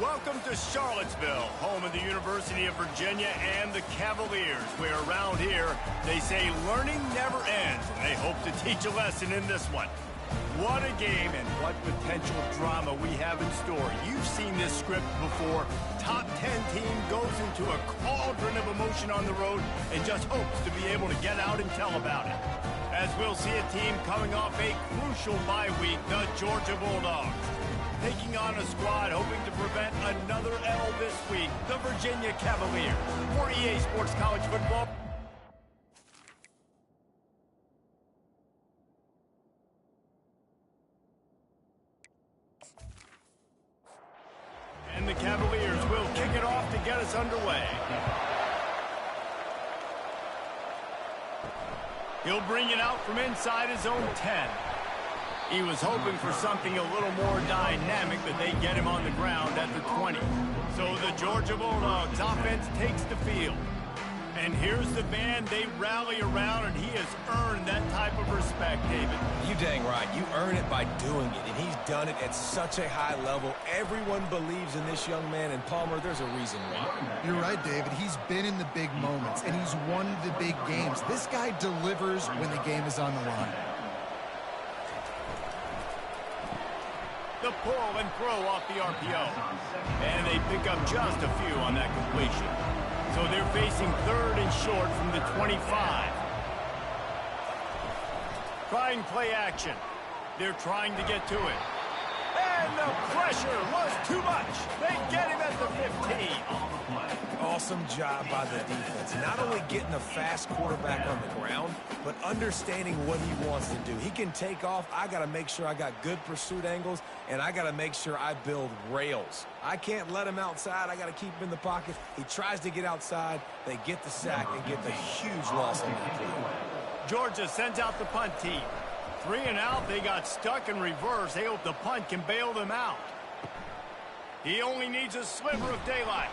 Welcome to Charlottesville, home of the University of Virginia and the Cavaliers, where around here they say learning never ends, and they hope to teach a lesson in this one. What a game and what potential drama we have in store. You've seen this script before. Top 10 team goes into a cauldron of emotion on the road and just hopes to be able to get out and tell about it. As we'll see a team coming off a crucial bye week, the Georgia Bulldogs, taking on a squad hoping to prevent another L this week, the Virginia Cavaliers. For EA Sports College Football. And the Cavaliers will kick it off to get us underway. He'll bring it out from inside his own 10. He was hoping for something a little more dynamic, but they get him on the ground at the 20. So the Georgia Bulldogs offense takes the field. And here's the band they rally around, and he has earned that type of respect, David. You dang right. You earn it by doing it, and he's done it at such a high level. Everyone believes in this young man, and Palmer, there's a reason why. You're right, David. He's been in the big moments, and he's won the big games. This guy delivers when the game is on the line. The pull and throw off the RPO. And they pick up just a few on that completion. So they're facing third and short from the 25. Trying play action. They're trying to get to it. And the pressure was too much. They get him at the 15. Awesome job by the defense. Not only getting a fast quarterback on the ground, but understanding what he wants to do. He can take off. I got to make sure I got good pursuit angles, and I got to make sure I build rails. I can't let him outside. I got to keep him in the pocket. He tries to get outside. They get the sack and get the huge loss on that play. Georgia sends out the punt team. 3 and out, they got stuck in reverse. They hope the punt can bail them out. He only needs a sliver of daylight.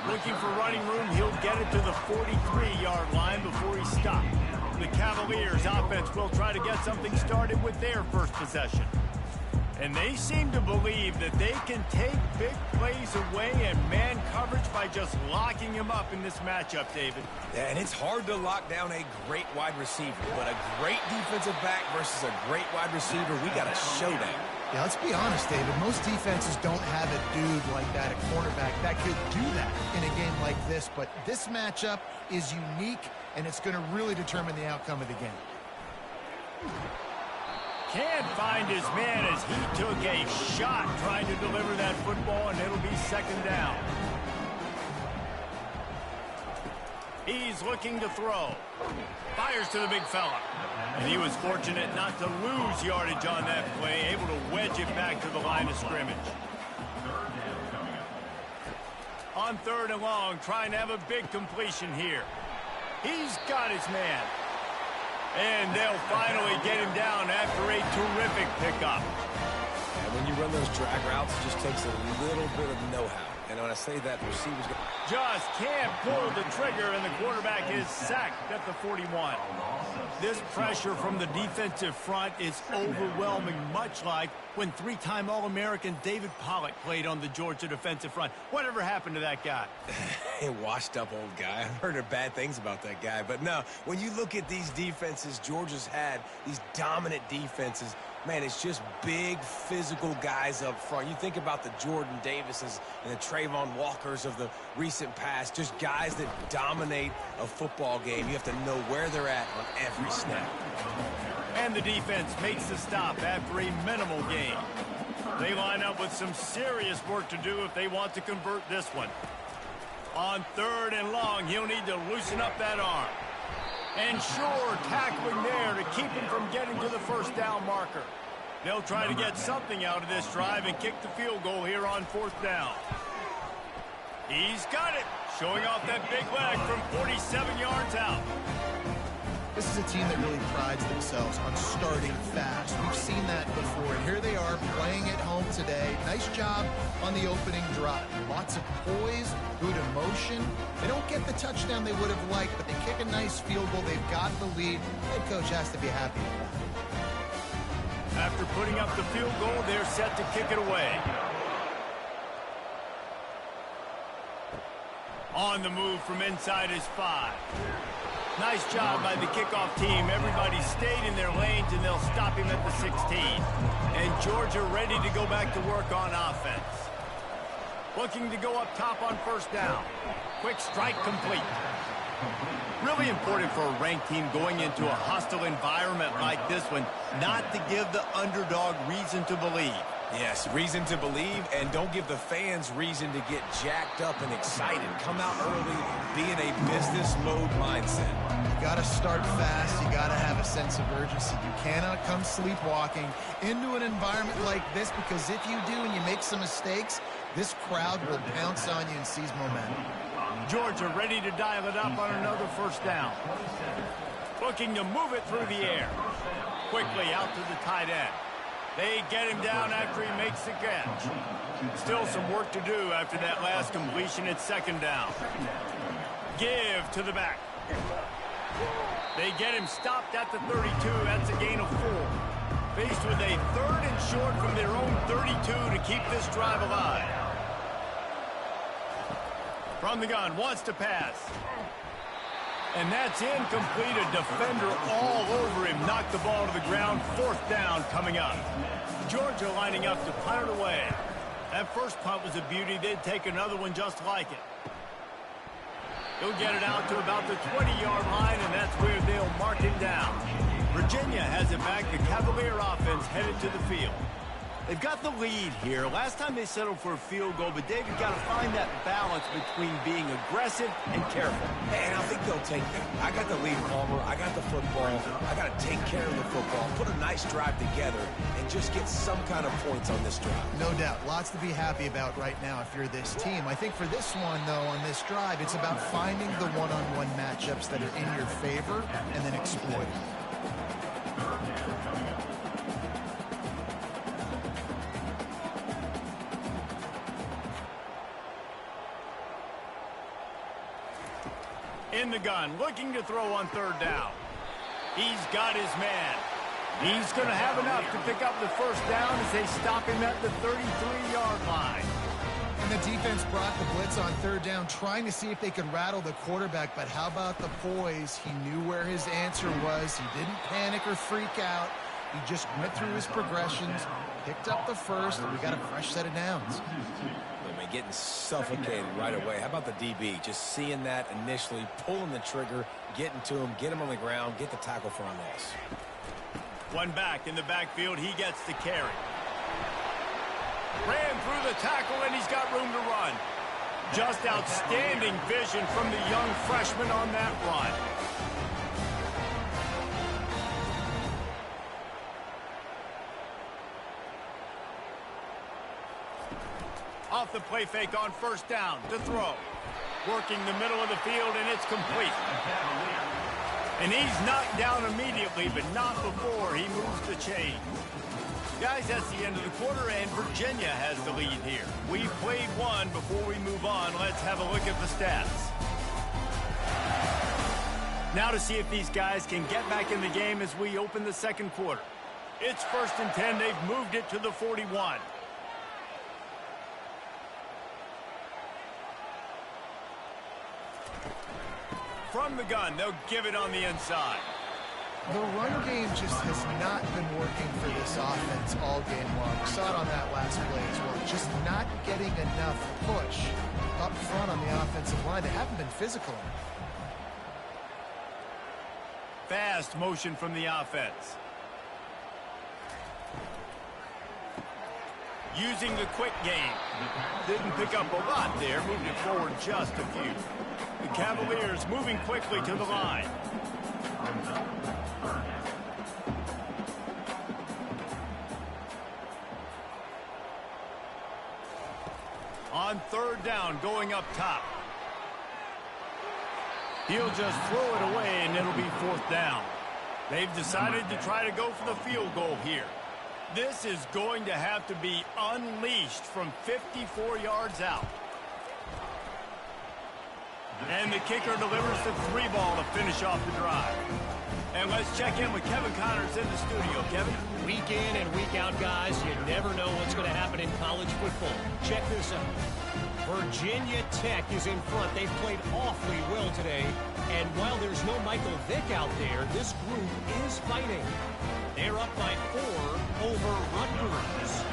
Looking for running room, he'll get it to the 43-yard line before he's stopped. The Cavaliers offense will try to get something started with their first possession. And they seem to believe that they can take big plays away and man coverage by just locking him up in this matchup, David. Yeah, and it's hard to lock down a great wide receiver, but a great defensive back versus a great wide receiver, we got a showdown. Yeah, let's be honest, David. Most defenses don't have a dude like that, a cornerback, that could do that in a game like this. But this matchup is unique, and it's going to really determine the outcome of the game. Can't find his man as he took a shot trying to deliver that football, and it'll be second down. He's looking to throw. Fires to the big fella. And he was fortunate not to lose yardage on that play, able to wedge it back to the line of scrimmage. On third and long, trying to have a big completion here. He's got his man. And they'll finally get him down after a terrific pickup. And when you run those drag routes, it just takes a little bit of know-how. And when I say that, the receivers just can't pull the trigger, and the quarterback is sacked at the 41. This pressure from the defensive front is overwhelming, much like when 3-time All-American David Pollock played on the Georgia defensive front. Whatever happened to that guy? A washed-up old guy. I've heard bad things about that guy. But no, when you look at these defenses Georgia's had, these dominant defenses, man, it's just big, physical guys up front. You think about the Jordan Davises and the Trayvon Walkers of the recent past, just guys that dominate a football game. You have to know where they're at on every snap. And the defense makes the stop after a minimal gain. They line up with some serious work to do if they want to convert this one. On third and long, he'll need to loosen up that arm. And sure, tackling there to keep him from getting to the first down marker. They'll try to get something out of this drive and kick the field goal here on fourth down. He's got it, showing off that big leg from 47 yards out. This is a team that really prides themselves on starting fast. We've seen that before, and here they are playing at home today. Nice job on the opening drive. Lots of poise, good emotion. They don't get the touchdown they would have liked, but they kick a nice field goal. They've got the lead. Head coach has to be happy with that. After putting up the field goal, they're set to kick it away. On the move from inside his 5. Nice job by the kickoff team. Everybody stayed in their lanes, and they'll stop him at the 16. And Georgia ready to go back to work on offense. Looking to go up top on first down. Quick strike complete. Really important for a ranked team going into a hostile environment like this one, not to give the underdog reason to believe. Yes, reason to believe, and don't give the fans reason to get jacked up and excited. Come out early, be in a business mode mindset. You got to start fast. You got to have a sense of urgency. You cannot come sleepwalking into an environment like this, because if you do and you make some mistakes, this crowd will pounce on you and seize momentum. Georgia ready to dial it up on another first down. Looking to move it through the air. Quickly out to the tight end. They get him down after he makes the catch. Still some work to do after that last completion at second down. Give to the back. They get him stopped at the 32. That's a gain of 4. Faced with a 3rd and short from their own 32 to keep this drive alive. From the gun, wants to pass. And that's incomplete. A defender all over him. Knocked the ball to the ground. 4th down coming up. Georgia lining up to punt it away. That first punt was a beauty. They'd take another one just like it. He'll get it out to about the 20-yard line, and that's where they'll mark it down. Virginia has it back. The Cavalier offense headed to the field. They've got the lead here. Last time they settled for a field goal, but David got to find that balance between being aggressive and careful. And I think they'll take that. I got the lead, Palmer. I got the football. I got to take care of the football, put a nice drive together, and just get some kind of points on this drive. No doubt. Lots to be happy about right now if you're this team. I think for this one, though, on this drive, it's about finding the one-on-one matchups that are in your favor and then exploiting. In the gun, looking to throw on 3rd down. He's got his man. He's going to have enough to pick up the first down as they stop him at the 33-yard line. And the defense brought the blitz on 3rd down, trying to see if they could rattle the quarterback. But how about the poise? He knew where his answer was. He didn't panic or freak out. He just went through his progressions, picked up the first, and we got a fresh set of downs. Getting suffocated right away. How about the DB? Just seeing that initially, pulling the trigger, getting to him, get him on the ground, get the tackle for a loss. One back in the backfield. He gets the carry. Ran through the tackle, and he's got room to run. Just outstanding vision from the young freshman on that run. Off the play fake on first down to throw. Working the middle of the field, and it's complete. And he's knocked down immediately, but not before he moves the chain. Guys, that's the end of the quarter, and Virginia has the lead here. We've played one. Before we move on, let's have a look at the stats. Now to see if these guys can get back in the game as we open the second quarter. It's 1st and 10. They've moved it to the 41. From the gun, they'll give it on the inside. The run game just has not been working for this offense all game long. We saw it on that last play as well. Just not getting enough push up front on the offensive line. They haven't been physical enough. Fast motion from the offense. Using the quick game. Didn't pick up a lot there. Moved it forward just a few. The Cavaliers moving quickly to the line. On 3rd down, going up top. He'll just throw it away, and it'll be 4th down. They've decided to try to go for the field goal here. This is going to have to be unleashed from 54 yards out. And the kicker delivers the 3-ball to finish off the drive. And let's check in with Kevin Connors in the studio. Kevin? Week in and week out, guys, you never know what's going to happen in college football. Check this out. Virginia Tech is in front. They've played awfully well today. And while there's no Michael Vick out there, this group is fighting. They're up by 4 over Rutgers.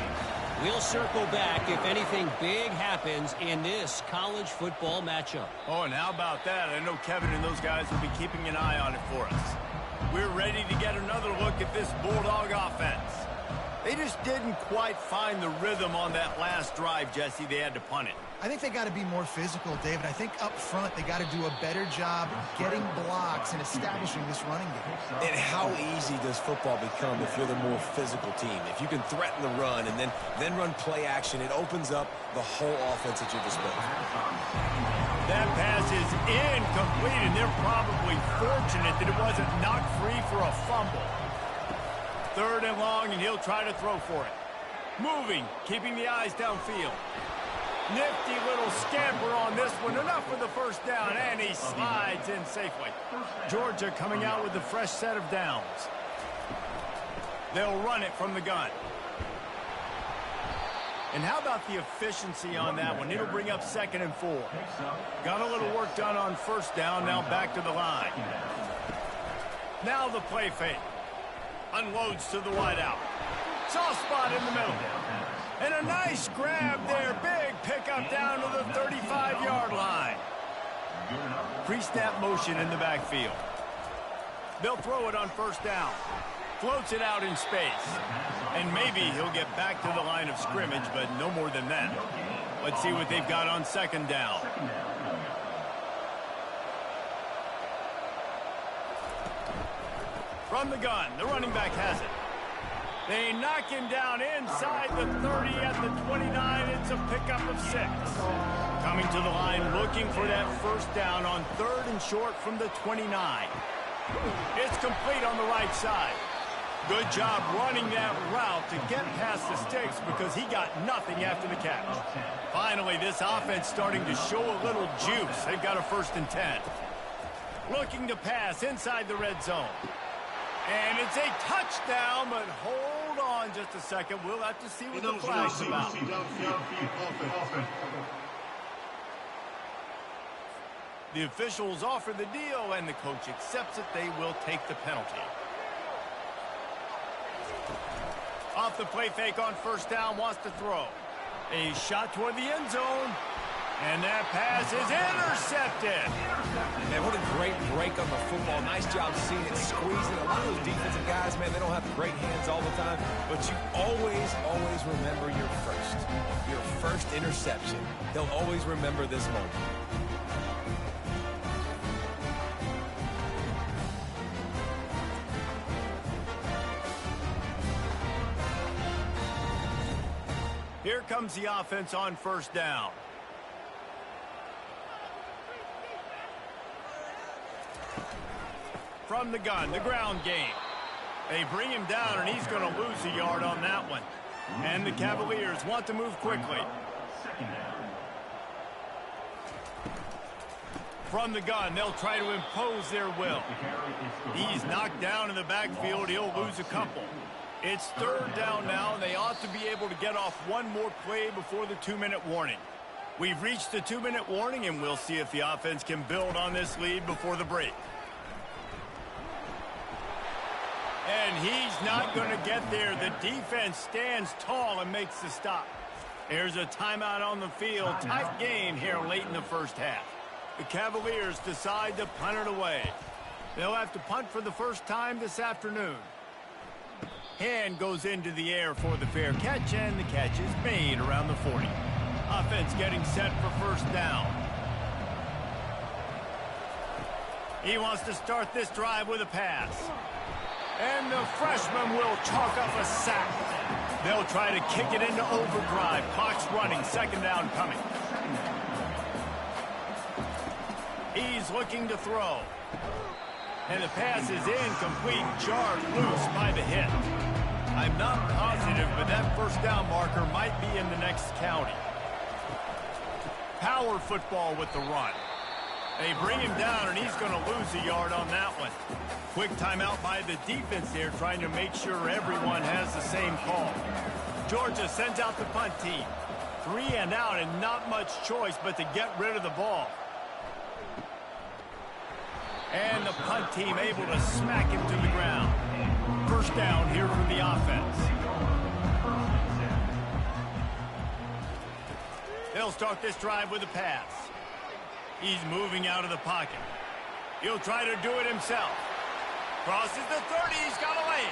We'll circle back if anything big happens in this college football matchup. Oh, and how about that? I know Kevin and those guys will be keeping an eye on it for us. We're ready to get another look at this Bulldog offense. They just didn't quite find the rhythm on that last drive, Jesse. They had to punt it. I think they got to be more physical, David. I think up front they got to do a better job getting blocks and establishing this running game. And how easy does football become if you're the more physical team? If you can threaten the run and then run play action, it opens up the whole offense at your disposal. That pass is incomplete, and they're probably fortunate that it wasn't knocked free for a fumble. 3rd and long, and he'll try to throw for it. Moving, keeping the eyes downfield. Nifty little scamper on this one. Enough for the first down, and he slides in safely. Georgia coming out with a fresh set of downs. They'll run it from the gun. And how about the efficiency on that one? It'll bring up 2nd and 4. Got a little work done on 1st down, now back to the line. Now the play fake. Unloads to the wideout. Soft spot in the middle. And a nice grab there. Big pickup down to the 35-yard line. Pre-snap motion in the backfield. They'll throw it on 1st down. Floats it out in space. And maybe he'll get back to the line of scrimmage, but no more than that. Let's see what they've got on 2nd down. From the gun, the running back has it. They knock him down inside the 30 at the 29. It's a pickup of 6. Coming to the line, looking for that 1st down on 3rd and short from the 29. It's complete on the right side. Good job running that route to get past the sticks because he got nothing after the catch. Finally, this offense starting to show a little juice. They've got a 1st and 10. Looking to pass inside the red zone. And it's a touchdown, but hold on just a second. We'll have to see what the flag's about. The officials offer the deal, and the coach accepts it. They will take the penalty. Off the play fake on 1st down, wants to throw. A shot toward the end zone. And that pass is intercepted. Man, what a great break on the football. Nice job seeing it, squeezing. A lot of those defensive guys, man, they don't have great hands all the time, but you always remember your first interception. They'll always remember this moment. Here comes the offense on 1st down. From the gun, the ground game. They bring him down, and he's going to lose a yard on that one. And the Cavaliers want to move quickly. From the gun, they'll try to impose their will. He's knocked down in the backfield. He'll lose a couple. It's 3rd down now, and they ought to be able to get off one more play before the 2-minute warning. We've reached the 2-minute warning, and we'll see if the offense can build on this lead before the break. And he's not going to get there. The defense stands tall and makes the stop. There's a timeout on the field. Tight game here late in the 1st half. The Cavaliers decide to punt it away. They'll have to punt for the first time this afternoon. Hand goes into the air for the fair catch, and the catch is made around the 40. Offense getting set for 1st down. He wants to start this drive with a pass. And the freshman will chalk up a sack. They'll try to kick it into overdrive. Clock's running. 2nd down coming. He's looking to throw. And the pass is incomplete. Jarred loose by the hit. I'm not positive, but that 1st down marker might be in the next county. Power football with the run. They bring him down, and he's going to lose a yard on that one. Quick timeout by the defense there, trying to make sure everyone has the same call. Georgia sends out the punt team. 3 and out and not much choice but to get rid of the ball. And the punt team able to smack him to the ground. First down here for the offense. They'll start this drive with a pass. He's moving out of the pocket. He'll try to do it himself. Crosses the 30. He's got away.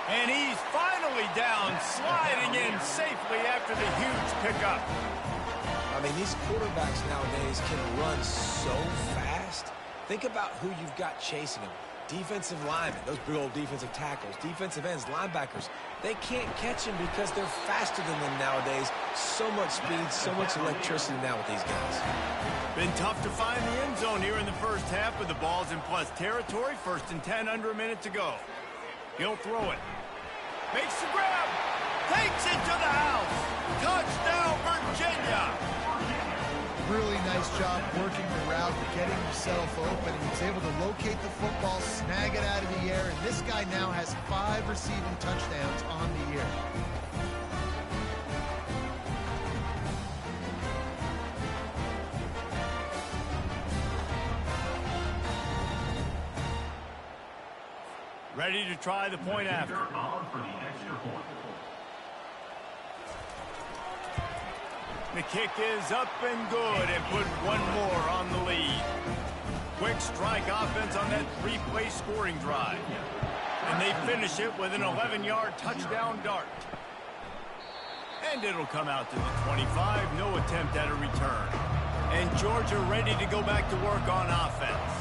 And he's finally down, sliding in safely after the huge pickup. I mean, these quarterbacks nowadays can run so fast. Think about who you've got chasing them. Defensive linemen, those big old defensive tackles, defensive ends, linebackers. They can't catch him because they're faster than them nowadays. So much speed, so much electricity now with these guys. Been tough to find the end zone here in the first half, with the ball's in plus territory. 1st and 10, under a minute to go. He'll throw it. Makes the grab. Takes it to the house. Touchdown, Virginia. Really nice job working the route, getting himself open. He was able to locate the football, snag it out of the air, and this guy now has 5 receiving touchdowns on the year. Ready to try the point after. The kick is up and good, and put one more on the lead. Quick strike offense on that 3-play scoring drive. And they finish it with an 11-yard touchdown dart. And it'll come out to the 25. No attempt at a return. And Georgia ready to go back to work on offense.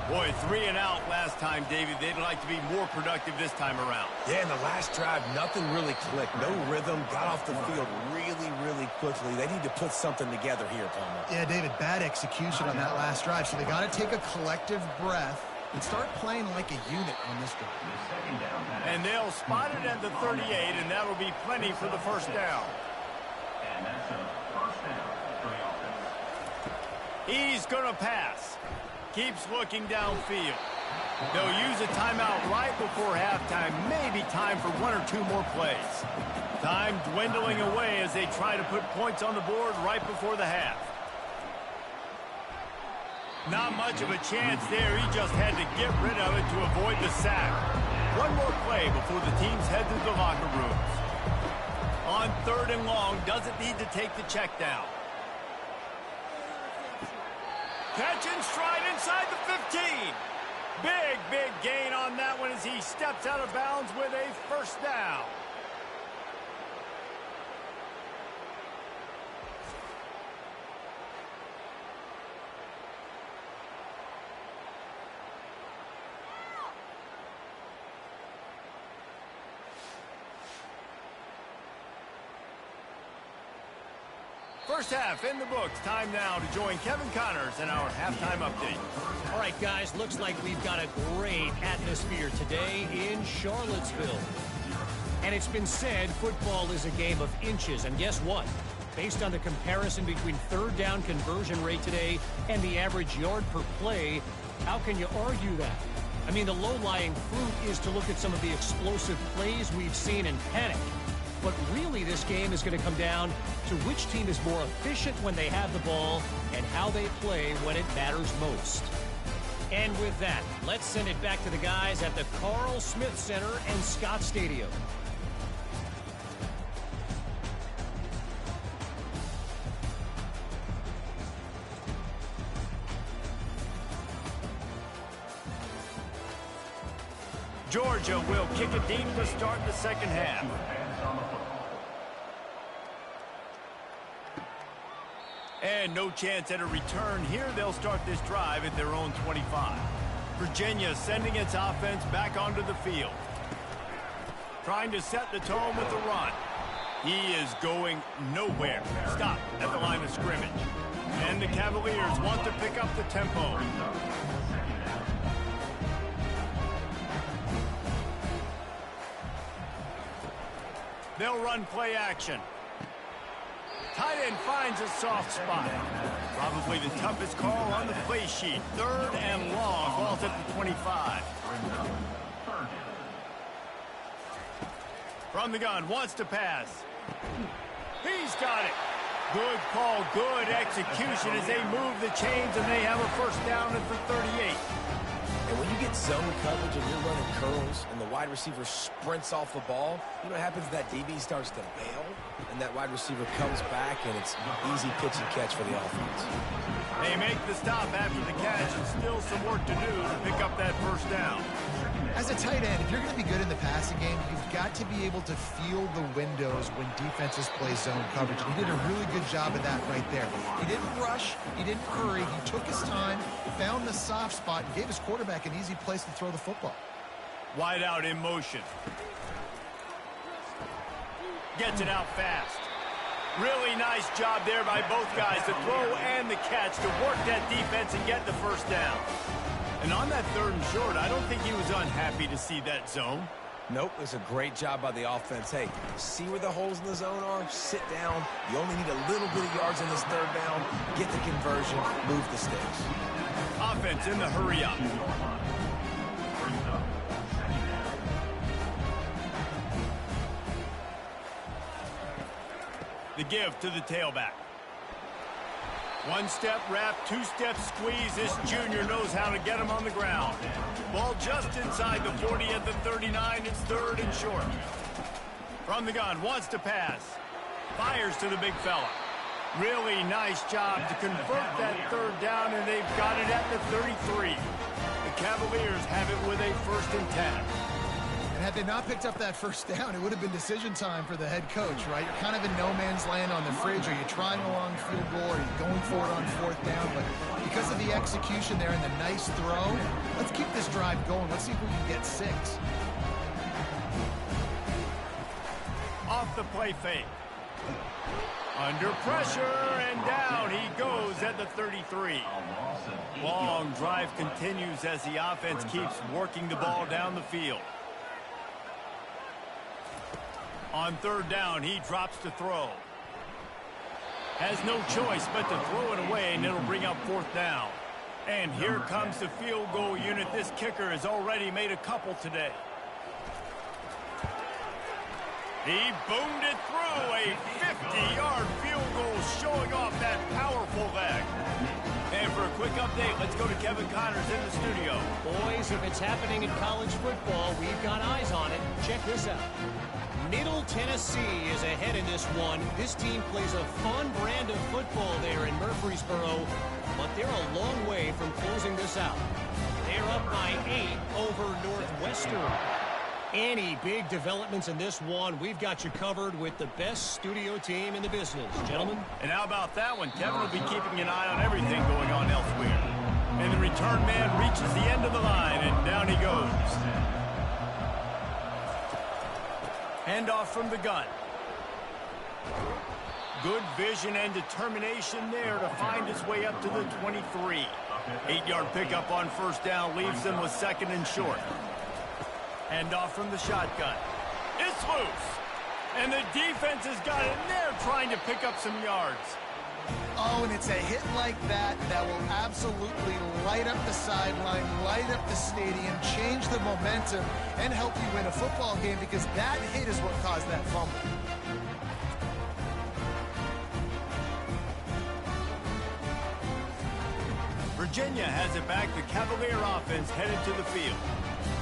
Boy, 3 and out last time, David. They'd like to be more productive this time around. Yeah, in the last drive, nothing really clicked. No rhythm, got off the field really quickly. They need to put something together here, Palmer. Yeah, David, bad execution on that last drive, so they got to take a collective breath and start playing like a unit on this drive. And they'll spot it at the 38, and that'll be plenty for the first down. And that's a first down for the offense. He's going to pass. Keeps looking downfield. They'll use a timeout right before halftime. Maybe time for 1 or 2 more plays. Time dwindling away as they try to put points on the board right before the half. Not much of a chance there. He just had to get rid of it to avoid the sack. One more play before the teams head to the locker rooms. On 3rd and long, doesn't need to take the check down. Catch and stride inside the 15. Big gain on that one as he steps out of bounds with a first down. First half in the books. Time now to join Kevin Connors in our halftime update. All right, guys, looks like we've got a great atmosphere today in Charlottesville. And it's been said football is a game of inches. And guess what? Based on the comparison between 3rd down conversion rate today and the average yard per play, how can you argue that? I mean, the low-lying fruit is to look at some of the explosive plays we've seen and panic. But really, this game is going to come down to which team is more efficient when they have the ball and how they play when it matters most. And with that, let's send it back to the guys at the Carl Smith Center and Scott Stadium. Georgia will kick it deep to start the second half. And no chance at a return here. They'll start this drive at their own 25. Virginia sending its offense back onto the field. Trying to set the tone with the run. He is going nowhere. Stop at the line of scrimmage. And the Cavaliers want to pick up the tempo. They'll run play action. Tight end finds a soft spot. Probably the toughest call on the play sheet. 3rd and long. Ball's at the 25. From the gun, wants to pass. He's got it. Good call, good execution as they move the chains, and they have a first down at the 38. And when you get zone coverage and you're running curls and the wide receiver sprints off the ball, you know what happens? That DB starts to bail, and that wide receiver comes back, and it's easy pitch and catch for the offense. They make the stop after the catch, and still some work to do to pick up that first down. As a tight end, if you're going to be good in the passing game, you've got to be able to feel the windows when defenses play zone coverage. And he did a really good job of that right there. He didn't rush. He didn't hurry. He took his time, found the soft spot, and gave his quarterback an easy place to throw the football. Wide out in motion. Gets it out fast. Really nice job there by both guys, the throw and the catch, to work that defense and get the first down. And on that 3rd and short, I don't think he was unhappy to see that zone. Nope, it's a great job by the offense. Hey, see where the holes in the zone are? Sit down. You only need a little bit of yards in this 3rd down. Get the conversion. Move the sticks. Offense in the hurry up. The give to the tailback. 1-step wrap, 2-step squeeze. This junior knows how to get him on the ground. Ball just inside the 40 at the 39. It's 3rd and short. From the gun, wants to pass. Fires to the big fella. Really nice job to convert that 3rd down, and they've got it at the 33. The Cavaliers have it with a 1st and 10. And had they not picked up that first down, it would have been decision time for the head coach, right? You're kind of in no man's land on the fridge. Are you trying a long field goal? Are you going for it on 4th down? But because of the execution there and the nice throw, let's keep this drive going. Let's see if we can get 6. Off the play fake. Under pressure, and down he goes at the 33. Long drive continues as the offense keeps working the ball down the field. On 3rd down, he drops to throw. Has no choice but to throw it away, and it'll bring up 4th down. And here comes the field goal unit. This kicker has already made a couple today. He boomed it through, a 50-yard field goal, showing off that powerful leg. And for a quick update, let's go to Kevin Connors in the studio. Boys, if it's happening in college football, we've got eyes on it. Check this out. Middle Tennessee is ahead in this one. This team plays a fun brand of football there in Murfreesboro, but they're a long way from closing this out. They're up by 8 over Northwestern. Any big developments in this one, we've got you covered with the best studio team in the business, gentlemen. And how about that one? Kevin will be keeping an eye on everything going on elsewhere. And the return man reaches the end of the line, and down he goes. Handoff from the gun. Good vision and determination there to find his way up to the 23. 8-yard pickup on 1st down leaves them with 2nd and short. Handoff from the shotgun. It's loose. And the defense has got it, and they're trying to pick up some yards. Oh, and it's a hit like that that will absolutely light up the sideline, light up the stadium, change the momentum, and help you win a football game, because that hit is what caused that fumble. Virginia has it back. The Cavalier offense headed to the field.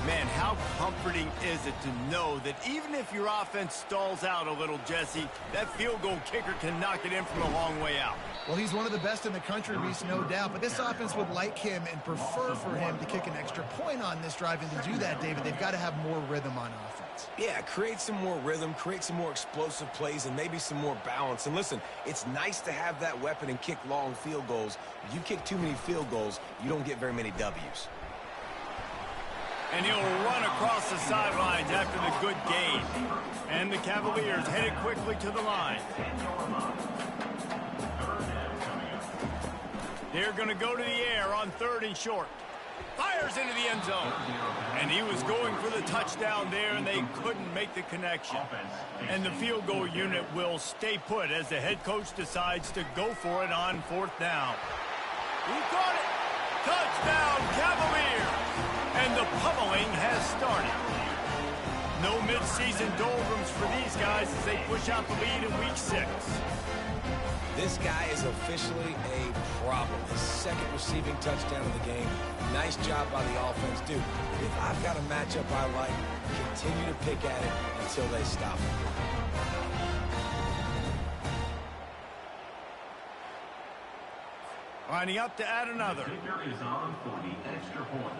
Man, how comforting is it to know that even if your offense stalls out a little, Jesse, that field goal kicker can knock it in from a long way out. Well, he's one of the best in the country, Reese, no doubt. But this offense would like him and prefer for him to kick an extra point on this drive. And to do that, David, they've got to have more rhythm on offense. Yeah, create some more rhythm, create some more explosive plays, and maybe some more balance. And listen, it's nice to have that weapon and kick long field goals. If you kick too many field goals, you don't get very many W's. And he'll run across the sidelines after the good gain. And the Cavaliers headed quickly to the line. They're going to go to the air on 3rd and short. Fires into the end zone. And he was going for the touchdown there, and they couldn't make the connection. And the field goal unit will stay put as the head coach decides to go for it on 4th down. He caught it. Touchdown, Cavaliers. And the pummeling has started. No midseason doldrums for these guys as they push out the lead in Week 6. This guy is officially a problem. His second receiving touchdown of the game. Nice job by the offense. Dude, if I've got a matchup I like, continue to pick at it until they stop it. Lining up to add another. The kicker is on for the extra point.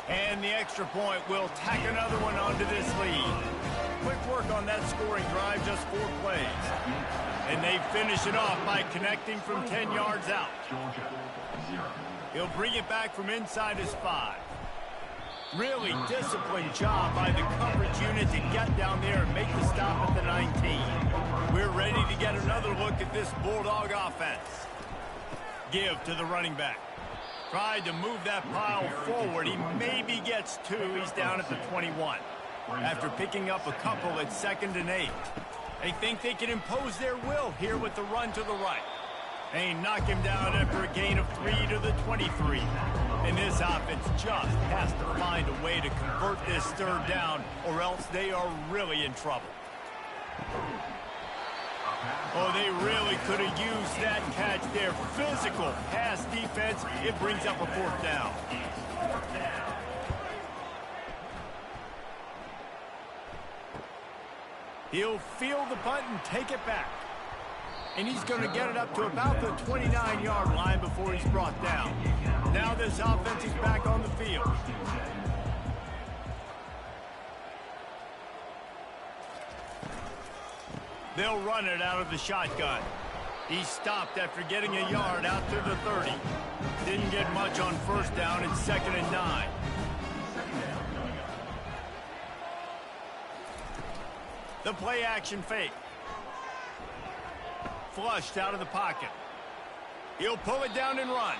And the extra point will tack another one onto this lead. Quick work on that scoring drive, just 4 plays. And they finish it off by connecting from 10 yards out. Georgia, 0. He'll bring it back from inside his 5. Really disciplined job by the coverage unit to get down there and make the stop at the 19. We're ready to get another look at this Bulldog offense. Give to the running back. Tried to move that pile forward. He maybe gets 2. He's down at the 21. After picking up a couple at 2nd and 8. They think they can impose their will here with the run to the right. They knock him down after a gain of 3 to the 23. And this offense just has to find a way to convert this 3rd down, or else they are really in trouble. Oh, they really could have used that catch there. Physical pass defense. It brings up a 4th down. He'll field the punt and take it back. And he's going to get it up to about the 29-yard line before he's brought down. Now this offense is back on the field. They'll run it out of the shotgun. He stopped after getting a yard out to the 30. Didn't get much on 1st down. It's 2nd and 9. The play action fake. Flushed out of the pocket. He'll pull it down and run.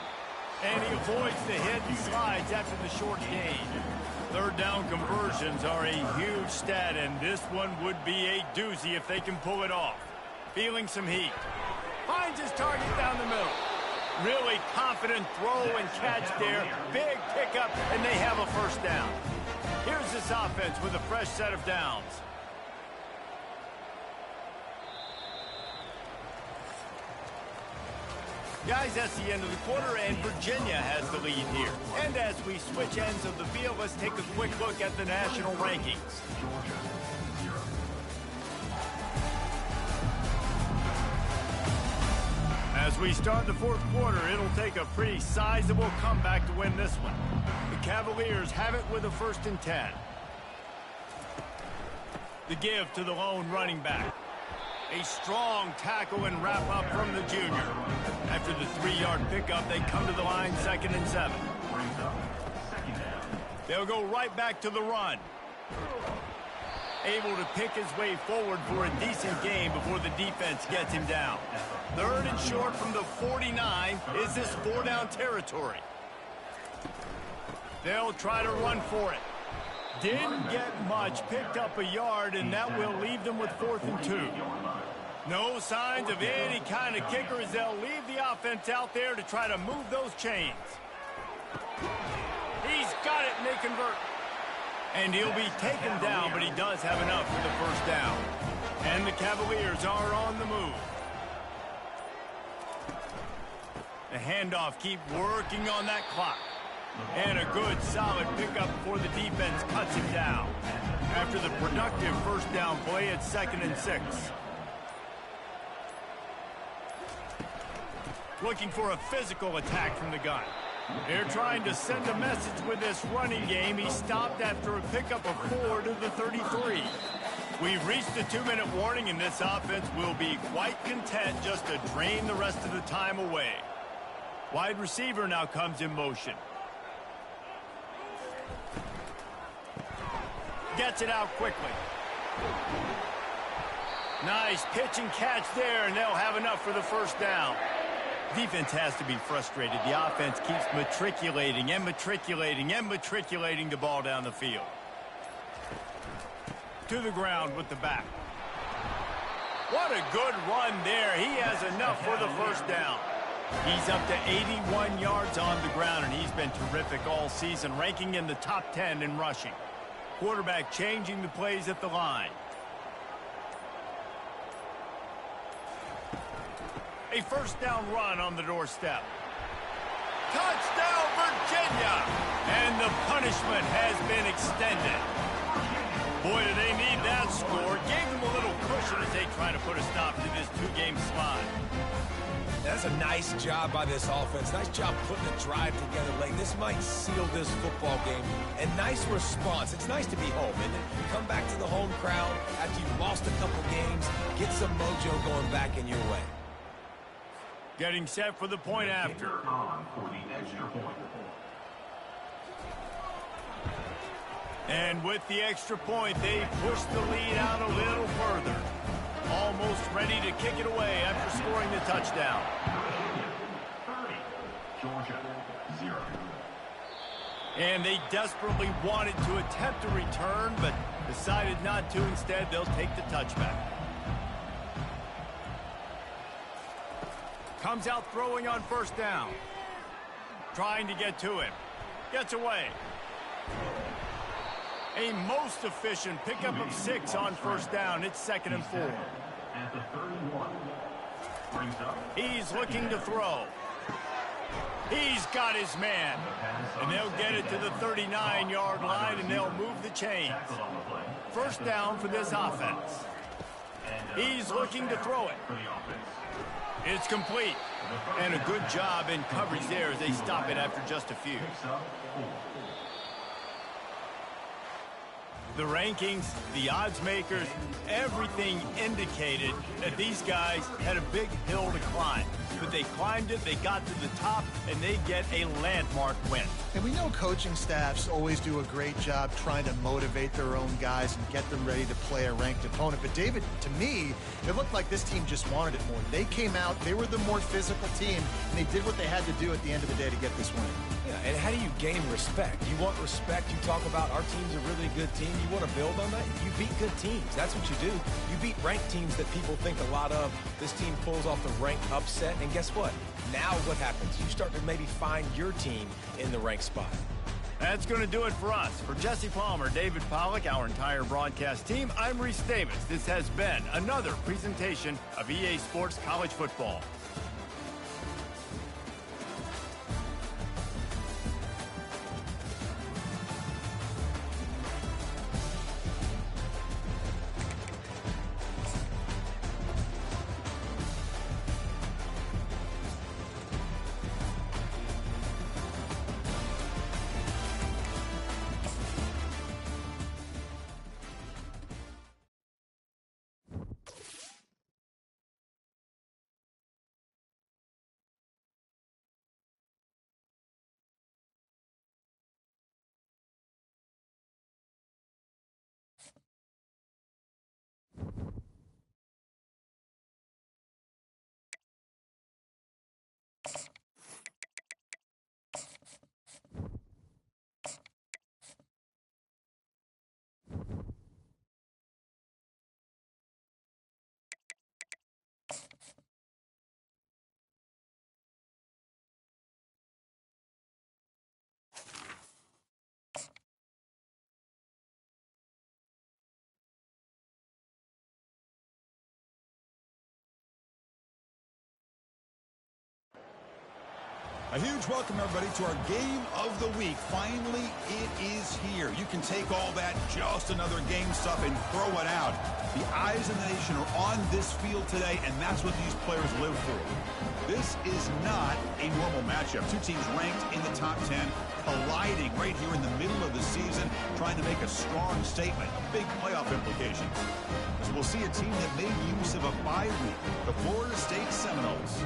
And he avoids the hit and slides after the short gain. 3rd down conversions are a huge stat, and this one would be a doozy if they can pull it off. Feeling some heat. Finds his target down the middle. Really confident throw and catch there. Big pickup, and they have a 1st down. Here's this offense with a fresh set of downs. Guys, that's the end of the quarter, and Virginia has the lead here. And as we switch ends of the field, let's take a quick look at the national rankings. As we start the 4th quarter, it'll take a pretty sizable comeback to win this one. The Cavaliers have it with a 1st and 10. The give to the lone running back. A strong tackle and wrap up from the junior. After the 3-yard pickup, they come to the line 2nd and 7. They'll go right back to the run. Able to pick his way forward for a decent gain before the defense gets him down. 3rd and short from the 49. Is this 4-down territory? They'll try to run for it. Didn't get much, picked up a yard, and that will leave them with 4th and 2. No signs of any kind of kicker as they'll leave the offense out there to try to move those chains. He's got it, and they convert. And he'll be taken down, but he does have enough for the 1st down. And the Cavaliers are on the move. The handoff, keep working on that clock. And a good, solid pickup before the defense cuts him down. After the productive 1st down play, it's 2nd and 6. Looking for a physical attack from the gun. They're trying to send a message with this running game. He stopped after a pickup of 4 to the 33. We've reached the 2-minute warning, and this offense will be quite content just to drain the rest of the time away. Wide receiver now comes in motion. Gets it out quickly. Nice pitch and catch there, and they'll have enough for the 1st down. Defense has to be frustrated. The offense keeps matriculating and matriculating and matriculating the ball down the field. To the ground with the back. What a good run there. He has enough for the 1st down. He's up to 81 yards on the ground, and he's been terrific all season, ranking in the top 10 in rushing. Quarterback changing the plays at the line. A first down run on the doorstep. Touchdown, Virginia! And the punishment has been extended. Boy, do they need that score. Gave them a little cushion as they try to put a stop to this two-game slide. That's a nice job by this offense. Nice job putting a drive together late. This might seal this football game. And nice response. It's nice to be home, isn't it? Come back to the home crowd after you've lost a couple games. Get some mojo going back in your way. Getting set for the point after. On for the extra point. And with the extra point, they push the lead out a little further. Almost ready to kick it away after scoring the touchdown. 30. Georgia, 0. And they desperately wanted to attempt a return, but decided not to. Instead, they'll take the touchback. Comes out throwing on first down. Trying to get to him. Gets away. A most efficient pickup of 6 on first down. It's 2nd and 4. At the 31. Brings up. He's looking to throw. He's got his man. And they'll get it to the 39-yard line, and they'll move the chains. First down for this offense. He's looking to throw it. It's complete. And a good job in coverage there as they stop it after just a few. The rankings, the odds makers, everything indicated that these guys had a big hill to climb. But they climbed it, they got to the top, and they get a landmark win. And we know coaching staffs always do a great job trying to motivate their own guys and get them ready to play a ranked opponent. But, David, to me, it looked like this team just wanted it more. They came out, they were the more physical team, and they did what they had to do at the end of the day to get this win. Yeah, and how do you gain respect? You want respect, you talk about our team's a really good team. You want to build on that? You beat good teams. That's what you do. You beat ranked teams that people think a lot of. This team pulls off the ranked upset, and guess what? Now what happens? You start to maybe find your team in the ranked spot. That's going to do it for us. For Jesse Palmer, David Pollack, our entire broadcast team, I'm Reese Davis. This has been another presentation of EA Sports College Football. A huge welcome, everybody, to our game of the week. Finally, it is here. You can take all that just another game stuff and throw it out. The eyes of the nation are on this field today, and that's what these players live through. This is not a normal matchup. Two teams ranked in the top 10, colliding right here in the middle of the season, trying to make a strong statement. Big playoff implications. So we'll see a team that made use of a bye week, the Florida State Seminoles,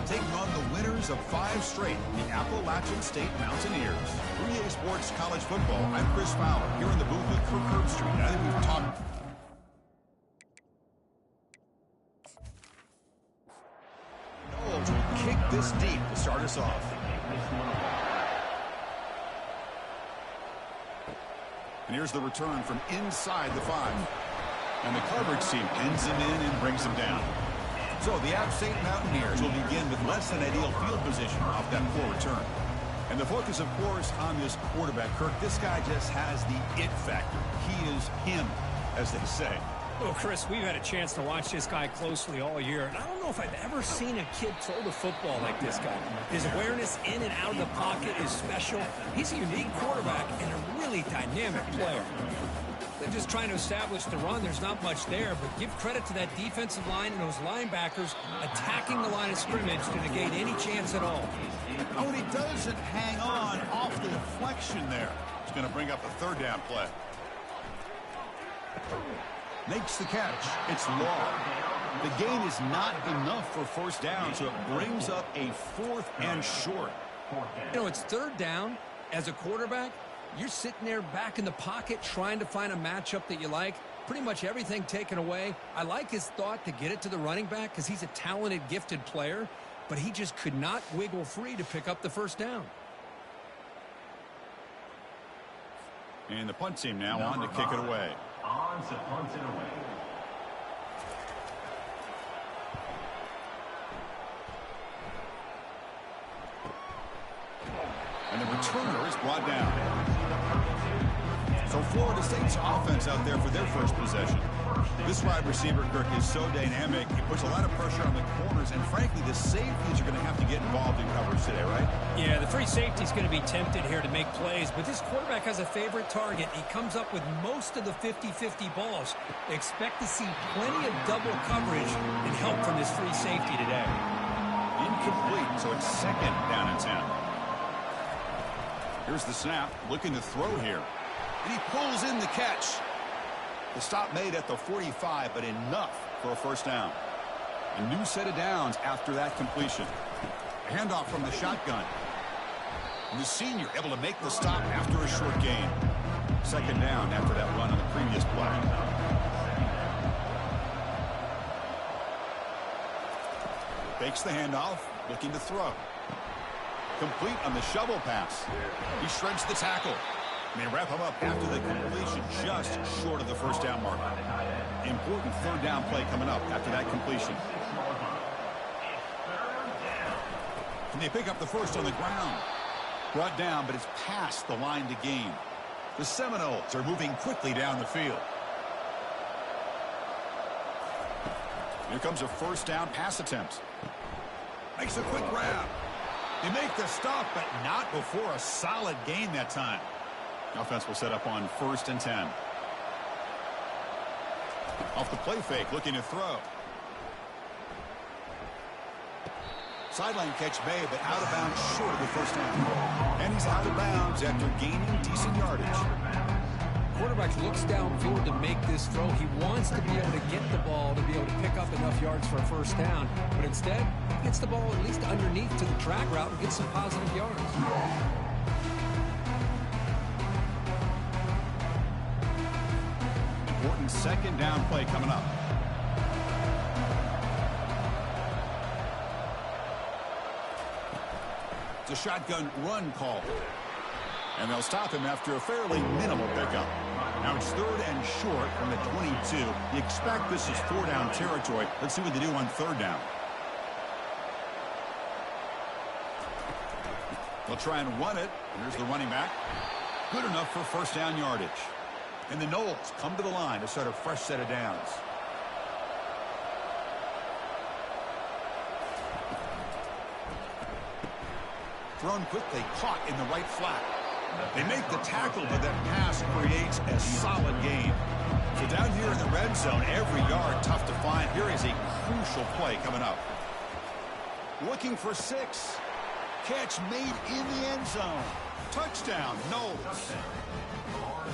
taking on the winners of 5 straight, the Appalachian State Mountaineers. For EA Sports College Football, I'm Chris Fowler, here in the booth with Kirk Herbstreit. I think we've talked... Knowles will kick this deep to start us off. And here's the return from inside the 5. And the coverage team pins him in and brings him down. So the App State Mountaineers will begin with less than ideal field position off that poor return. And the focus, of course, on this quarterback, Kirk. This guy just has the it factor. He is him, as they say. Well, Chris, we've had a chance to watch this guy closely all year, and I don't know if I've ever seen a kid throw the football like this guy. His awareness in and out of the pocket is special. He's a unique quarterback and a really dynamic player. They're just trying to establish the run. There's not much there, but give credit to that defensive line and those linebackers attacking the line of scrimmage to negate any chance at all. Oh, and he doesn't hang on off the deflection there. He's going to bring up a third down play. Makes the catch. It's long. The gain is not enough for first down, so it brings up a 4th and short. You know, it's third down. As a quarterback, you're sitting there back in the pocket trying to find a matchup that you like. Pretty much everything taken away. I like his thought to get it to the running back because he's a talented, gifted player, but he just could not wiggle free to pick up the first down. And the punt team now on to kick it away. On to punt it away. And the returner is brought down. So Florida State's offense out there for their first possession. This wide receiver, Kirk, is so dynamic. He puts a lot of pressure on the corners, and frankly, the safeties are going to have to get involved in coverage today, right? Yeah, the free safety's going to be tempted here to make plays, but this quarterback has a favorite target. He comes up with most of the 50-50 balls. Expect to see plenty of double coverage and help from this free safety today. Incomplete, so it's 2nd down and 10. Here's the snap, looking to throw here. And he pulls in the catch. The stop made at the 45, but enough for a first down. A new set of downs after that completion. A handoff from the shotgun. And the senior able to make the stop after a short gain. 2nd down after that run on the previous play. Fakes the handoff, looking to throw. Complete on the shovel pass. He shreds the tackle. And they wrap him up after the completion, just short of the first down mark. Important third down play coming up after that completion. And they pick up the first on the ground. Brought down, but it's past the line to gain. The Seminoles are moving quickly down the field. Here comes a first down pass attempt. Makes a quick grab. They make the stop, but not before a solid gain that time. Offense will set up on 1st and 10. Off the play fake, looking to throw. Sideline catch made, but out of bounds short of the first down. And he's out of bounds after gaining decent yardage. Quarterback looks downfield to make this throw. He wants to be able to get the ball to be able to pick up enough yards for a first down. But instead, he gets the ball at least underneath to the track route and gets some positive yards. Important 2nd down play coming up. It's a shotgun run call. And they'll stop him after a fairly minimal pickup. Now it's 3rd and short from the 22. You expect this is 4-down territory. Let's see what they do on 3rd down. They'll try and run it. Here's the running back. Good enough for first down yardage. And the Noles come to the line to start a fresh set of downs. Thrown quickly, caught in the right flat. They make the tackle, but that pass creates a solid gain. So down here in the red zone, every yard tough to find. Here is a crucial play coming up. Looking for 6. Catch made in the end zone. Touchdown, Noles.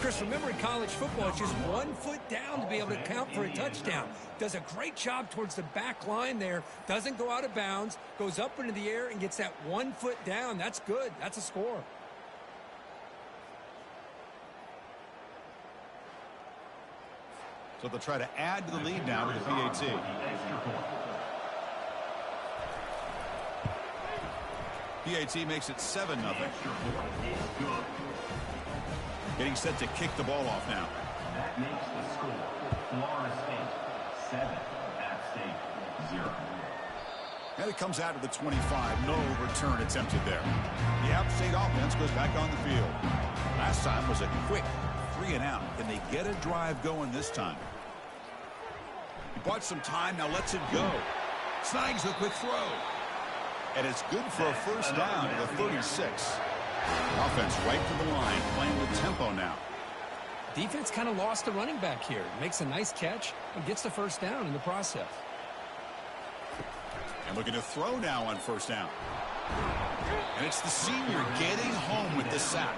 Chris, remember in college football, it's just 1 foot down to be able to count for a touchdown. Does a great job towards the back line there. Doesn't go out of bounds. Goes up into the air and gets that 1 foot down. That's good. That's a score. So they'll try to add to the lead now with the PAT. PAT makes it 7-0. Getting set to kick the ball off now. That makes the score Florida State 7, App State 0. And it comes out to the 25. No return attempted there. The App State offense goes back on the field. Last time was a quick 3-and-out. Can they get a drive going this time? He bought some time, now lets it go. Snags the quick throw. And it's good for a first down at the 36. Offense right to the line, playing with tempo now. Defense kind of lost the running back here. Makes a nice catch and gets the first down in the process. And looking to throw now on first down. And it's the senior getting home with the sack.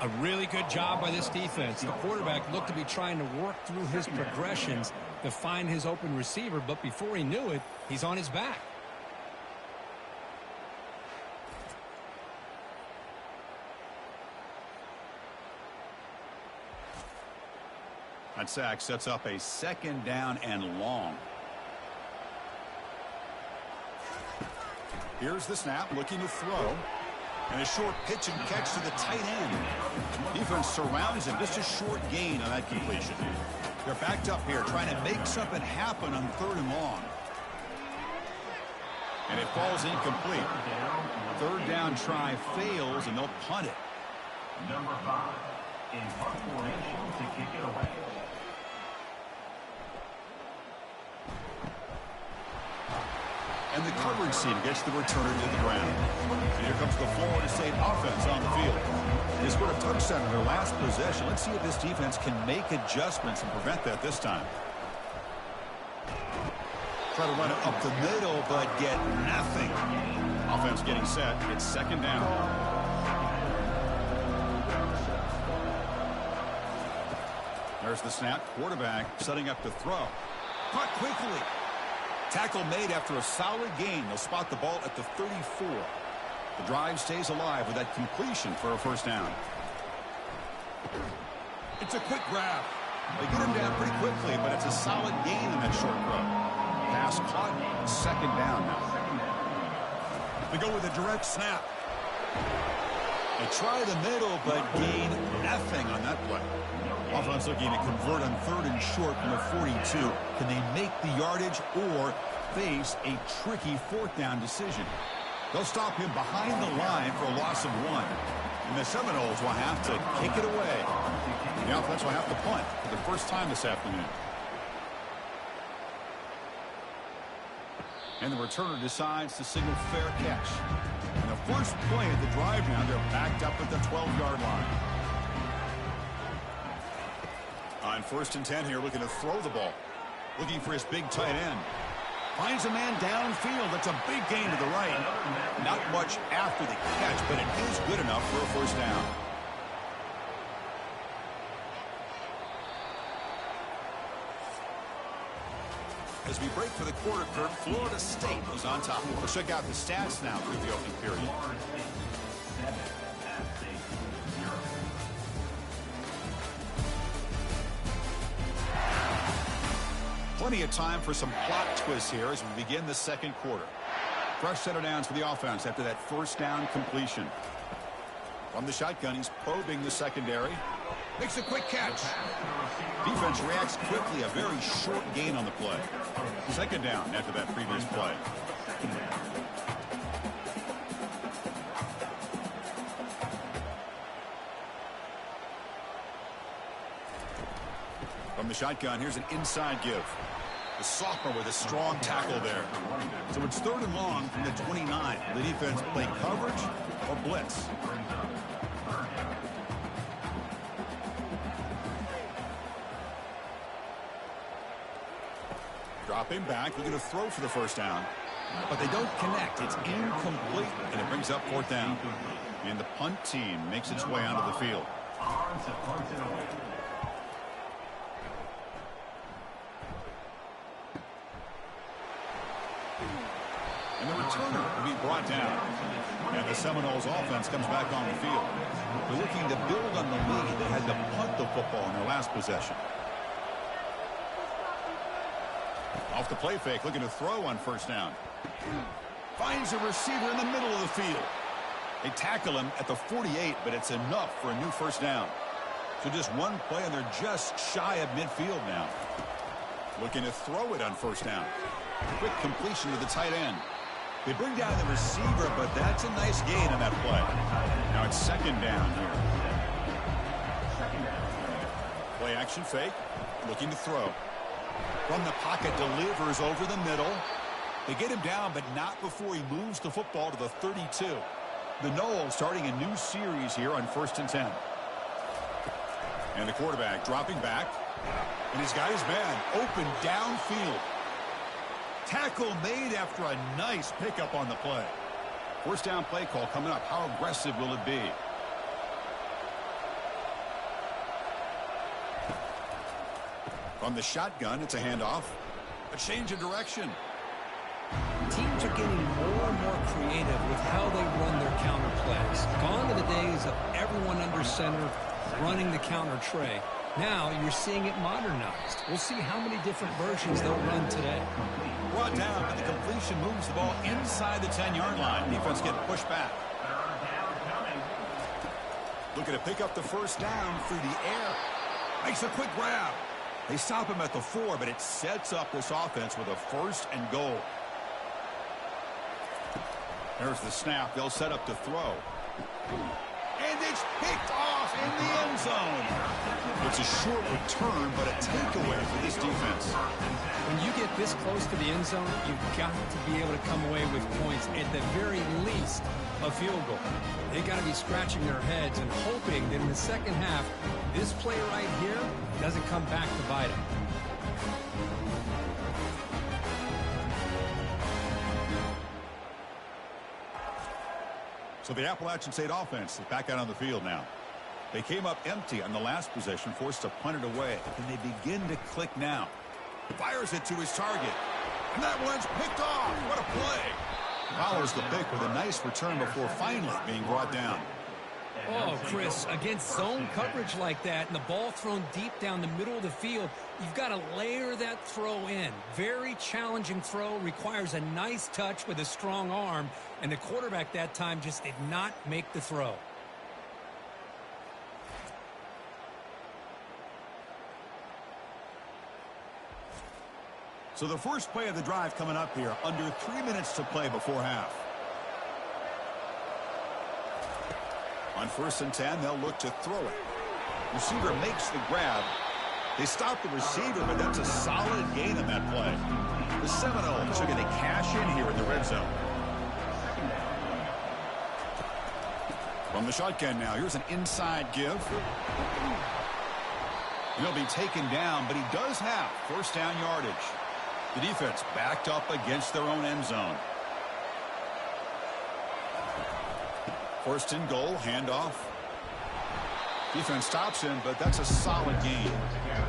A really good job by this defense. The quarterback looked to be trying to work through his progressions to find his open receiver, but before he knew it, he's on his back. That sack sets up a second down and long. Here's the snap, looking to throw. And a short pitch and catch to the tight end. Defense surrounds him. Just a short gain on that completion. They're backed up here trying to make something happen on 3rd and long. And it falls incomplete. 3rd down try fails, and they'll punt it. Number 5 in punt formation to kick it away. And the coverage team gets the returner to the ground. And here comes the Florida State offense on the field. They scored a touchdown in their last possession. Let's see if this defense can make adjustments and prevent that this time. Try to run it up the middle, but get nothing. Offense getting set. It's 2nd down. There's the snap. Quarterback setting up to throw. Caught quickly. Tackle made after a solid gain. They'll spot the ball at the 34. The drive stays alive with that completion for a first down. It's a quick grab. They get him down pretty quickly, but it's a solid gain in that short throw. Pass caught. 2nd down now. They go with a direct snap. They try the middle, but gain nothing on that play. Offense looking to convert on 3rd and short from the 42. Can they make the yardage or face a tricky 4th down decision? They'll stop him behind the line for a loss of 1. And the Seminoles will have to kick it away. The offense will have to punt for the first time this afternoon. And the returner decides to signal fair catch. And the first play of the drive now, they're backed up at the 12-yard line. On 1st and 10 here, looking to throw the ball. Looking for his big tight end. Finds a man downfield. That's a big gain to the right. Not much after the catch, but it is good enough for a first down. As we break for the quarter, Kurt, Florida State was on top. Let's check out the stats now through the opening period. Plenty of time for some plot twists here as we begin the 2nd quarter. Fresh set of downs for the offense after that first down completion. From the shotgun, he's probing the secondary. Makes a quick catch. Defense reacts quickly. A very short gain on the play. 2nd down after that previous play. From the shotgun, here's an inside give. The sophomore with a strong tackle there. So it's 3rd and long from the 29. The defense play coverage or blitz. Dropping back, looking to throw for the first down. But they don't connect. It's incomplete, and it brings up 4th down. And the punt team makes its way onto the field. And the returner will be brought down. And the Seminoles offense comes back on the field. They're looking to build on the lead. They had to punt the football in their last possession. Off the play fake, looking to throw on first down. Finds a receiver in the middle of the field. They tackle him at the 48, but it's enough for a new first down. So just one play, and they're just shy of midfield now. Looking to throw it on first down. Quick completion to the tight end. They bring down the receiver, but that's a nice gain on that play. Now it's 2nd down here. Play action fake. Looking to throw. From the pocket, delivers over the middle. They get him down, but not before he moves the football to the 32. The Noles starting a new series here on 1st and 10. And the quarterback dropping back. And he's got his man open downfield. Tackle made after a nice pickup on the play. First down play call coming up. How aggressive will it be? From the shotgun, it's a handoff. A change of direction. Teams are getting more and more creative with how they run their counter plays. Gone are the days of everyone under center running the counter tray. Now you're seeing it modernized. We'll see how many different versions they'll run today. Brought down, but the completion moves the ball inside the 10-yard line. Defense getting pushed back. Looking to pick up the first down through the air. Makes a quick grab. They stop him at the 4, but it sets up this offense with a 1st and goal. There's the snap. They'll set up to throw. And it's picked off in the end zone. It's a short return, but a takeaway for this defense. When you get this close to the end zone, you've got to be able to come away with points, at the very least a field goal. They got to be scratching their heads and hoping that in the second half, this play right here doesn't come back to bite them. So the Appalachian State offense is back out on the field now. They came up empty on the last possession, forced to punt it away. And they begin to click now. Fires it to his target. And that one's picked off. What a play. Follows the pick with a nice return before finally being brought down. Oh, Chris, against zone coverage like that and the ball thrown deep down the middle of the field, you've got to layer that throw in. Very challenging throw, requires a nice touch with a strong arm, and the quarterback that time just did not make the throw. So the first play of the drive coming up here, under 3 minutes to play before half. On 1st and 10, they'll look to throw it. Receiver makes the grab. They stop the receiver, but that's a solid gain on that play. The Seminoles are going to cash in here in the red zone. From the shotgun now, here's an inside give. He'll be taken down, but he does have first down yardage. The defense backed up against their own end zone. 1st and goal, handoff. Defense stops him, but that's a solid gain.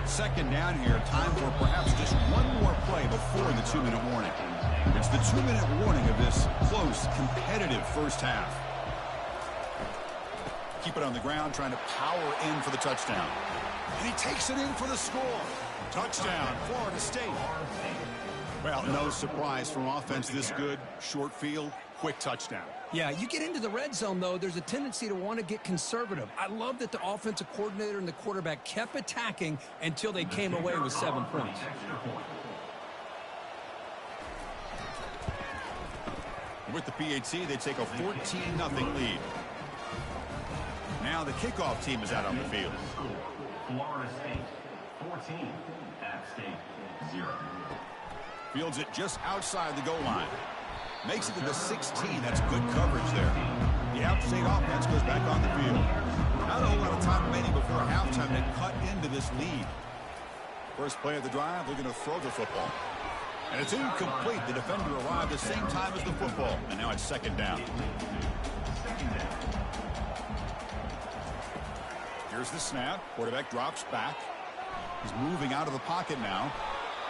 2nd down here, time for perhaps just one more play before the 2-minute warning. It's the 2-minute warning of this close, competitive first half. Keep it on the ground, trying to power in for the touchdown. And he takes it in for the score. Touchdown, Florida State. Well, no surprise from offense this good. Short field, quick touchdown. Yeah, you get into the red zone, though, there's a tendency to want to get conservative. I love that the offensive coordinator and the quarterback kept attacking until they came away with 7 points. With the PHC, they take a 14-0 lead. Now the kickoff team is out on the field. Florida State 14, App State 0. Fields it just outside the goal line. Makes it to the 16. That's good coverage there. The App State offense goes back on the field. Not a whole lot of time remaining before halftime to cut into this lead. First play of the drive, they're going to throw the football. And it's incomplete. The defender arrived the same time as the football. And now it's 2nd down. Here's the snap. Quarterback drops back. He's moving out of the pocket now.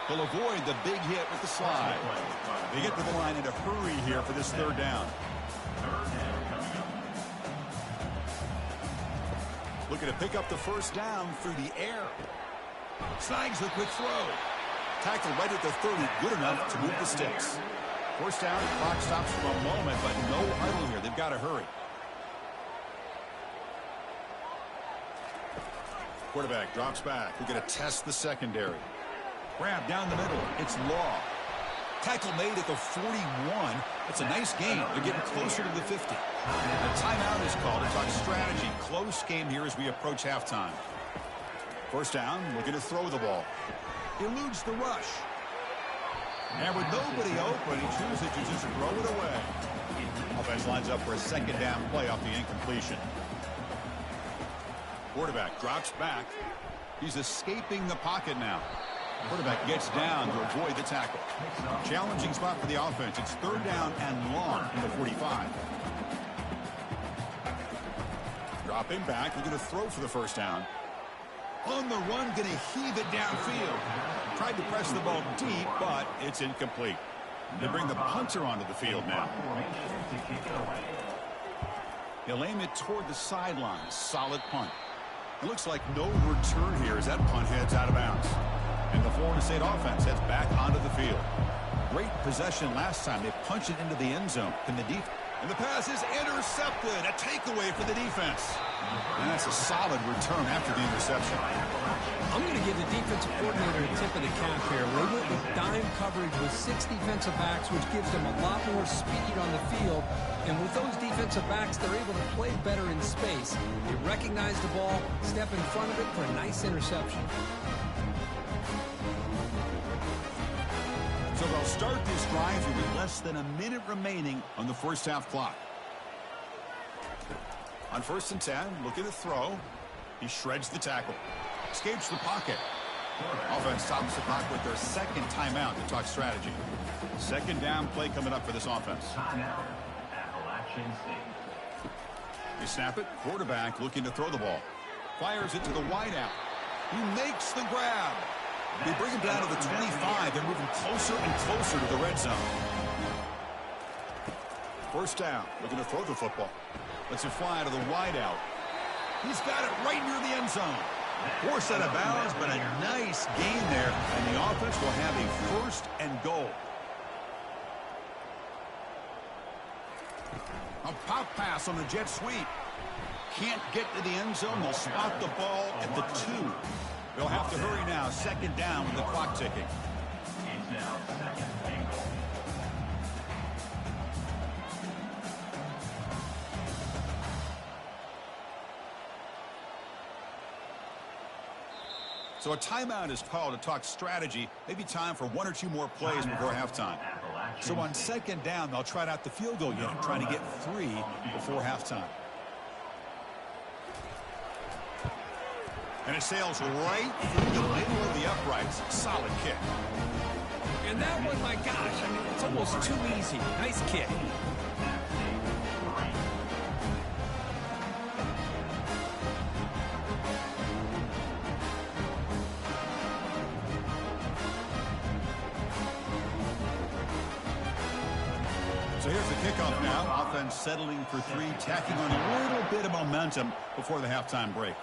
He'll avoid the big hit with the slide. They get to the line in a hurry here for this 3rd down. Looking to pick up the first down through the air. Snags the quick throw. Tackle right at the 30. Good enough to move the sticks. First down, clock stops for a moment, but no huddle here. They've got to hurry. Quarterback drops back. We're going to test the secondary. Grab down the middle. It's Law. Tackle made at the 41. It's a nice gain. They're getting closer to the 50. A timeout is called to talk strategy. Close game here as we approach halftime. First down, looking to throw the ball. Eludes the rush. And with nobody open, he chooses to just throw it away. Offense lines up for a second down play off the incompletion. Quarterback drops back. He's escaping the pocket now. Quarterback gets down to avoid the tackle. Challenging spot for the offense. It's third down and long from the 45. Dropping back, looking to throw for the first down. On the run, going to heave it downfield. Tried to press the ball deep, but it's incomplete. They bring the punter onto the field now. He'll aim it toward the sideline. Solid punt. It looks like no return here as that punt heads out of bounds. And the Florida State offense heads back onto the field. Great possession last time. They punch it into the end zone. And the pass is intercepted. A takeaway for the defense. And that's a solid return after the interception. I'm going to give the defensive coordinator a tip of the cap here. They went with dime coverage with 6 defensive backs, which gives them a lot more speed on the field. And with those defensive backs, they're able to play better in space. They recognize the ball, step in front of it for a nice interception. So they'll start this drive here with less than a minute remaining on the first half clock. On 1st and 10, looking to throw. He shreds the tackle. Escapes the pocket. Offense stops the clock with their second timeout to talk strategy. Second down play coming up for this offense. Timeout. Appalachian State. They snap it. Quarterback looking to throw the ball. Fires it to the wideout. He makes the grab. They bring him down to the 25. They're moving closer and closer to the red zone. First down. Looking to throw the football. Lets it fly to the wideout. He's got it right near the end zone. Forced out of bounds, but a nice gain there. And the offense will have a 1st and goal. A pop pass on the jet sweep. Can't get to the end zone. They'll spot the ball at the 2. They'll have to hurry now. Second down with the clock ticking. It's now 2nd and goal. So a timeout is called to talk strategy. Maybe time for 1 or 2 more plays before halftime. So on second down, they'll try out the field goal unit, trying to get 3 before halftime. And it sails right through the middle of the uprights. Solid kick. And that one, my gosh, I mean, it's almost too easy. Nice kick. So here's the kickoff now. Offense settling for 3, tacking on a little bit of momentum before the halftime break.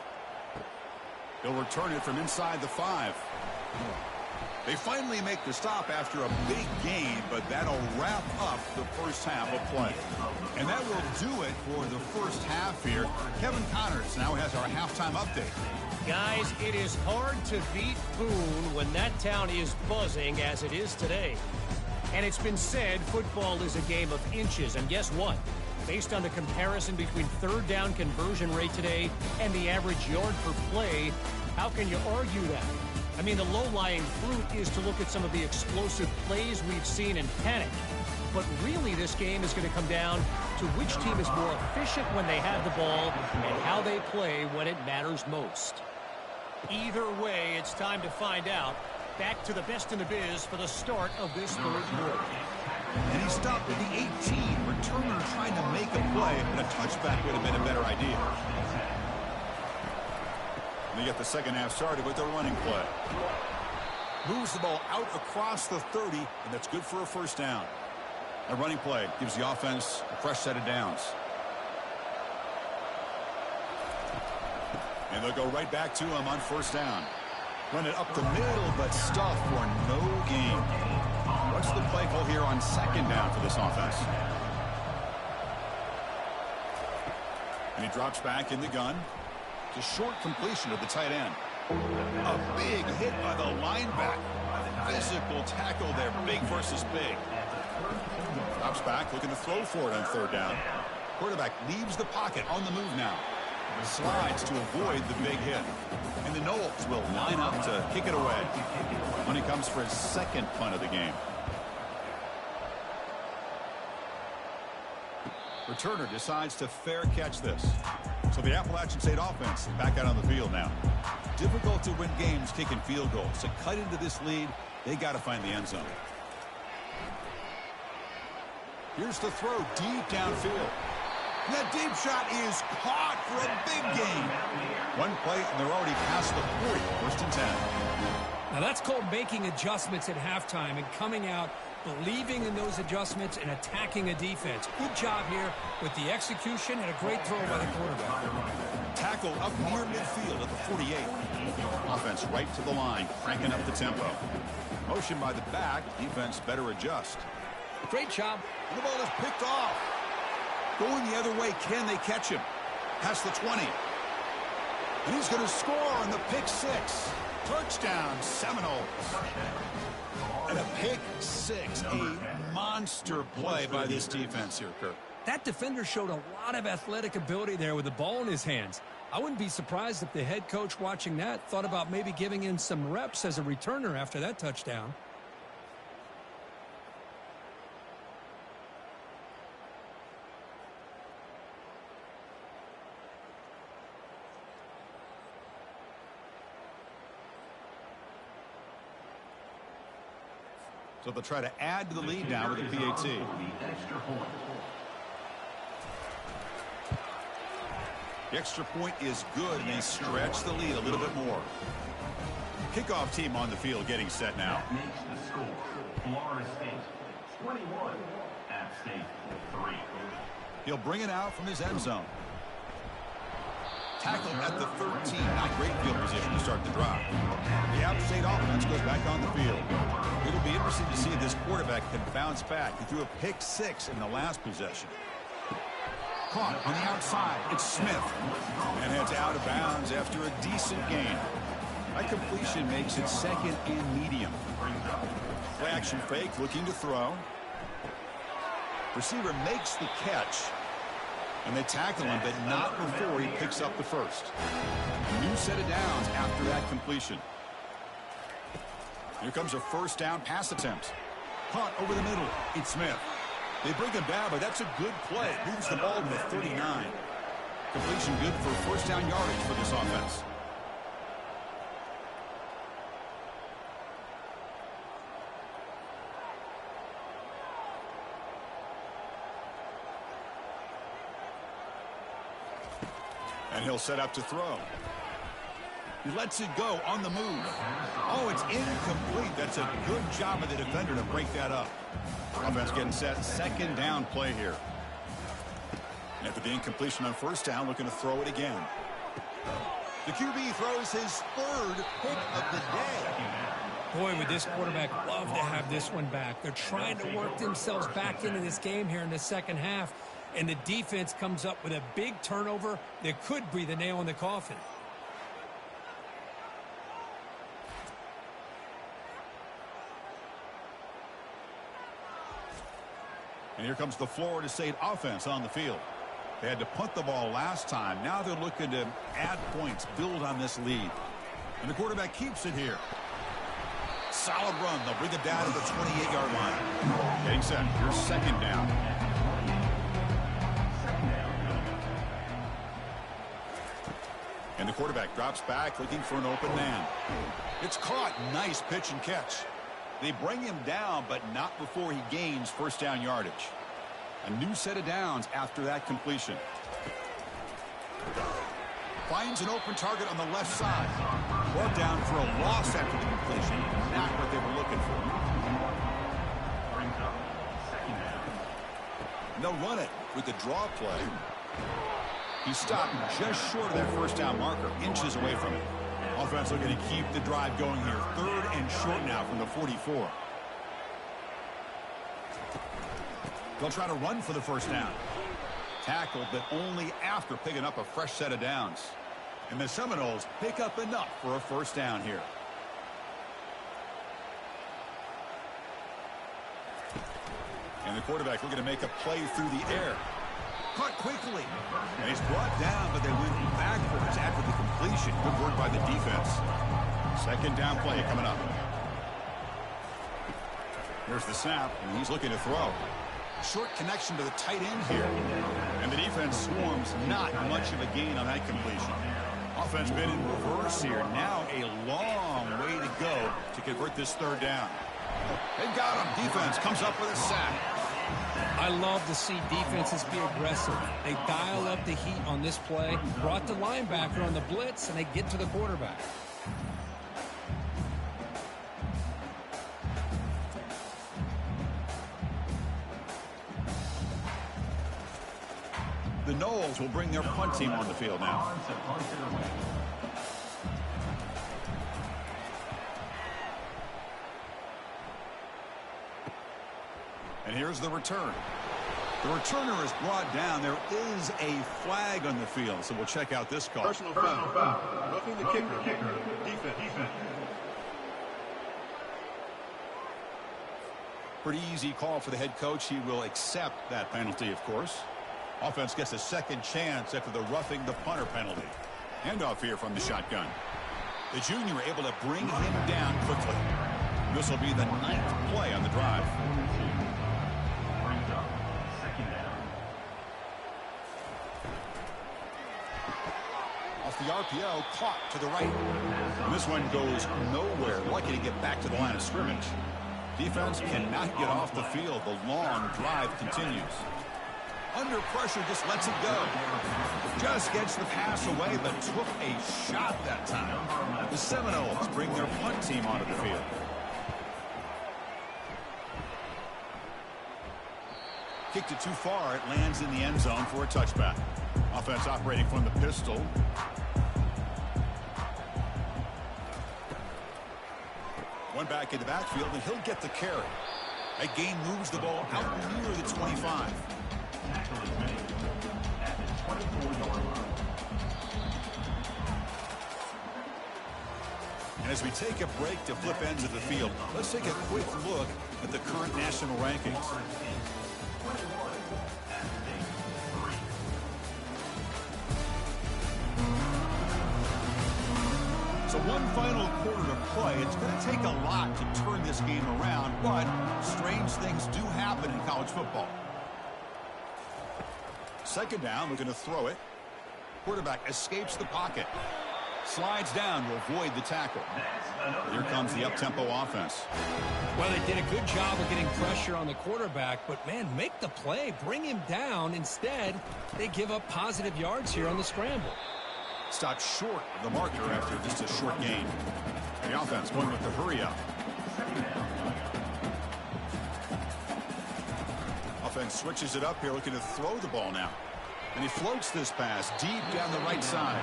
He'll return it from inside the 5. They finally make the stop after a big gain, but that'll wrap up the first half of play. And that will do it for the first half here. Kevin Connors now has our halftime update. Guys, it is hard to beat Boone when that town is buzzing as it is today. And it's been said football is a game of inches. And guess what? Based on the comparison between third down conversion rate today and the average yard per play, how can you argue that? I mean, the low-lying fruit is to look at some of the explosive plays we've seen in panic. But really, this game is going to come down to which team is more efficient when they have the ball and how they play when it matters most. Either way, it's time to find out. Back to the best in the biz for the start of this third quarter. And he stopped at the 18. Returner trying to make a play, and a touchback would have been a better idea. And they get the second half started with their running play. Moves the ball out across the 30, and that's good for a first down. A running play gives the offense a fresh set of downs. And they'll go right back to him on first down. Run it up the middle, but stuffed for no gain. What's the play call here on second down for this offense? And he drops back in the gun. It's a short completion to the tight end. A big hit by the linebacker. Physical tackle there, big versus big. Drops back, looking to throw for it on third down. Quarterback leaves the pocket on the move now. Slides to avoid the big hit. And the Knowles will line up to kick it away when he comes for his second punt of the game. Returner decides to fair catch this. So the Appalachian State offense is back out on the field now. Difficult to win games kicking field goals. To cut into this lead, they got to find the end zone. Here's the throw deep downfield. And that deep shot is caught for a big gain. One play, and they're already past the 40, first and 10. Now that's called making adjustments at halftime and coming out, believing in those adjustments and attacking a defense. Good job here with the execution and a great throw by the quarterback. Tackle up near midfield at the 48. Offense right to the line, cranking up the tempo. Motion by the back, defense better adjust. Great job. And the ball is picked off. Going the other way, can they catch him? Past the 20. And he's going to score on the pick six. Touchdown, Seminoles. And a pick six, a monster play by this defense here, Kirk. That defender showed a lot of athletic ability there with the ball in his hands. I wouldn't be surprised if the head coach watching that thought about maybe giving in some reps as a returner after that touchdown. So they'll try to add to the lead now with a PAT. The extra point is good, and they stretch the lead a little bit more. Kickoff team on the field getting set now. That makes the score Florida State 21, App State 3. He'll bring it out from his end zone. Tackled at the 13. Not great field position to start the drive. The App State offense goes back on the field. It'll be interesting to see if this quarterback can bounce back. He threw a pick six in the last possession. Caught on the outside. It's Smith. And heads out of bounds after a decent gain. That completion makes it second and medium. Play action fake, looking to throw. Receiver makes the catch. And they tackle him, but not before he picks up the first. A new set of downs after that completion. Here comes a first down pass attempt. Caught over the middle. It's Smith. They bring him down, but that's a good play. Moves the ball to the 39. Completion good for first down yardage for this offense. And he'll set up to throw. He lets it go on the move. Oh, it's incomplete. That's a good job of the defender to break that up. Offense getting set. Second down play here. After the incompletion on first down, looking to throw it again. The QB throws his third pick of the day. Boy, would this quarterback love to have this one back. They're trying to work themselves back into this game here in the second half. And the defense comes up with a big turnover that could be the nail in the coffin. And here comes the Florida State offense on the field. They had to punt the ball last time. Now they're looking to add points, build on this lead. And the quarterback keeps it here. Solid run. They'll bring it down to the 28-yard line. Getting set. Here's second down. And the quarterback drops back, looking for an open man. It's caught. Nice pitch and catch. They bring him down, but not before he gains first down yardage. A new set of downs after that completion. Finds an open target on the left side. Brought down for a loss after the completion. Not what they were looking for. And they'll run it with the draw play. He stopped just short of that first down marker, inches away from it. Offense looking to keep the drive going here. Third and short now from the 44. They'll try to run for the first down. Tackled, but only after picking up a fresh set of downs. And the Seminoles pick up enough for a first down here. And the quarterback looking to make a play through the air. caught quickly. And he's brought down, but they went backwards after the completion. Good work by the defense. Second down play coming up. Here's the snap, and he's looking to throw. Short connection to the tight end here. And the defense swarms, not much of a gain on that completion. Offense been in reverse here. Now a long way to go to convert this third down. They've got him. Defense comes up with a sack. I love to see defenses be aggressive. They dial up the heat on this play, brought the linebacker on the blitz, and they get to the quarterback. The Knowles will bring their punt team on the field now. And here's the return. The returner is brought down. There is a flag on the field, so we'll check out this call. Personal foul. Roughing the kicker. Defense. Pretty easy call for the head coach. He will accept that penalty, of course. Offense gets a second chance after the roughing the punter penalty. Handoff here from the shotgun. The junior able to bring him down quickly. This will be the 9th play on the drive. Off the RPO, caught to the right. And this one goes nowhere. Lucky to get back to the line of scrimmage. Defense cannot get off the field. The long drive continues. Under pressure, just lets it go. Just gets the pass away, but took a shot that time. The Seminoles bring their punt team onto the field. Kicked it too far. It lands in the end zone for a touchback. Offense operating from the pistol. One back in the backfield, and he'll get the carry. That gain moves the ball out near the 25. And as we take a break to flip ends of the field, let's take a quick look at the current national rankings. So one final quarter to play. It's going to take a lot to turn this game around, but strange things do happen in college football. Second down, we're going to throw it. Quarterback escapes the pocket. Slides down to avoid the tackle. Here comes the up-tempo offense. Well, they did a good job of getting pressure on the quarterback, but, man, make the play. Bring him down. Instead, they give up positive yards here on the scramble. Stopped short of the marker after just a short gain. The offense going with the hurry-up. Offense switches it up here, looking to throw the ball now. And he floats this pass deep down the right side.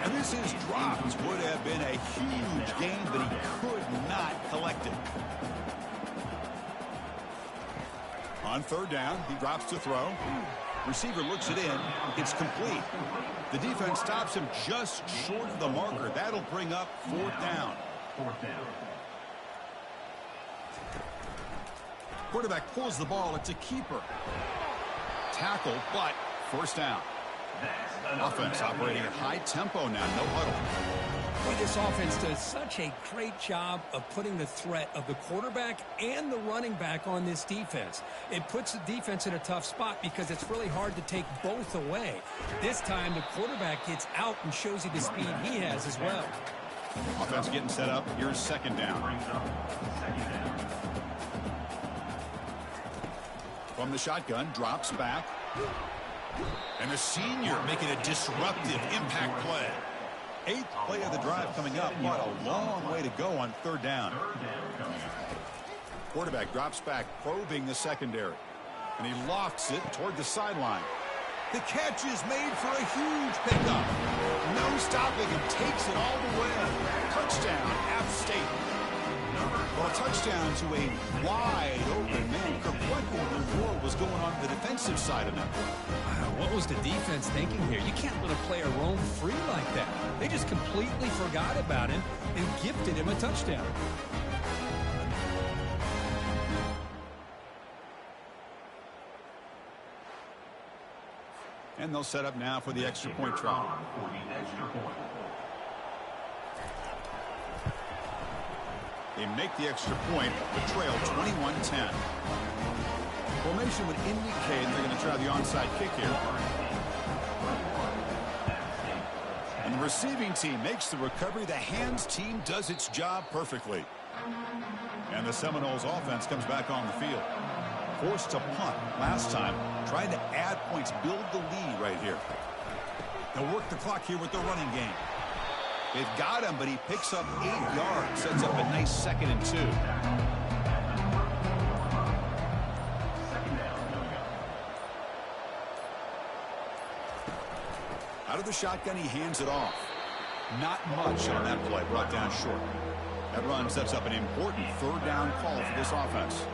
And this is dropped. Would have been a huge gain, but he could not collect it. On third down, he drops to throw. Receiver looks it in. It's complete. The defense stops him just short of the marker. That'll bring up fourth down. Quarterback pulls the ball. It's a keeper. Tackle, but first down. Offense operating at high tempo now. No huddle. Boy, this offense does such a great job of putting the threat of the quarterback and the running back on this defense. It puts the defense in a tough spot because it's really hard to take both away. This time, the quarterback gets out and shows you the speed he has as well. Offense getting set up. Here's second down. From the shotgun, drops back. And the senior making a disruptive impact play. 8th play of the drive coming up. What a long way to go on third down. Quarterback drops back, probing the secondary. And he lofts it toward the sideline. The catch is made for a huge pickup. No stopping him. Takes it all the way. Touchdown, App State. Well, a touchdown to a wide open man. What in the world was going on the defensive side of that play? Wow, what was the defense thinking here? You can't let a player roam free like that. They just completely forgot about him and gifted him a touchdown. And they'll set up now for the extra point try. For the extra point. They make the extra point, but trail 21-10. Formation would indicate they're going to try the onside kick here. And the receiving team makes the recovery. The hands team does its job perfectly. And the Seminoles offense comes back on the field. Forced to punt last time, trying to add points, build the lead right here. They'll work the clock here with the running game. They've got him, but he picks up 8 yards, sets up a nice 2nd and 2. Out of the shotgun, he hands it off. Not much on that play, brought down short. That run sets up an important 3rd down call for this offense.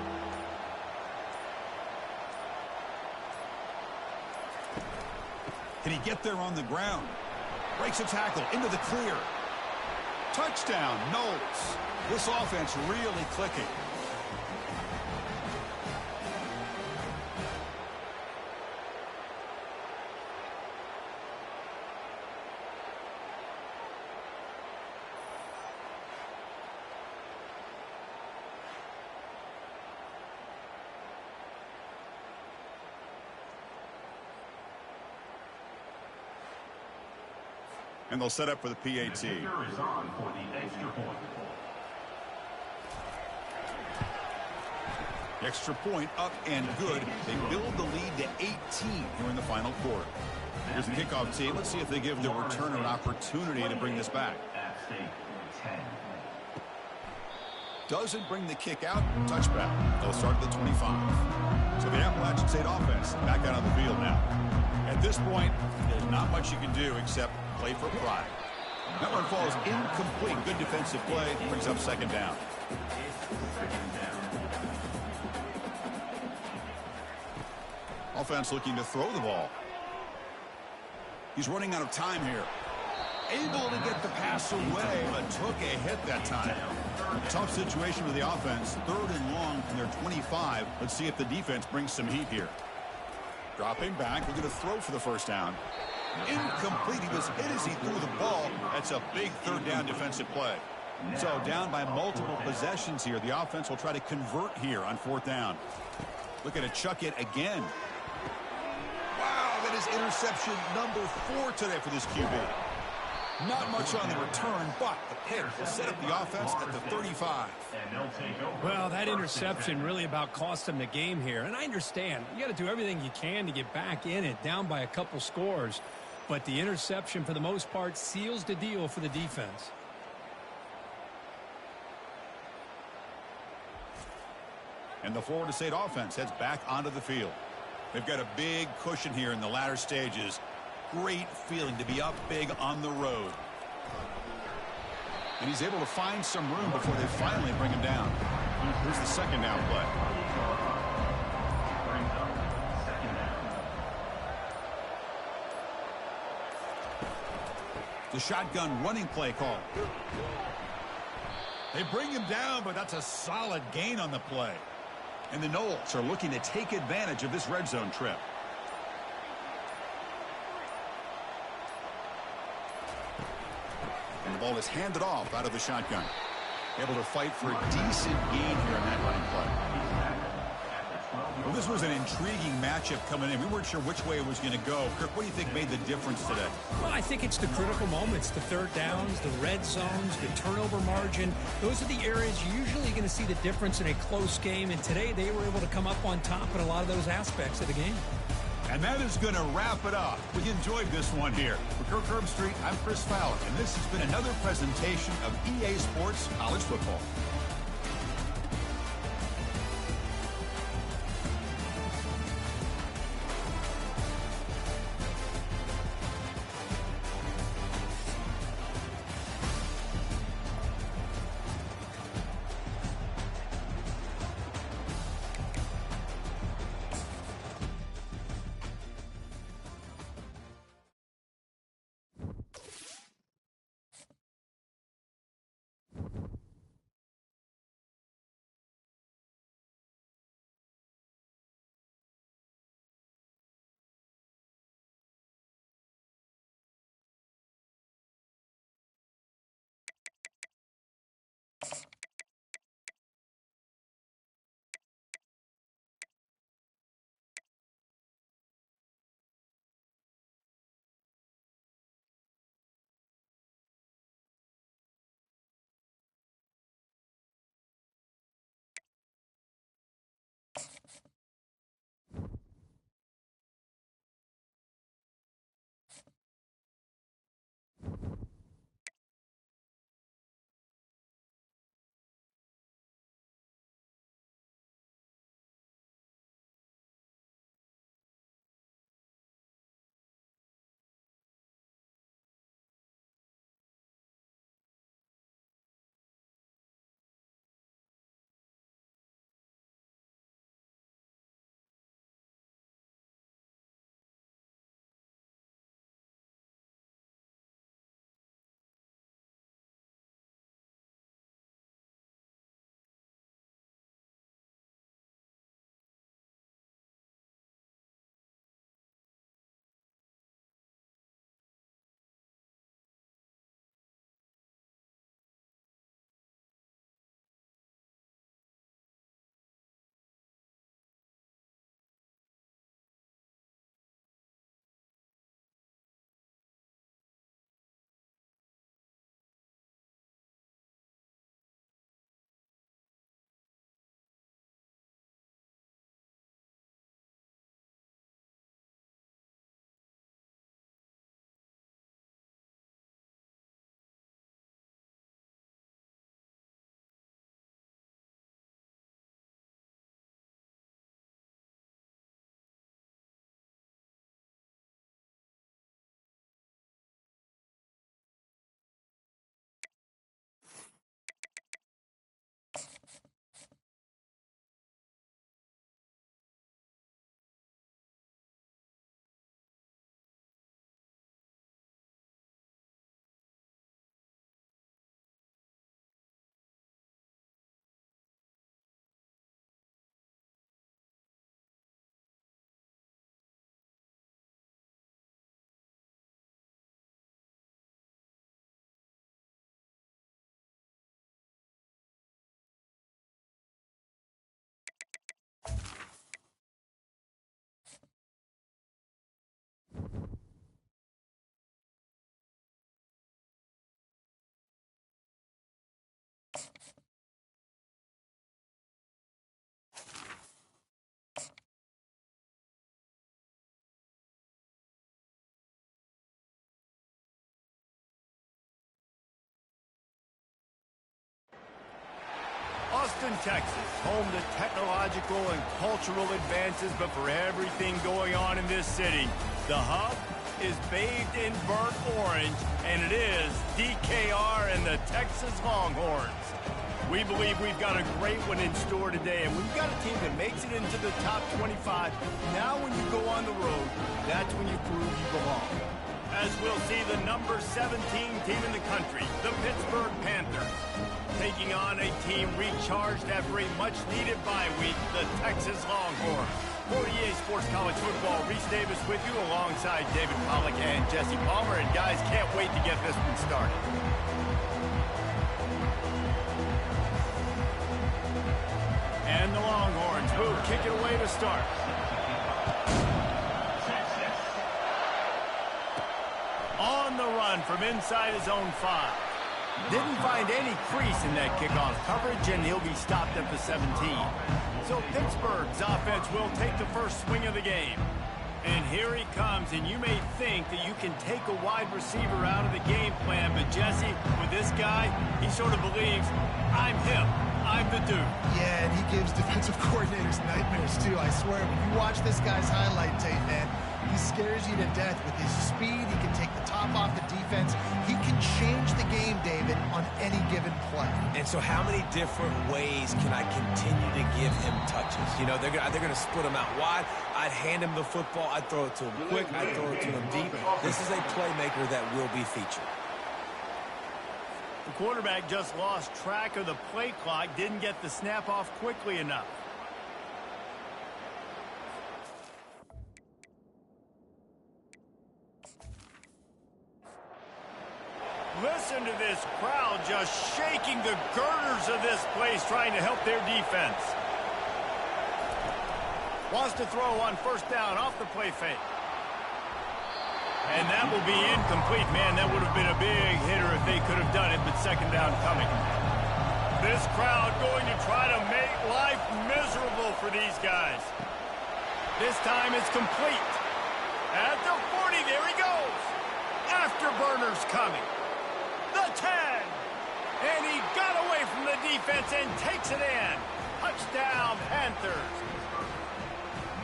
Can he get there on the ground? Breaks a tackle into the clear. Touchdown, Knowles. This offense really clicking. And they'll set up for the PAT. Is on for the extra point. Extra point up and good. They build the lead to 18 here in the final quarter. Here's the kickoff team. Let's see if they give the returner an opportunity to bring this back. App State 10. Doesn't bring the kick out. Touchback. They'll start at the 25. So the Appalachian State offense back out on the field now. At this point, there's not much you can do except play for pride. That one falls incomplete. Good defensive play. Brings up 2nd down. Offense looking to throw the ball. He's running out of time here. Able to get the pass away, but took a hit that time. Tough situation for the offense. 3rd and long from their 25. Let's see if the defense brings some heat here. Dropping back. We're going to throw for the 1st down. Incomplete. He was hit as he threw the ball. That's a big 3rd down defensive play. So down by multiple possessions here. The offense will try to convert here on 4th down. Looking to chuck it again. Wow, that is interception number 4 today for this QB. Not much on the return, but the pick will set up the offense at the 35. Well, that interception really about cost them the game here. And I understand. You got to do everything you can to get back in it, down by a couple scores. But the interception, for the most part, seals the deal for the defense. And the Florida State offense heads back onto the field. They've got a big cushion here in the latter stages. Great feeling to be up big on the road. And he's able to find some room before they finally bring him down. Here's the 2nd down play. The shotgun running play call. They bring him down, but that's a solid gain on the play. And the Knowles are looking to take advantage of this red zone trip. And the ball is handed off out of the shotgun. Able to fight for a decent gain here in that running play. Well, this was an intriguing matchup coming in. We weren't sure which way it was going to go. Kirk, what do you think made the difference today? Well, I think it's the critical moments, the 3rd downs, the red zones, the turnover margin. Those are the areas you're usually going to see the difference in a close game. And today they were able to come up on top in a lot of those aspects of the game. And that is going to wrap it up. We enjoyed this one here. For Kirk Herbstreit, I'm Chris Fowler, and this has been another presentation of EA Sports College Football. Houston, Texas, home to technological and cultural advances, but for everything going on in this city, the hub is bathed in burnt orange, and it is DKR and the Texas Longhorns. We believe we've got a great one in store today, and we've got a team that makes it into the top 25. Now when you go on the road, that's when you prove you belong. As we'll see the number 17 team in the country, the Pittsburgh Panthers, taking on a team recharged after a much-needed bye week, the Texas Longhorns. For EA Sports College Football, Reese Davis with you alongside David Pollack and Jesse Palmer. And guys, can't wait to get this one started. And the Longhorns will kick it away to start. On the run from inside his own 5. Didn't find any crease in that kickoff coverage, and he'll be stopped at the 17. So Pittsburgh's offense will take the first swing of the game. And here he comes, and you may think that you can take a wide receiver out of the game plan, but Jesse, with this guy, he sort of believes, I'm him. I'm the dude. Yeah, and he gives defensive coordinators nightmares, too. I swear, when you watch this guy's highlight tape, man, he scares you to death with his speed. He can take the top off the defense. He can change the game, David, on any given play. And so how many different ways can I continue to give him touches? You know, they're going to split him out wide. I'd hand him the football. I'd throw it to him quick. I'd throw it to him deep. This is a playmaker that will be featured. The quarterback just lost track of the play clock, didn't get the snap off quickly enough. Listen to this crowd just shaking the girders of this place, trying to help their defense. Wants to throw on first down off the play fake. And that will be incomplete. Man, that would have been a big hitter if they could have done it, but second down coming. This crowd going to try to make life miserable for these guys. This time it's complete. At the 40, there he goes. Afterburners coming. The 10. And he got away from the defense and takes it in. Touchdown, Panthers.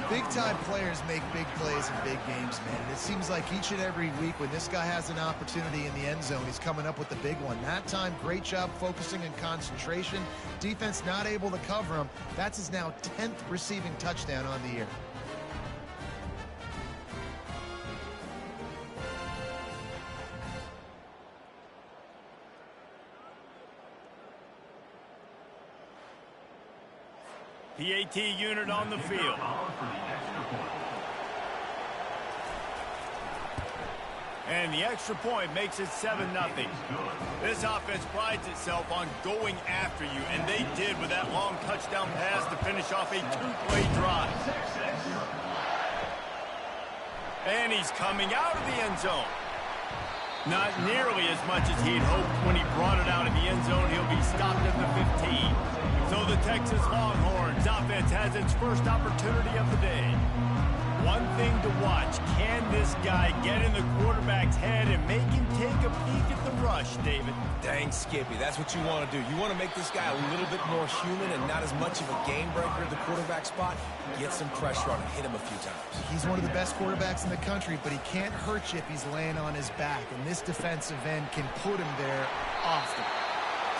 Big-time players make big plays in big games, man. It seems like each and every week when this guy has an opportunity in the end zone, he's coming up with the big one. That time, great job focusing and concentration. Defense not able to cover him. That's his now 10th receiving touchdown on the year. PAT unit on the field. And the extra point makes it 7-0. This offense prides itself on going after you, and they did with that long touchdown pass to finish off a 2-play drive. And he's coming out of the end zone. Not nearly as much as he'd hoped when he brought it out of the end zone. He'll be stopped at the 15. So the Texas Longhorns offense has its first opportunity of the day. One thing to watch, can this guy get in the quarterback's head and make him take a peek at the rush, David? Dang, Skippy, that's what you want to do. You want to make this guy a little bit more human and not as much of a game breaker at the quarterback spot. Get some pressure on him, hit him a few times. He's one of the best quarterbacks in the country, but he can't hurt you if he's laying on his back, and this defensive end can put him there often.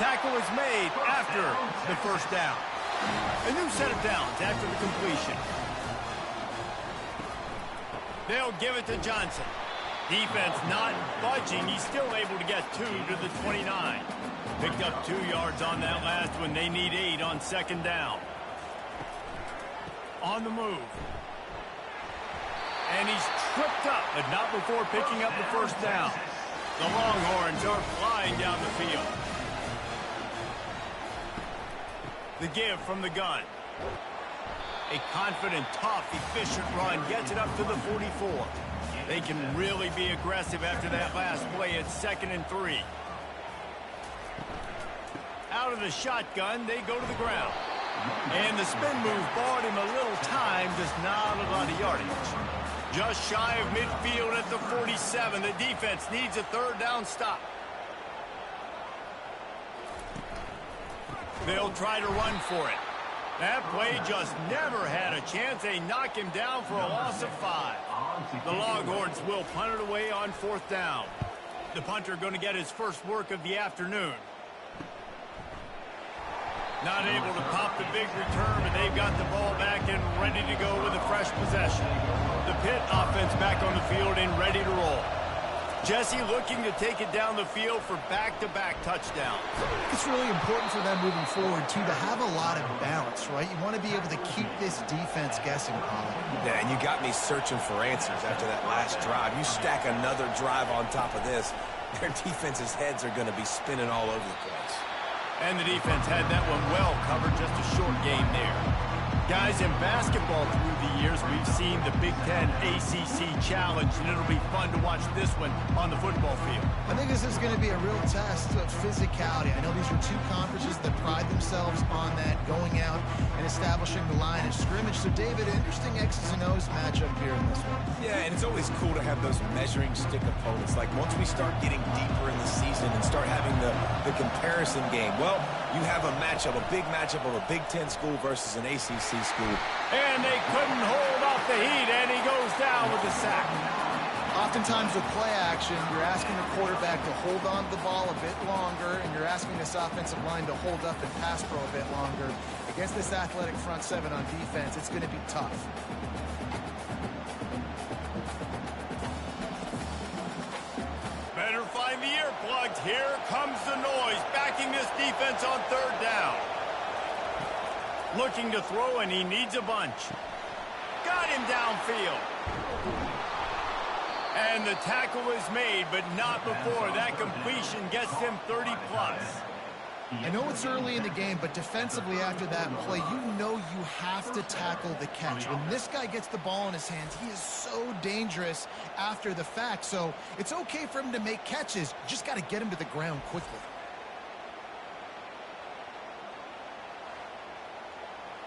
Tackle is made after the first down. A new set of downs after the completion. They'll give it to Johnson. Defense not budging. He's still able to get 2 to the 29. Picked up 2 yards on that last one. They need 8 on second down. On the move. And he's tripped up, but not before picking up the first down. The Longhorns are flying down the field. The give from the gun. A confident, tough, efficient run gets it up to the 44. They can really be aggressive after that last play. It's 2nd and 3. Out of the shotgun, they go to the ground. And the spin move bought him a little time, just not a lot of yardage. Just shy of midfield at the 47. The defense needs a 3rd down stop. They'll try to run for it. That play just never had a chance. They knock him down for a loss of 5. The Longhorns will punt it away on 4th down. The punter going to get his first work of the afternoon. Not able to pop the big return, and they've got the ball back and ready to go with a fresh possession. The Pitt offense back on the field and ready to roll. Jesse looking to take it down the field for back-to-back touchdowns. It's really important for them moving forward, too, to have a lot of balance, right? You want to be able to keep this defense guessing, Colin. Yeah, and you got me searching for answers after that last drive. You stack another drive on top of this, their defense's heads are going to be spinning all over the place. And the defense had that one well covered, just a short game there. Guys, in basketball through the years, we've seen the Big Ten ACC Challenge, and it'll be fun to watch this one on the football field. I think this is going to be a real test of physicality. I know these are two conferences that pride themselves on that, going out and establishing the line of scrimmage. So, David, interesting X's and O's matchup here in this one. Yeah, and it's always cool to have those measuring stick opponents. Like, once we start getting deeper in the season and start having the comparison game, well, you have a matchup, a big matchup of a Big Ten school versus an ACC school. And they couldn't hold off the heat, and he goes down with a sack. Oftentimes with play action, you're asking the quarterback to hold on to the ball a bit longer, and you're asking this offensive line to hold up and pass pro a bit longer. Against this athletic front seven on defense, it's going to be tough. Better find the earplugs. Here comes the noise, backing this defense on 3rd down. Looking to throw, and he needs a bunch. Got him downfield. And the tackle is made, but not before that completion gets him 30-plus. I know it's early in the game, but defensively after that play, you know you have to tackle the catch. When this guy gets the ball in his hands, he is so dangerous after the fact. So it's okay for him to make catches. You just got to get him to the ground quickly.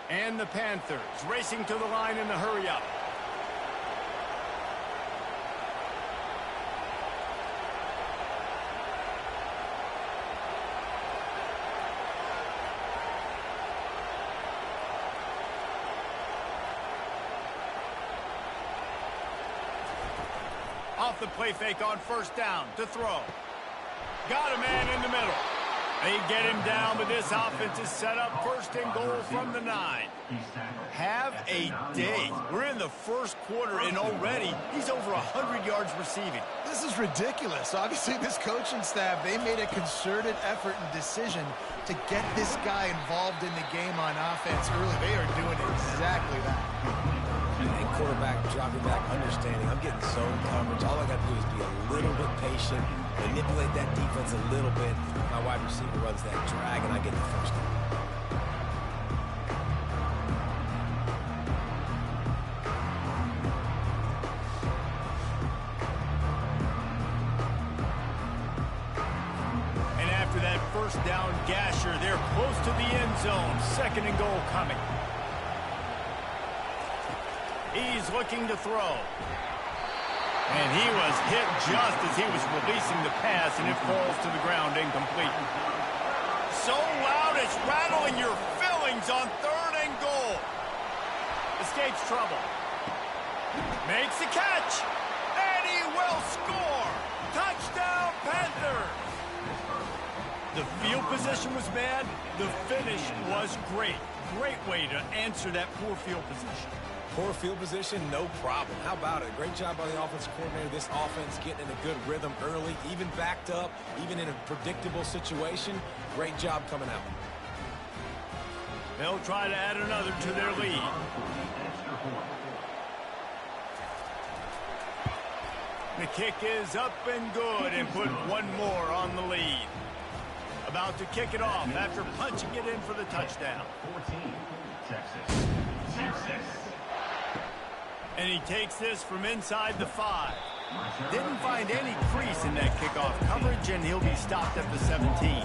And the Panthers racing to the line in the hurry-up. Off the play fake on 1st down to throw. Got a man in the middle. They get him down, but this offense is set up 1st and goal from the 9. Have a day. We're in the 1st quarter, and already he's over 100 yards receiving. This is ridiculous. Obviously, this coaching staff, they made a concerted effort and decision to get this guy involved in the game on offense early. They are doing exactly that. And quarterback dropping back, understanding I'm getting zone coverage. All I got to do is be a little bit patient, manipulate that defense a little bit. My wide receiver runs that drag, and I get the 1st down. And after that 1st down gasher, they're close to the end zone. 2nd and goal coming. He's looking to throw. And he was hit just as he was releasing the pass, and it falls to the ground incomplete. So loud it's rattling your fillings on 3rd and goal. Escapes trouble. Makes a catch. And he will score. Touchdown, Panthers. The field position was bad. The finish was great. Great way to answer that poor field position. Poor field position, no problem. How about it? Great job by the offensive coordinator. This offense getting in a good rhythm early, even backed up, even in a predictable situation. Great job coming out. They'll try to add another to their lead. The kick is up and good, and put one more on the lead. About to kick it off after punching it in for the touchdown. 14, Texas. 6-6. And he takes this from inside the 5. Didn't find any crease in that kickoff coverage, and he'll be stopped at the 17.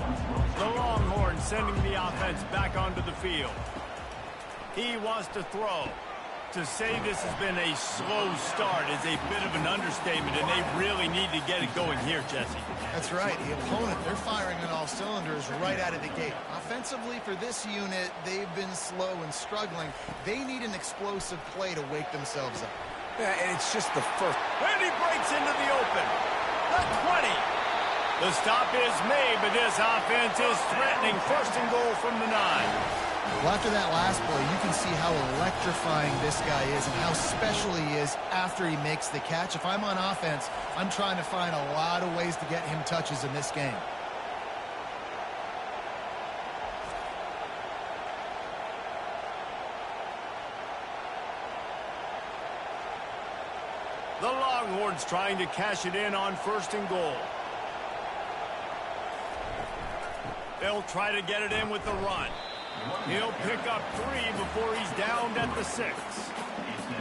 The Longhorns sending the offense back onto the field. He wants to throw. To say this has been a slow start is a bit of an understatement, and they really need to get it going here, Jesse. That's right. The opponent, they're firing on all cylinders right out of the gate. Offensively, for this unit, they've been slow and struggling. They need an explosive play to wake themselves up. Yeah, and it's just the first. And he breaks into the open. The 20. The stop is made, but this offense is threatening. First and goal from the 9. Well, after that last play, you can see how electrifying this guy is and how special he is after he makes the catch. If I'm on offense, I'm trying to find a lot of ways to get him touches in this game. The Longhorns trying to cash it in on first and goal. They'll try to get it in with the run. He'll pick up 3 before he's downed at the 6.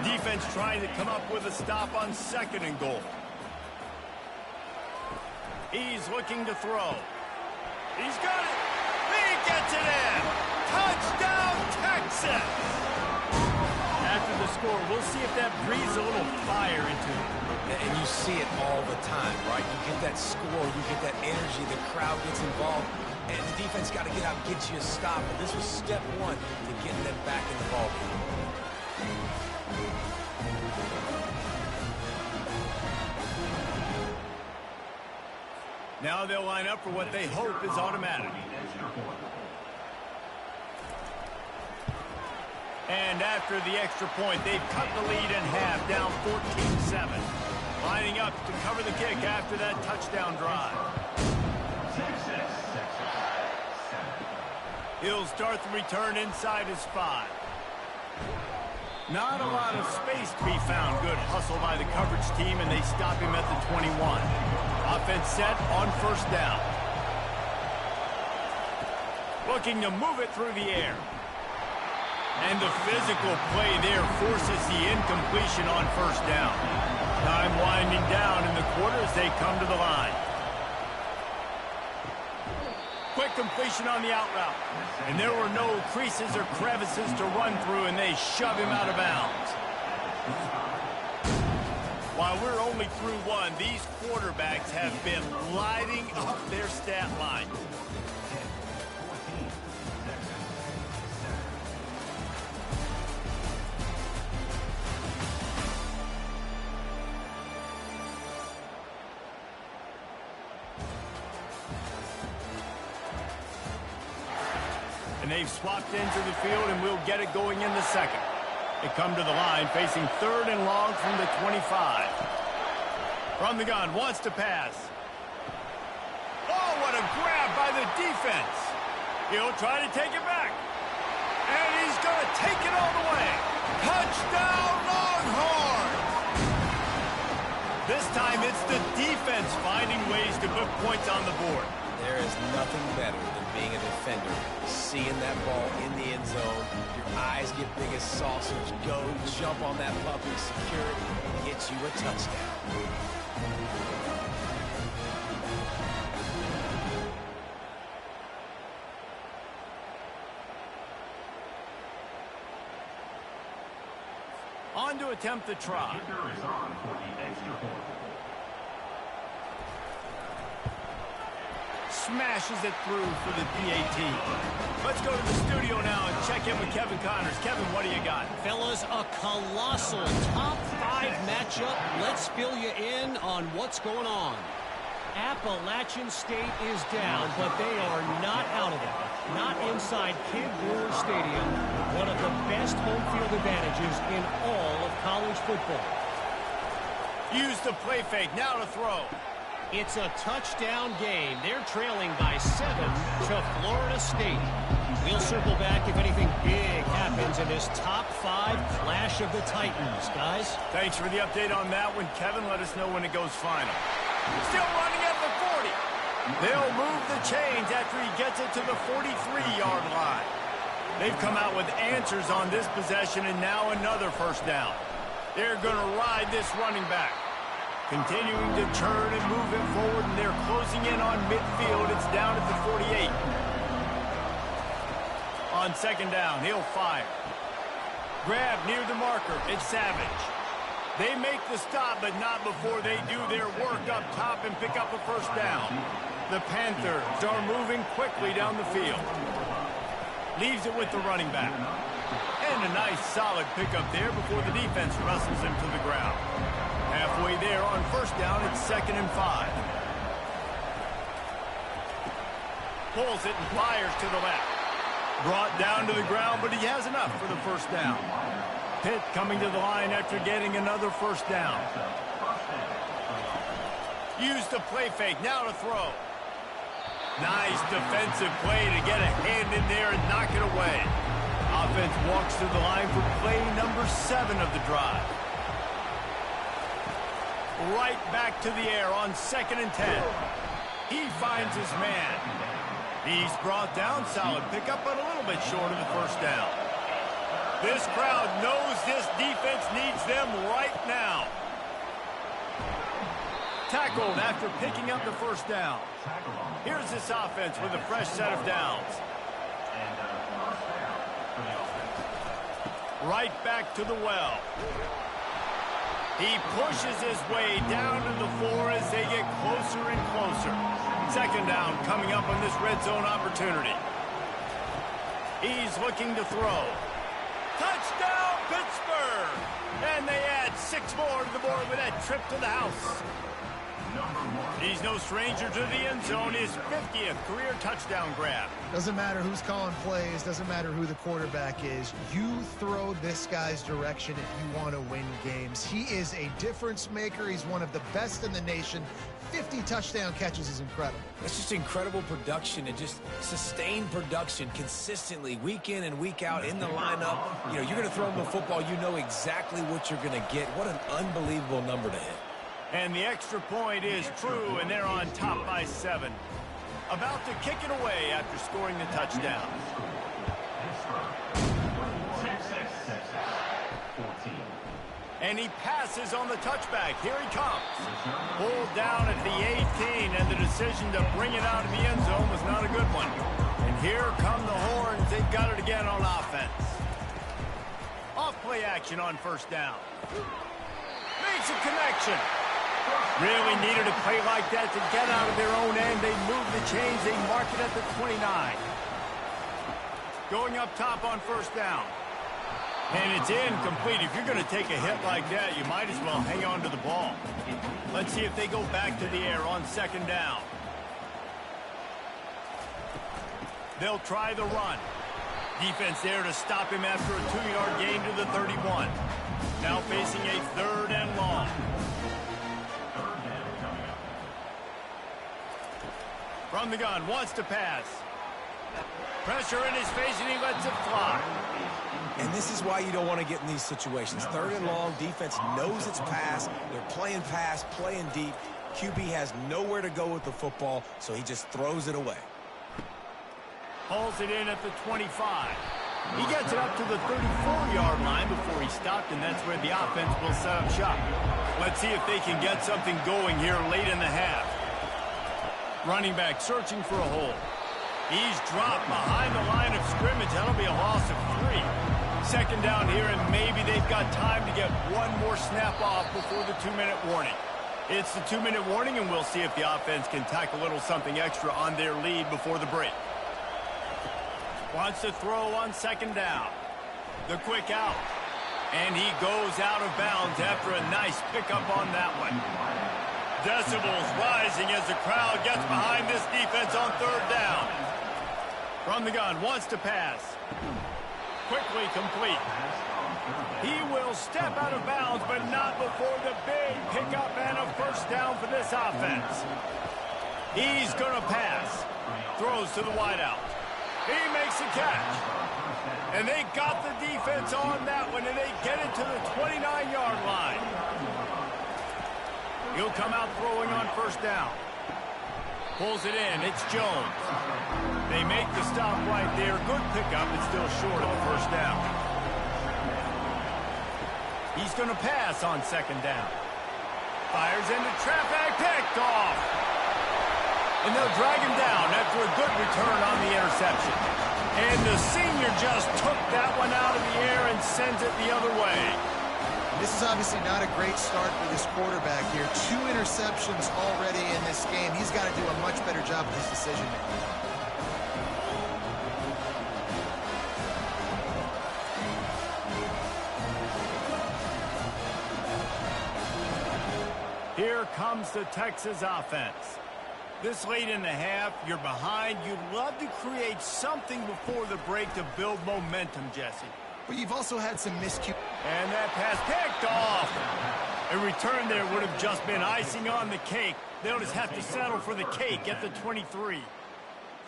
Defense trying to come up with a stop on second and goal. He's looking to throw. He's got it. He gets it in. Touchdown, Texas. After the score, we'll see if that breathes a little fire into it. And you see it all the time, right? You get that score, you get that energy, the crowd gets involved. And the defense got to get out and get you a stop. And this was step 1 to getting them back in the ballgame. Now they'll line up for what they hope is automatic. And after the extra point, they've cut the lead in half, down 14-7. Lining up to cover the kick after that touchdown drive. He'll start the return inside his 5. Not a lot of space to be found. Good hustle by the coverage team, and they stop him at the 21. Offense set on first down. Looking to move it through the air. And the physical play there forces the incompletion on first down. Time winding down in the quarter as they come to the line. Quick completion on the out route. And there were no creases or crevices to run through, and they shove him out of bounds. While we're only through 1, these quarterbacks have been lighting up their stat line. And they've swapped into the field, and we'll get it going in the second. They come to the line, facing third and long from the 25. From the gun, wants to pass. Oh, what a grab by the defense. He'll try to take it back. And he's going to take it all the way. Touchdown, Longhorns! This time it's the defense finding ways to put points on the board. There is nothing better than being a defender, seeing that ball in the end zone, your eyes get big as saucers, go jump on that puppy, secure it, get you a touchdown. On to attempt the try. Smashes it through for the PAT. Let's go to the studio now and check in with Kevin Connors. Kevin, what do you got? Fellas, a colossal top 5 matchup. Let's fill you in on what's going on. Appalachian State is down, but they are not out of it. Not inside Kid Brewer Stadium, one of the best home field advantages in all of college football. Use the play fake, now to throw. It's a touchdown game. They're trailing by 7 to Florida State. We'll circle back if anything big happens in this top 5 clash of the Titans, guys. Thanks for the update on that one, Kevin. Let us know when it goes final. Still running at the 40. They'll move the chains after he gets it to the 43-yard line. They've come out with answers on this possession, and now another first down. They're going to ride this running back. Continuing to turn and move it forward, and they're closing in on midfield. It's down at the 48. On second down, he'll fire. Grab near the marker. It's Savage. They make the stop, but not before they do their work up top and pick up a first down. The Panthers are moving quickly down the field. Leaves it with the running back. And a nice solid pickup there before the defense wrestles him to the ground. Halfway there on first down, it's 2nd and 5. Pulls it and fires to the left. Brought down to the ground, but he has enough for the first down. Pitt coming to the line after getting another first down. Use the play fake, now to throw. Nice defensive play to get a hand in there and knock it away. Offense walks to the line for play number 7 of the drive. Right back to the air on 2nd and 10. He finds his man. He's brought down, solid pickup, but a little bit short of the first down. This crowd knows this defense needs them right now. Tackled after picking up the first down. Here's this offense with a fresh set of downs. Right back to the well. He pushes his way down to the 4 as they get closer and closer. 2nd down coming up on this red zone opportunity. He's looking to throw. Touchdown, Pittsburgh! And they add 6 more to the board with that trip to the house. He's no stranger to the end zone. His 50th career touchdown grab. Doesn't matter who's calling plays. Doesn't matter who the quarterback is. You throw this guy's direction if you want to win games. He is a difference maker. He's one of the best in the nation. 50 touchdown catches is incredible. It's just incredible production and just sustained production consistently week in and week out in the lineup. You know, you're going to throw him the football. You know exactly what you're going to get. What an unbelievable number to hit. And the extra point is true, and they're on top by 7. About to kick it away after scoring the touchdown. And he passes on the touchback. Here he comes. Pulled down at the 18, and the decision to bring it out of the end zone was not a good one. And here come the horns. They've got it again on offense. Off play action on first down. Makes a connection. Really needed a play like that to get out of their own end. They move the chains. They mark it at the 29. Going up top on first down. And it's incomplete. If you're going to take a hit like that, you might as well hang on to the ball. Let's see if they go back to the air on 2nd down. They'll try the run. Defense there to stop him after a 2-yard gain to the 31. Now facing a 3rd and long. From the gun, wants to pass. Pressure in his face, and he lets it fly. And this is why you don't want to get in these situations. 3rd and long, defense knows it's pass. They're playing pass, playing deep. QB has nowhere to go with the football, so he just throws it away. Hauls it in at the 25. He gets it up to the 34-yard line before he stopped, and that's where the offense will set up shop. Let's see if they can get something going here late in the half. Running back searching for a hole. He's dropped behind the line of scrimmage. That'll be a loss of 3. 2nd down here, and maybe they've got time to get one more snap off before the 2-minute warning. It's the 2-minute warning, and we'll see if the offense can tack a little something extra on their lead before the break. Wants to throw on 2nd down. The quick out. And he goes out of bounds after a nice pickup on that one. Decibels rising as the crowd gets behind this defense on 3rd down. From the gun, wants to pass. Quickly complete. He will step out of bounds, but not before the big pickup and a first down for this offense. He's going to pass. Throws to the wideout. He makes a catch. And they got the defense on that one, and they get it to the 29-yard line. He'll come out throwing on first down. Pulls it in. It's Jones. They make the stop right there. Good pickup, but still short of the first down. He's going to pass on 2nd down. Fires into traffic. Picked off. And they'll drag him down after a good return on the interception. And the senior just took that one out of the air and sends it the other way. This is obviously not a great start for this quarterback here. 2 interceptions already in this game. He's got to do a much better job with his decision-making. Here comes the Texas offense. This late in the half, you're behind. You'd love to create something before the break to build momentum, Jesse. But you've also had some miscues. And that pass picked off. A return there would have just been icing on the cake. They'll just have to settle for the cake at the 23.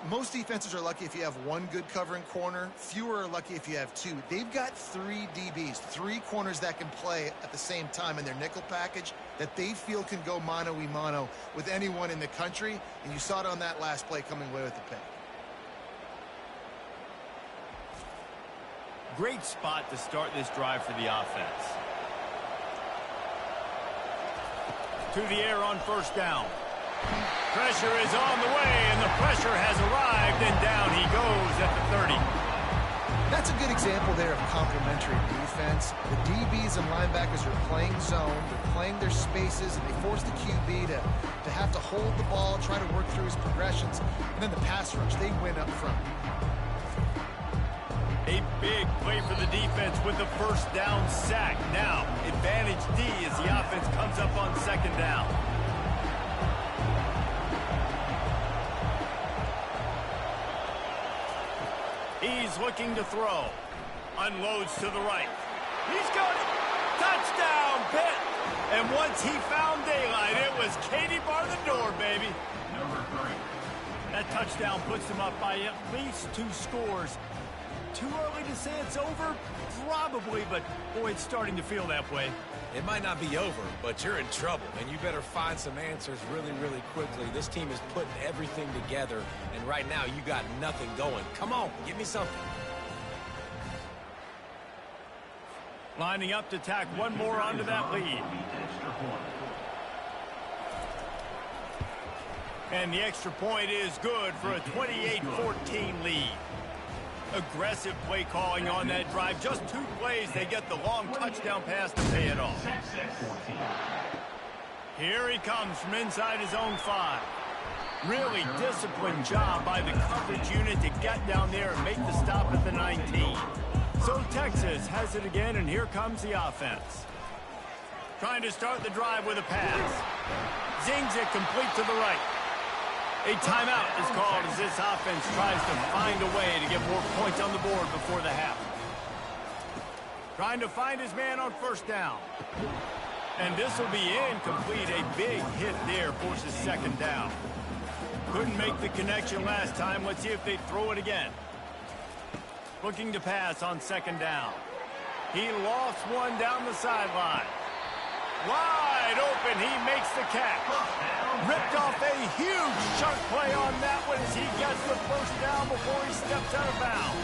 Most defenses are lucky if you have 1 good covering corner. Fewer are lucky if you have 2. They've got 3 DBs, 3 corners that can play at the same time in their nickel package that they feel can go mano-a-mano with anyone in the country. And you saw it on that last play coming away with the pick. Great spot to start this drive for the offense. To the air on first down. Pressure is on the way, and the pressure has arrived, and down he goes at the 30. That's a good example there of complementary defense. The DBs and linebackers are playing zone, they're playing their spaces, and they force the QB to have to hold the ball, try to work through his progressions, and then the pass rush, they win up front. A big play for the defense with the first down sack. Now, advantage D as the offense comes up on second down. He's looking to throw. Unloads to the right. He's got it. Touchdown, Pitt. And once he found daylight, it was Katie bar the door, baby. Number 3. That touchdown puts him up by at least 2 scores. Too early to say it's over? Probably, but boy, it's starting to feel that way. It might not be over, but you're in trouble, and you better find some answers really, really quickly. This team is putting everything together, and right now you got nothing going. Come on, give me something. Lining up to tack one more onto that lead. And the extra point is good for a 28-14 lead. Aggressive play calling on that drive. Just 2 plays, they get the long touchdown pass to pay it off. Here he comes from inside his own 5. Really disciplined job by the coverage unit to get down there and make the stop at the 19. So Texas has it again, and here comes the offense. Trying to start the drive with a pass. Zings it complete to the right. A timeout is called as this offense tries to find a way to get more points on the board before the half. Trying to find his man on first down. And this will be incomplete. A big hit there forces second down. Couldn't make the connection last time. Let's see if they throw it again. Looking to pass on second down. He lost one down the sideline. Wide open, he makes the catch. Ripped off a huge chunk play on that one as he gets the first down before he steps out of bounds.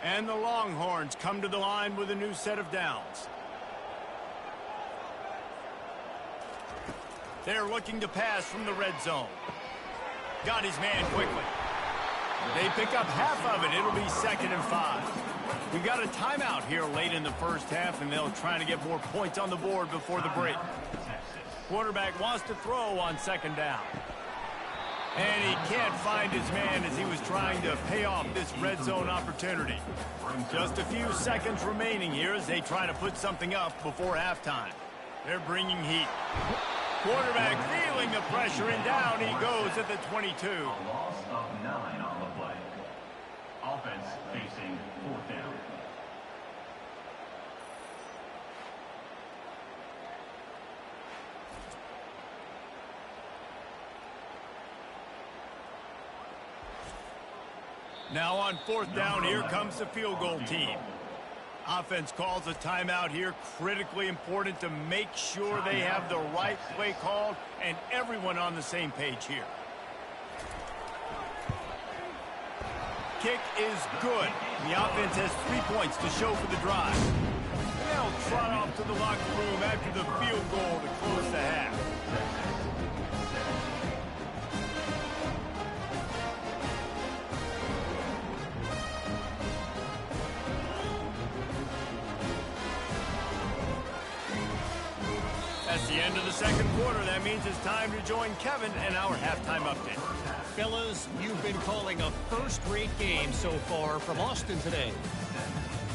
And the Longhorns come to the line with a new set of downs. They're looking to pass from the red zone. Got his man quickly. They pick up half of it. It'll be 2nd and 5. We got a timeout here late in the first half, and they'll try to get more points on the board before the break. Quarterback wants to throw on second down. And he can't find his man as he was trying to pay off this red zone opportunity. Just a few seconds remaining here as they try to put something up before halftime. They're bringing heat. Quarterback feeling the pressure, and down he goes at the 22. A loss of 9 on the play. Offense facing 4th down. Now on 4th down, here comes the field goal team. Offense calls a timeout here. Critically important to make sure they have the right play called and everyone on the same page here. Kick is good. The offense has 3 points to show for the drive. They'll trot off to the locker room after the field goal to close the half. That's the end of the second quarter. That means it's time to join Kevin and our halftime update. Fellas, you've been calling a first-rate game so far from Austin today.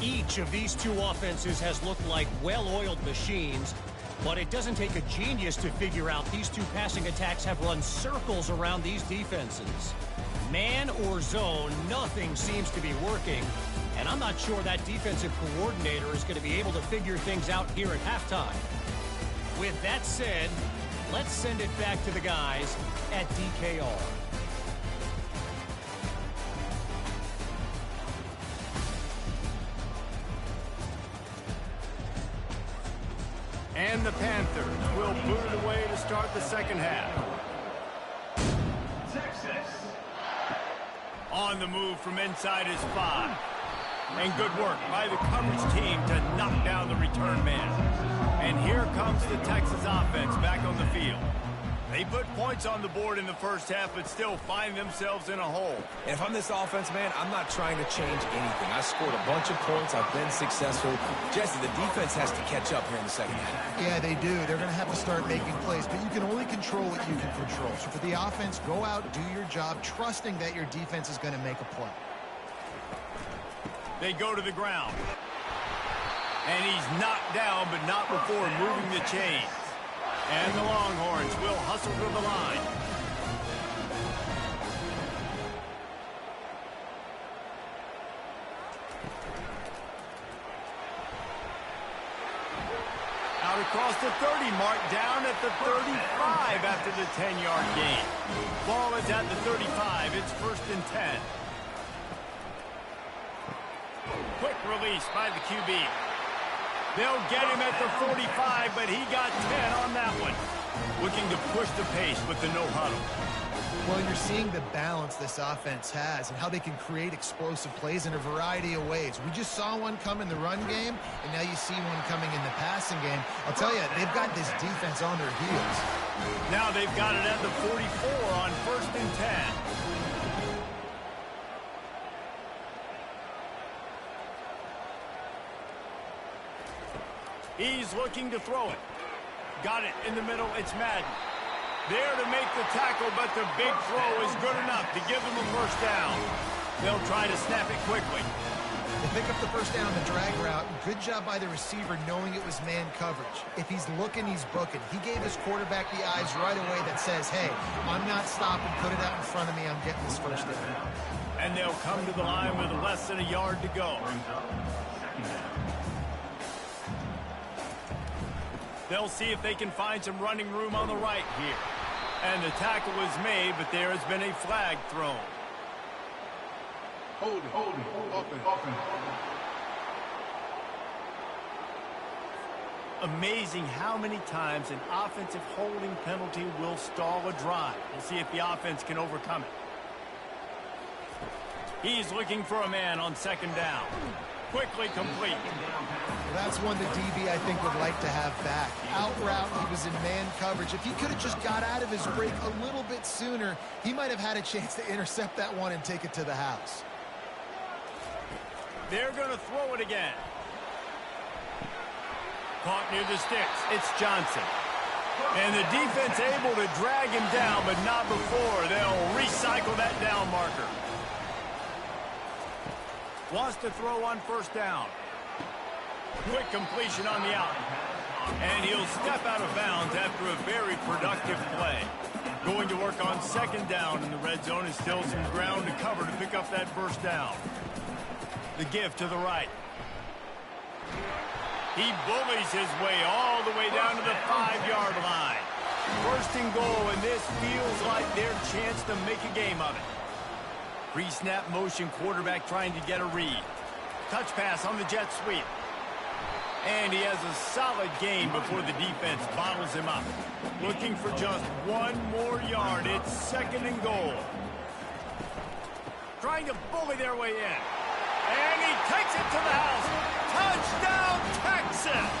Each of these two offenses has looked like well-oiled machines, but it doesn't take a genius to figure out these two passing attacks have run circles around these defenses. Man or zone, nothing seems to be working, and I'm not sure that defensive coordinator is going to be able to figure things out here at halftime. With that said, let's send it back to the guys at DKR. And the Panthers will boot it away to start the second half. Texas. On the move from inside his 5. And good work by the coverage team to knock down the return man. And here comes the Texas offense back on the field. They put points on the board in the first half, but still find themselves in a hole. And if I'm this offense, man, I'm not trying to change anything. I scored a bunch of points. I've been successful. Jesse, the defense has to catch up here in the second half. Yeah, they do. They're going to have to start making plays, but you can only control what you can control. So for the offense, go out, do your job, trusting that your defense is going to make a play. They go to the ground. And he's knocked down, but not before moving the chains. And the Longhorns will hustle to the line. Out across the 30 mark, down at the 35 after the 10-yard gain. Ball is at the 35. It's 1st and 10. Quick release by the QB. They'll get him at the 45, but he got 10 on that one. Looking to push the pace with the no huddle. Well, you're seeing the balance this offense has and how they can create explosive plays in a variety of ways. We just saw one come in the run game, and now you see one coming in the passing game. I'll tell you, they've got this defense on their heels. Now they've got it at the 44 on 1st and 10. He's looking to throw it. Got it in the middle. It's Madden. There to make the tackle, but the big throw is good enough to give them a first down. They'll try to snap it quickly. They pick up the first down on the drag route. Good job by the receiver knowing it was man coverage. If he's looking, he's booking. He gave his quarterback the eyes right away that says, hey, I'm not stopping. Put it out in front of me. I'm getting this first down. And they'll come to the line with less than a yard to go. They'll see if they can find some running room on the right here. And the tackle is made, but there has been a flag thrown. Holding, offense. Amazing how many times an offensive holding penalty will stall a drive. We'll see if the offense can overcome it. He's looking for a man on 2nd down. Quickly complete. That's one the DB, I think, would like to have back. Out route, he was in man coverage. If he could have just got out of his break a little bit sooner, he might have had a chance to intercept that one and take it to the house. They're going to throw it again. Caught near the sticks. It's Johnson. And the defense able to drag him down, but not before. They'll recycle that down marker. Wants to throw on 1st down. Quick completion on the out. And he'll step out of bounds after a very productive play. Going to work on 2nd down in the red zone is still some ground to cover to pick up that 1st down. The give to the right. He bullies his way all the way down to the 5-yard line. 1st and goal, and this feels like their chance to make a game of it. Pre-snap motion, quarterback trying to get a read. Touch pass on the jet sweep. And he has a solid gain before the defense bottles him up. Looking for just 1 more yard. It's 2nd and goal. Trying to bully their way in. And he takes it to the house. Touchdown, Texas!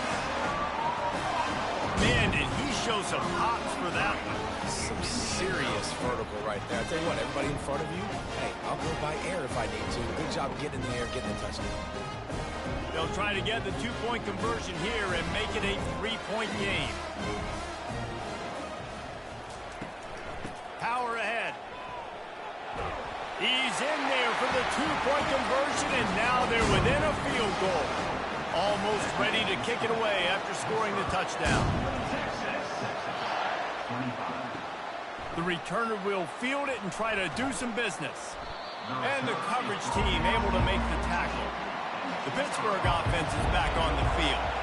Man, did he show some hops for that one. Some serious vertical right there. I tell you what, everybody in front of you, hey, I'll go by air if I need to. Good job getting in the air, getting the touchdown. They'll try to get the two-point conversion here and make it a three-point game. Power ahead. He's in there for the two-point conversion, and now they're within a field goal. Almost ready to kick it away after scoring the touchdown. The returner will field it and try to do some business. And the coverage team able to make the tackle. The Pittsburgh offense is back on the field.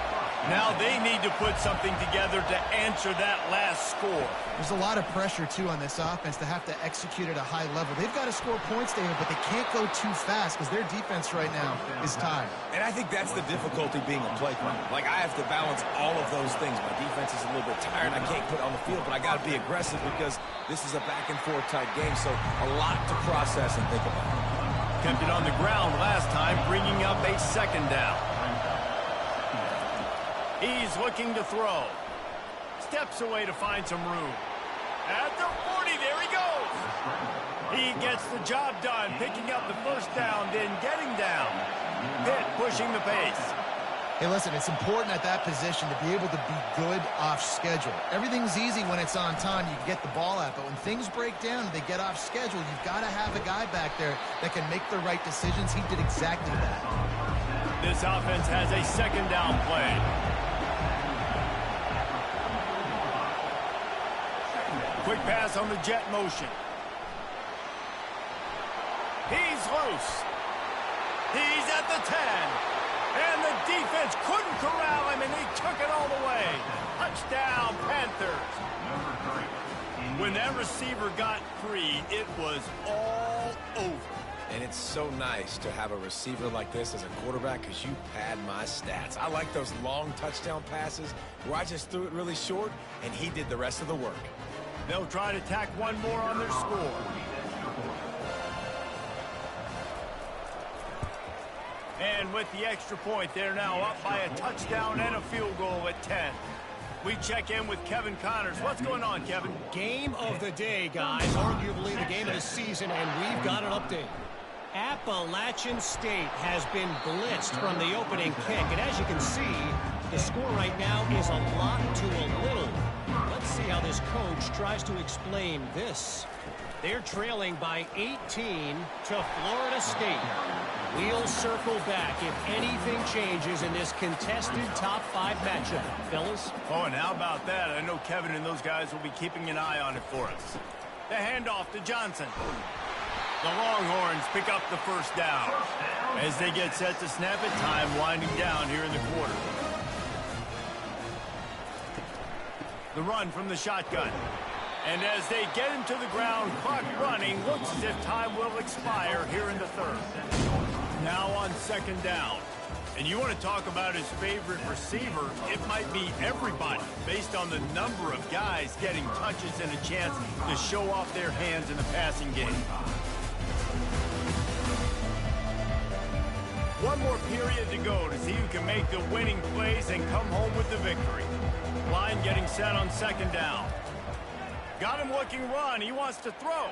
Now they need to put something together to answer that last score. There's a lot of pressure, too, on this offense to have to execute at a high level. They've got to score points, David, but they can't go too fast because their defense right now is tired. And I think that's the difficulty being a play caller. Like, I have to balance all of those things. My defense is a little bit tired. I can't put it on the field, but I got to be aggressive because this is a back-and-forth type game, so a lot to process and think about. Kept it on the ground last time, bringing up a second down. He's looking to throw. Steps away to find some room. At the 40, there he goes. He gets the job done, picking up the first down, then getting down. Pitt pushing the pace. Hey, listen, it's important at that position to be able to be good off schedule. Everything's easy when it's on time. You can get the ball out, but when things break down and they get off schedule, you've got to have a guy back there that can make the right decisions. He did exactly that. This offense has a second down play. Quick pass on the jet motion. He's loose. He's at the 10. And the defense couldn't corral him, and they took it all the way. Touchdown, Panthers. When that receiver got free, it was all over. And it's so nice to have a receiver like this as a quarterback because you pad my stats. I like those long touchdown passes where I just threw it really short, and he did the rest of the work. They'll try to tack one more on their score. And with the extra point, they're now up by a touchdown and a field goal at 10. We check in with Kevin Connors. What's going on, Kevin? Game of the day, guys. Arguably the game of the season, and we've got an update. Appalachian State has been blitzed from the opening kick, and as you can see, the score right now is a lot to a little. Let's see how this coach tries to explain this. They're trailing by 18 to Florida State. We'll circle back if anything changes in this contested top 5 matchup. Fellas? Oh, and how about that? I know Kevin and those guys will be keeping an eye on it for us. The handoff to Johnson. The Longhorns pick up the first down. As they get set to snap it, time winding down here in the quarter. The run from the shotgun. And as they get him to the ground, clock running, looks as if time will expire here in the third. Now on second down. And you want to talk about his favorite receiver, it might be everybody, based on the number of guys getting touches and a chance to show off their hands in the passing game. One more period to go to see who can make the winning plays and come home with the victory. Line getting set on second down. Got him looking run. He wants to throw.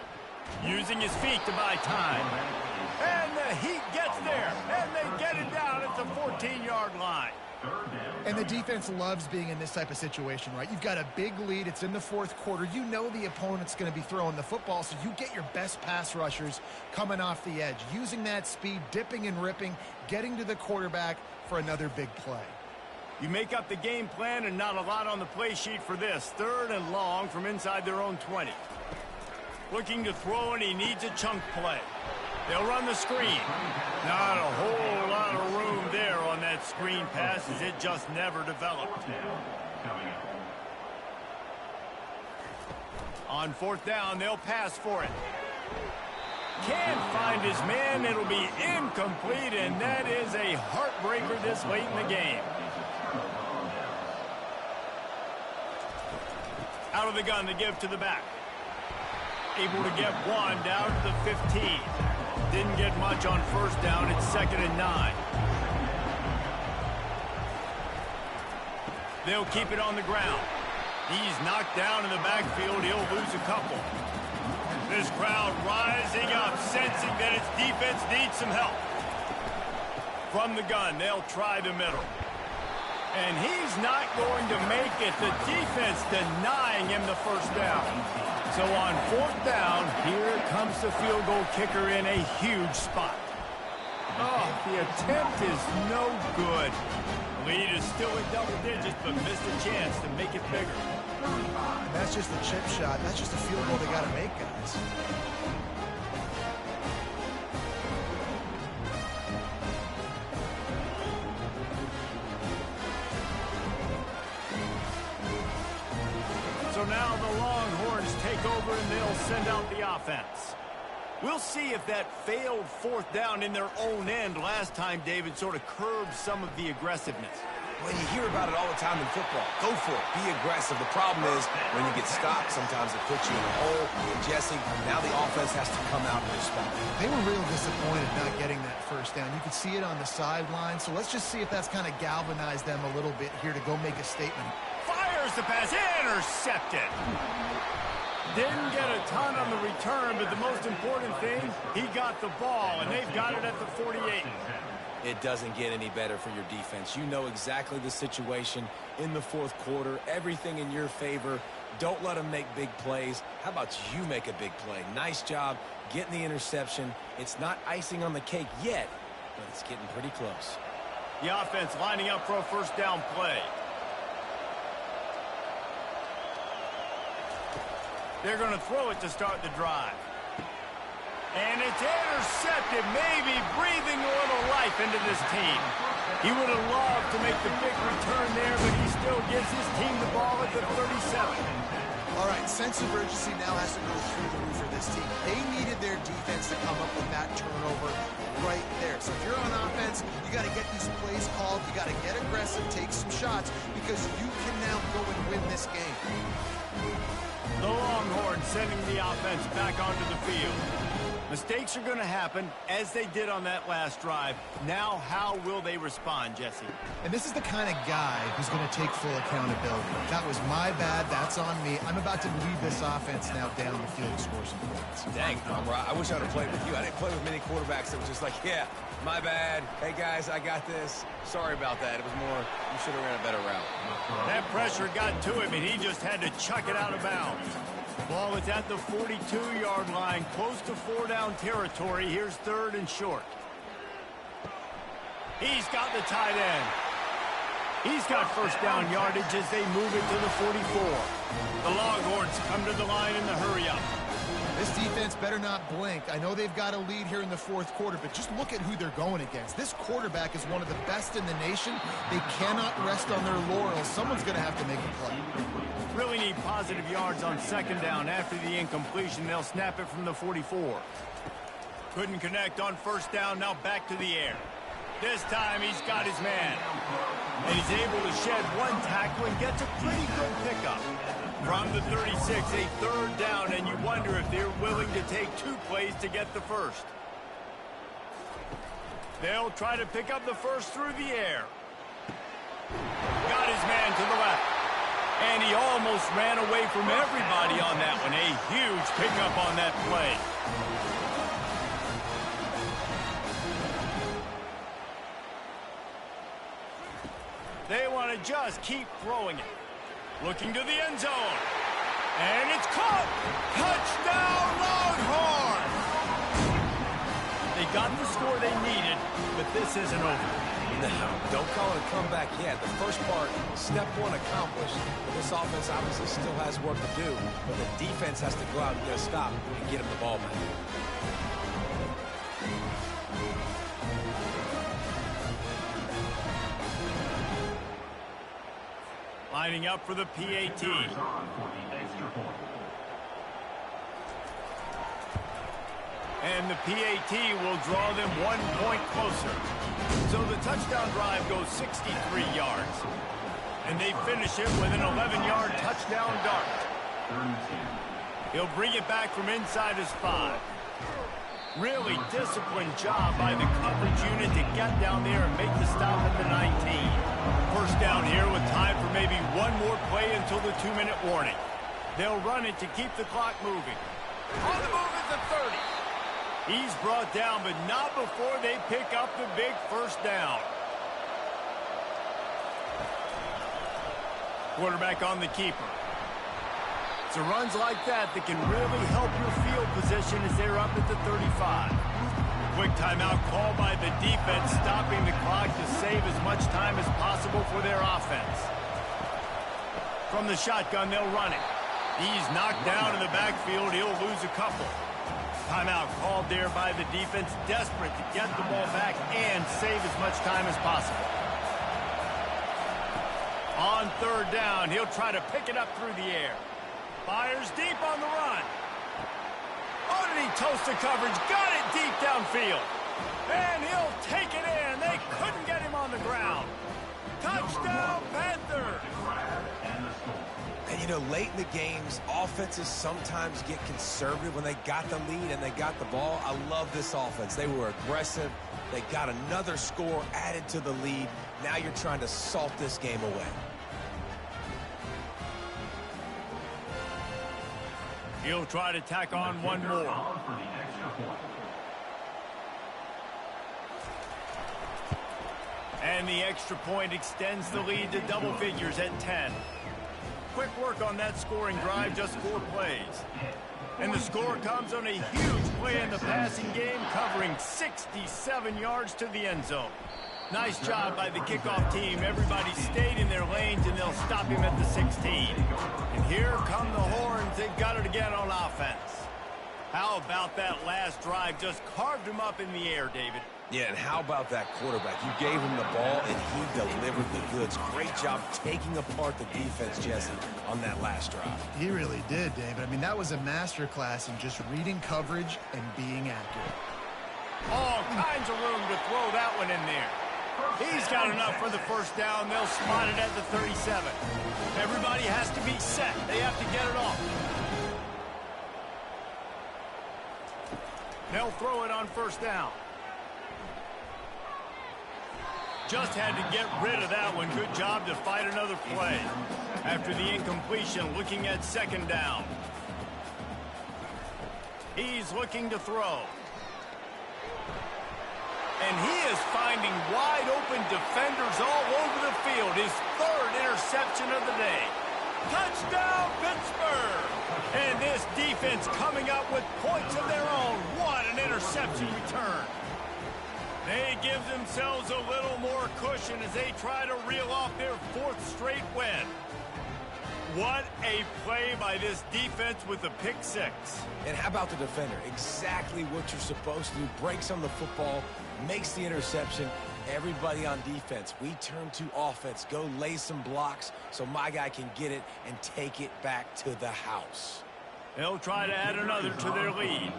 Using his feet to buy time. And the Heat gets there. And they get it down at the 14-yard line. And the defense loves being in this type of situation, right? You've got a big lead. It's in the fourth quarter. You know the opponent's going to be throwing the football, so you get your best pass rushers coming off the edge, using that speed, dipping and ripping, getting to the quarterback for another big play. You make up the game plan and not a lot on the play sheet for this. Third and long from inside their own 20. Looking to throw, and he needs a chunk play. They'll run the screen. Not a whole lot of room there on that screen pass as it just never developed. On fourth down, they'll pass for it. Can't find his man. It'll be incomplete, and that is a heartbreaker this late in the game. Out of the gun to give to the back. Able to get one down to the 15. Didn't get much on first down. It's 2nd and 9. They'll keep it on the ground. He's knocked down in the backfield. He'll lose a couple. This crowd rising up, sensing that its defense needs some help. From the gun, they'll try the middle. And he's not going to make it. The defense denying him the first down. So on fourth down, here comes the field goal kicker in a huge spot. Oh, the attempt is no good. Lead is still in double digits, but missed a chance to make it bigger. And that's just a chip shot. That's just a field goal they got to make, guys. So now the Longhorns take over and they'll send out the offense. We'll see if that failed fourth down in their own end last time, David, sort of curbed some of the aggressiveness. Well, you hear about it all the time in football. Go for it. Be aggressive. The problem is when you get stopped, sometimes it puts you in a hole. And Jesse, now the offense has to come out and respond. They were real disappointed not getting that first down. You could see it on the sideline. So let's just see if that's kind of galvanized them a little bit here to go make a statement. Fires the pass, intercepted. Didn't get a ton on the return, but the most important thing, he got the ball, and they've got it at the 48. It doesn't get any better for your defense. You know exactly the situation in the fourth quarter, everything in your favor. Don't let them make big plays. How about you make a big play? Nice job getting the interception. It's not icing on the cake yet, but it's getting pretty close. The offense lining up for a first down play. They're going to throw it to start the drive. And it's intercepted, maybe breathing a little life into this team. He would have loved to make the big return there, but he still gives his team the ball at the 37. All right, sense of urgency now has to go through the roof for this team. They needed their defense to come up with that turnover right there. So if you're on offense, you got to get these plays called. You got to get aggressive, take some shots, because you can now go and win this game. The Longhorns sending the offense back onto the field. Mistakes are going to happen, as they did on that last drive. Now, how will they respond, Jesse? And this is the kind of guy who's going to take full accountability. That was my bad. That's on me. I'm about to lead this offense now down the field to score some points. Dang, I wish I would have played with you. I didn't play with many quarterbacks that were just like, yeah, my bad. Hey, guys, I got this. Sorry about that. It was more, you should have ran a better route. That pressure got to him, and he just had to chuck it out of bounds. Ball is at the 42-yard line, close to four-down territory. Here's third and short. He's got the tight end. He's got first down yardage as they move it to the 44. The Longhorns come to the line in the hurry-up. This defense better not blink. I know they've got a lead here in the fourth quarter, but just look at who they're going against. This quarterback is one of the best in the nation. They cannot rest on their laurels. Someone's going to have to make a play. Really need positive yards on second down. After the incompletion, they'll snap it from the 44. Couldn't connect on first down. Now back to the air. This time he's got his man. And he's able to shed one tackle and gets a pretty good pickup. From the 36, a third down, and you wonder if they're willing to take two plays to get the first. They'll try to pick up the first through the air. Got his man to the left. And he almost ran away from everybody on that one. A huge pickup on that play. They want to just keep throwing it. Looking to the end zone. And it's caught. Touchdown, Longhorns! They got the score they needed, but this isn't over. No, don't call it a comeback yet. The first part, step one accomplished. But this offense obviously still has work to do. But the defense has to go out and get a stop and get him the ball back. Lining up for the PAT. And the PAT will draw them 1 point closer. So the touchdown drive goes 63 yards. And they finish it with an 11-yard touchdown dart. He'll bring it back from inside his 5. Really disciplined job by the coverage unit to get down there and make the stop at the 19. First down here with time for maybe one more play until the 2-minute warning. They'll run it to keep the clock moving. On the move is the 30. He's brought down, but not before they pick up the big first down. Quarterback on the keeper. So runs like that can really help your field position as they're up at the 35. Quick timeout called by the defense, stopping the clock to save as much time as possible for their offense. From the shotgun, they'll run it. He's knocked down in the backfield. He'll lose a couple. Timeout called there by the defense, desperate to get the ball back and save as much time as possible. On third down, he'll try to pick it up through the air. Fires deep on the run. Oh, did he toast the coverage? Got it deep downfield. And he'll take it in. They couldn't get him on the ground. Touchdown, Panthers. And, you know, late in the games, offenses sometimes get conservative when they got the lead and they got the ball. I love this offense. They were aggressive. They got another score added to the lead. Now you're trying to salt this game away. He'll try to tack on one more. And the extra point extends the lead to double figures at 10. Quick work on that scoring drive, just 4 plays. And the score comes on a huge play in the passing game, covering 67 yards to the end zone. Nice job by the kickoff team. Everybody stayed in their lanes, and they'll stop him at the 16. And here come the horns. They've got it again on offense. How about that last drive? Just carved him up in the air, David. Yeah, and how about that quarterback? You gave him the ball, and he delivered the goods. Great job taking apart the defense, Jesse, on that last drive. He really did, David. I mean, that was a masterclass in just reading coverage and being accurate. All kinds of room to throw that one in there. He's got enough for the first down. They'll spot it at the 37. Everybody has to be set. They have to get it off. They'll throw it on first down. Just had to get rid of that one. Good job to fight another play. After the incompletion, looking at second down. He's looking to throw. And he is finding wide-open defenders all over the field. His 3rd interception of the day. Touchdown, Pittsburgh! And this defense coming up with points of their own. What an interception return. They give themselves a little more cushion as they try to reel off their 4th straight win. What a play by this defense with the pick 6. And how about the defender? Exactly what you're supposed to do. Breaks on the football, makes the interception. Everybody on defense, we turn to offense. Go lay some blocks so my guy can get it and take it back to the house. They'll try to add another to their lead.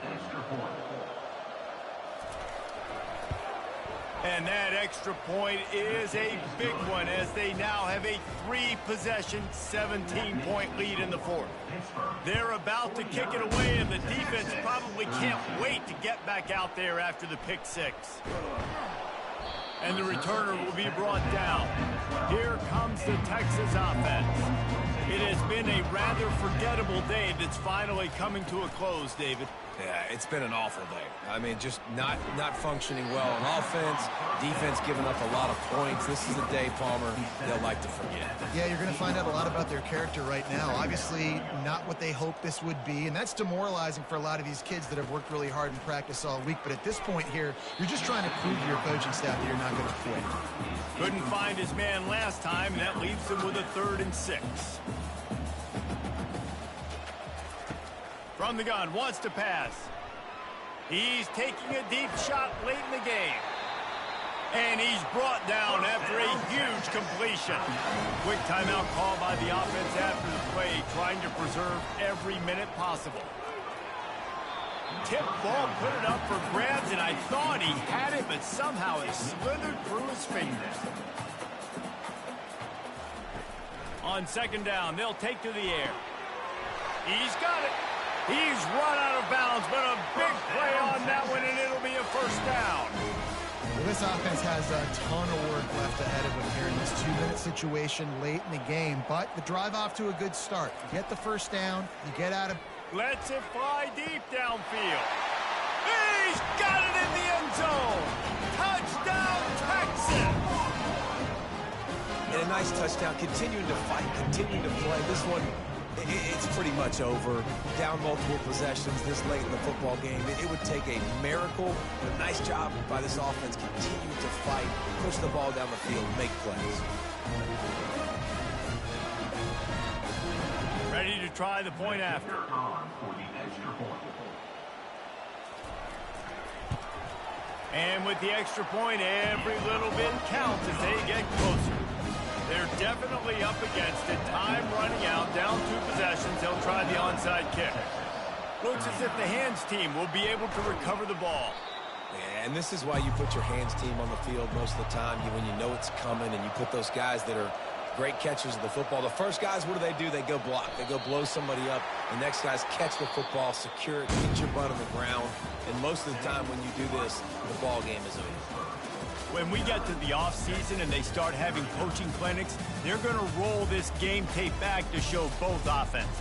And that extra point is a big one as they now have a 3-possession, 17-point lead in the 4th. They're about to kick it away, and the defense probably can't wait to get back out there after the pick 6. And the returner will be brought down. Here comes the Texas offense. It has been a rather forgettable day that's finally coming to a close, David. Yeah, it's been an awful day. I mean, just not functioning well on offense. Defense giving up a lot of points. This is a day, Palmer, they'll like to forget. Yeah, you're going to find out a lot about their character right now. Obviously, not what they hoped this would be, and that's demoralizing for a lot of these kids that have worked really hard in practice all week. But at this point here, you're just trying to prove to your coaching staff that you're not going to quit. Couldn't find his man last time, and that leaves him with a 3rd and 6. From the gun, wants to pass. He's taking a deep shot late in the game. And he's brought down after a huge completion. Quick timeout call by the offense after the play, trying to preserve every minute possible. Tip ball, put it up for grabs, and I thought he had it, but somehow it slithered through his fingers. On second down, they'll take to the air. He's got it. He's run out of bounds, but a big play on that one, and it'll be a first down. Well, this offense has a ton of work left ahead of them here in this 2-minute situation late in the game, but the drive off to a good start. You get the first down, you get out of... Lets it fly deep downfield. He's got it in the end zone. Touchdown, Texans. And a nice touchdown, continuing to fight, continuing to play. This one, it's pretty much over. Down multiple possessions this late in the football game. It would take a miracle, but a nice job by this offense. Continue to fight, push the ball down the field, make plays. Ready to try the point after. And with the extra point, every little bit counts as they get closer. They're definitely up against it. Time running out, down 2 possessions. They'll try the onside kick. Looks as if the hands team will be able to recover the ball. Yeah, and this is why you put your hands team on the field most of the time. When you know it's coming, and you put those guys that are great catchers of the football. The first guys, what do? They go block. They go blow somebody up. The next guys catch the football, secure it, get your butt on the ground. And most of the time when you do this, the ball game is over. When we get to the offseason and they start having coaching clinics, they're going to roll this game tape back to show both offenses.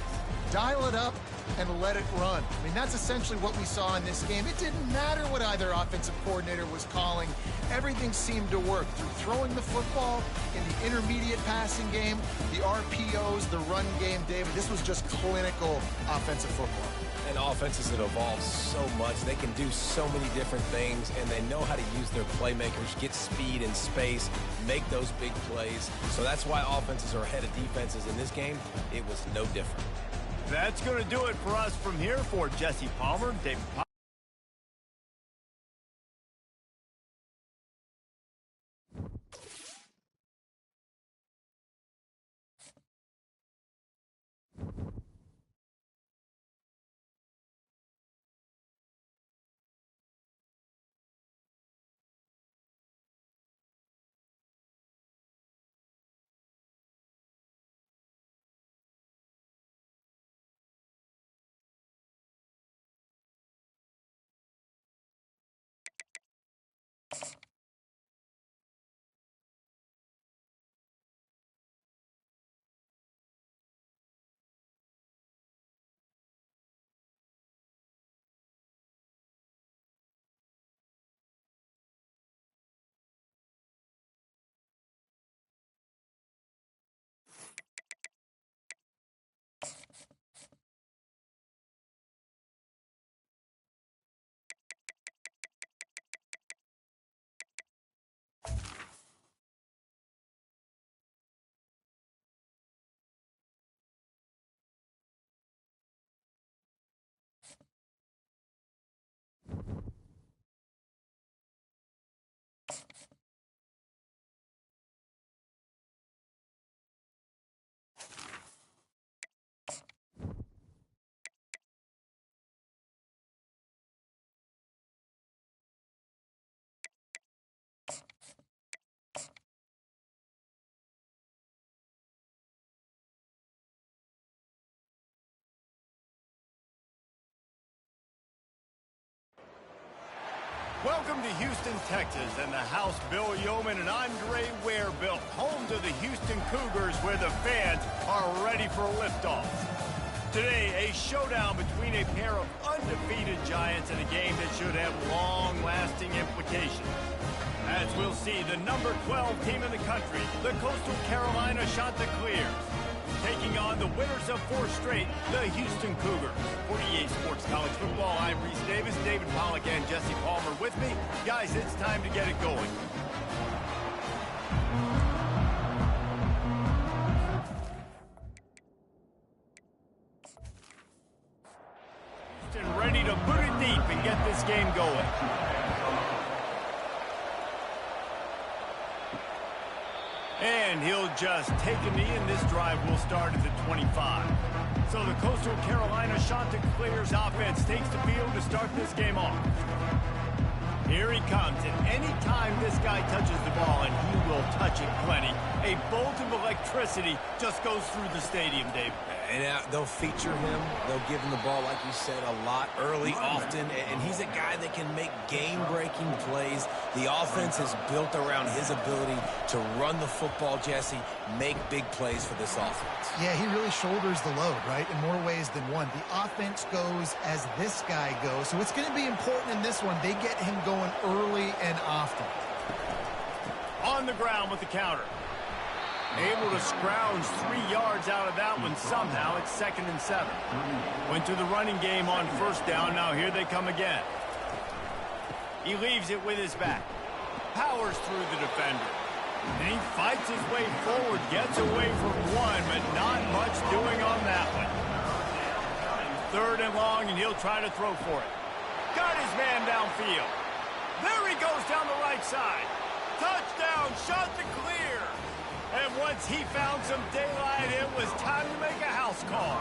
Dial it up and let it run. I mean, that's essentially what we saw in this game. It didn't matter what either offensive coordinator was calling. Everything seemed to work through throwing the football in the intermediate passing game, the RPOs, the run game. David, this was just clinical offensive football. And offenses that evolve so much, they can do so many different things, and they know how to use their playmakers, get speed and space, make those big plays. So that's why offenses are ahead of defenses. In this game, it was no different. That's going to do it for us from here. For Jesse Palmer, David Palmer. Welcome to Houston, Texas, and the house Bill Yeoman and Andre Ware built, home to the Houston Cougars, where the fans are ready for liftoff. Today, a showdown between a pair of undefeated giants in a game that should have long-lasting implications. As we'll see, the number 12 team in the country, the Coastal Carolina Chanticleers, taking on the winners of 4 straight, the Houston Cougars. For EA Sports College Football, I'm Reese Davis, David Pollack, and Jesse Palmer with me. Guys, it's time to get it going. Houston ready to put it deep and get this game going. And he'll just take a knee, and this drive will start at the 25. So the Coastal Carolina Chanticleers offense takes the field to start this game off. Here he comes, and any time this guy touches the ball, and he will touch it plenty, A bolt of electricity just goes through the stadium, Dave. And they'll feature him. They'll give him the ball, like you said, a lot, early, often. And he's a guy that can make game-breaking plays. The offense is built around his ability to run the football, Jesse, make big plays for this offense. Yeah, he really shoulders the load, right, in more ways than one. The offense goes as this guy goes. So it's going to be important in this one. They get him going early and often. On the ground with the counter. Able to scrounge 3 yards out of that one somehow. It's 2nd and 7. Went to the running game on 1st down. Now here they come again. He leaves it with his back. Powers through the defender. And he fights his way forward. Gets away from one, but not much doing on that one. 3rd and long, and he'll try to throw for it. Got his man downfield. There he goes down the right side. Touchdown, shot to clear. And once he found some daylight, it was time to make a house call.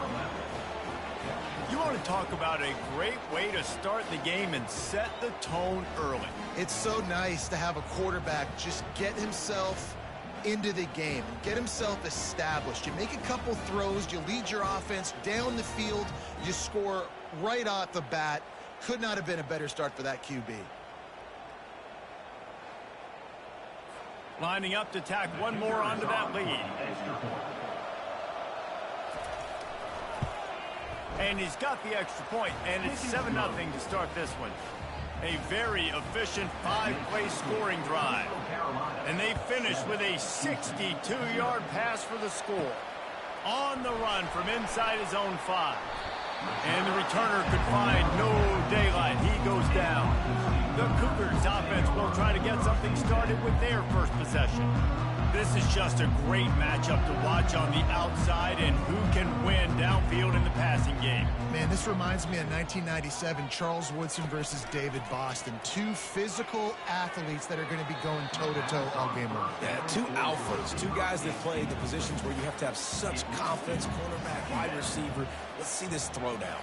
You want to talk about a great way to start the game and set the tone early. It's so nice to have a quarterback just get himself into the game, get himself established. You make a couple throws, you lead your offense down the field, you score right off the bat. Could not have been a better start for that QB. Lining up to tack one more onto that lead. And he's got the extra point, and it's 7-0 to start this one. A very efficient 5-play scoring drive. And they finish with a 62-yard pass for the score. On the run from inside his own 5. And the returner could find no daylight. He goes down. The Cougars offense will try to get something started with their first possession. This is just a great matchup to watch on the outside, and who can win downfield in the passing game. Man, this reminds me of 1997, Charles Woodson versus David Boston. 2 physical athletes that are going to be going toe-to-toe all game long. Yeah, 2 alphas, 2 guys that play the positions where you have to have such confidence, cornerback, wide receiver. Let's see this throw down.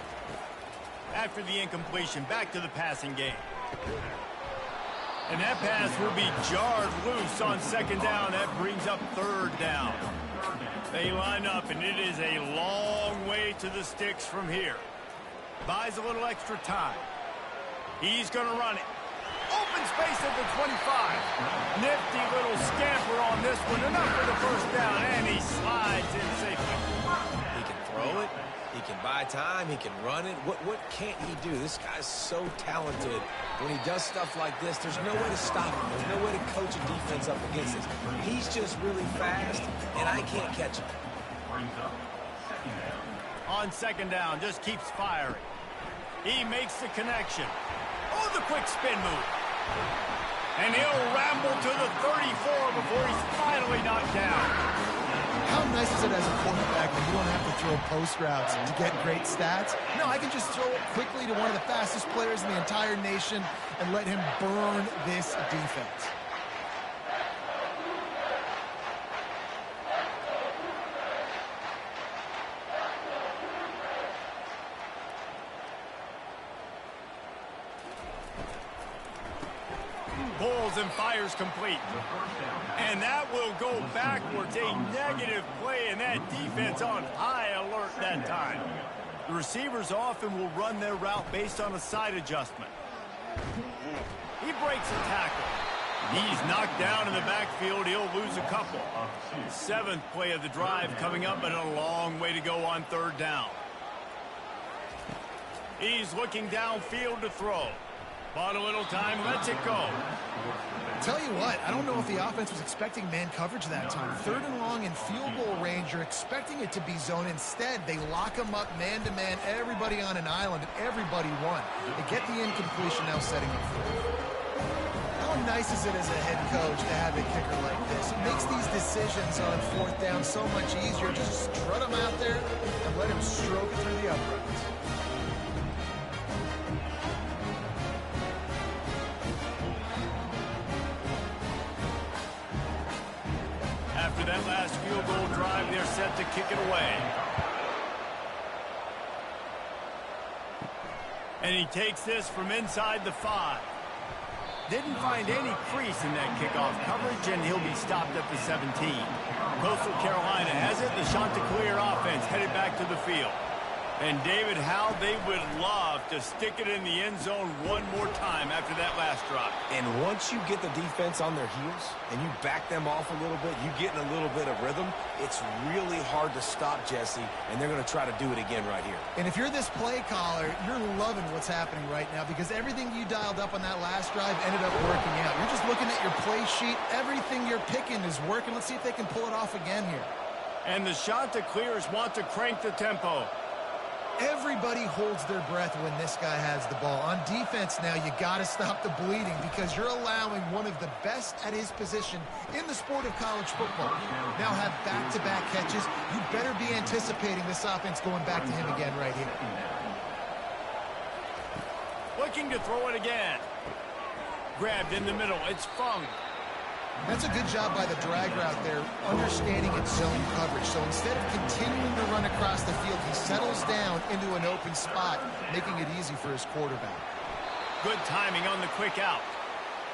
After the incompletion, back to the passing game. And that pass will be jarred loose on 2nd down. That brings up 3rd down. They line up, and it is a long way to the sticks from here. Buys a little extra time. He's going to run it. Open space at the 25. Nifty little scamper on this one. Enough for the 1st down, and he slides in safely. He can throw it. He can buy time. He can run it. What can't he do? This guy's so talented. When he does stuff like this, there's no way to stop him. There's no way to coach a defense up against this. He's just really fast, and I can't catch him. On 2nd down, just keeps firing. He makes the connection. Oh, the quick spin move. And he'll ramble to the 34 before he's finally knocked down. How nice is it as a quarterback that you don't have to throw post routes to get great stats? No, I can just throw it quickly to one of the fastest players in the entire nation and let him burn this defense. Pulls and fires complete. And that will go backwards. A negative play, and that defense on high alert that time. The receivers often will run their route based on a side adjustment. He breaks a tackle. He's knocked down in the backfield. He'll lose a couple. 7th play of the drive coming up, but a long way to go on 3rd down. He's looking downfield to throw. Bought a little time, lets it go. Tell you what, I don't know if the offense was expecting man coverage that time. 3rd and long in field goal range, you're expecting it to be zone. Instead, they lock them up man-to-man, everybody on an island, and everybody won. They get the incompletion, now setting up for it. How nice is it as a head coach to have a kicker like this? It makes these decisions on 4th down so much easier. Just strut him out there and let him stroke through the uprights. After that last field goal drive, they're set to kick it away. And he takes this from inside the 5. Didn't find any crease in that kickoff coverage, and he'll be stopped at the 17. Coastal Carolina has it. The Chanticleer offense headed back to the field. And, David, how they would love to stick it in the end zone one more time after that last drop. And once you get the defense on their heels and you back them off a little bit, you get in a little bit of rhythm, it's really hard to stop, Jesse, and they're going to try to do it again right here. And if you're this play caller, you're loving what's happening right now because everything you dialed up on that last drive ended up working out. You're just looking at your play sheet. Everything you're picking is working. Let's see if they can pull it off again here. And the Chanticleers want to crank the tempo. Everybody holds their breath when this guy has the ball. On defense now, you got to stop the bleeding because you're allowing one of the best at his position in the sport of college football. Now have back-to-back catches. You better be anticipating this offense going back to him again right here. Looking to throw it again. Grabbed in the middle. It's Fung. That's a good job by the drag route there, understanding its zone coverage. So instead of continuing to run across the field, he settles down into an open spot, making it easy for his quarterback. Good timing on the quick out.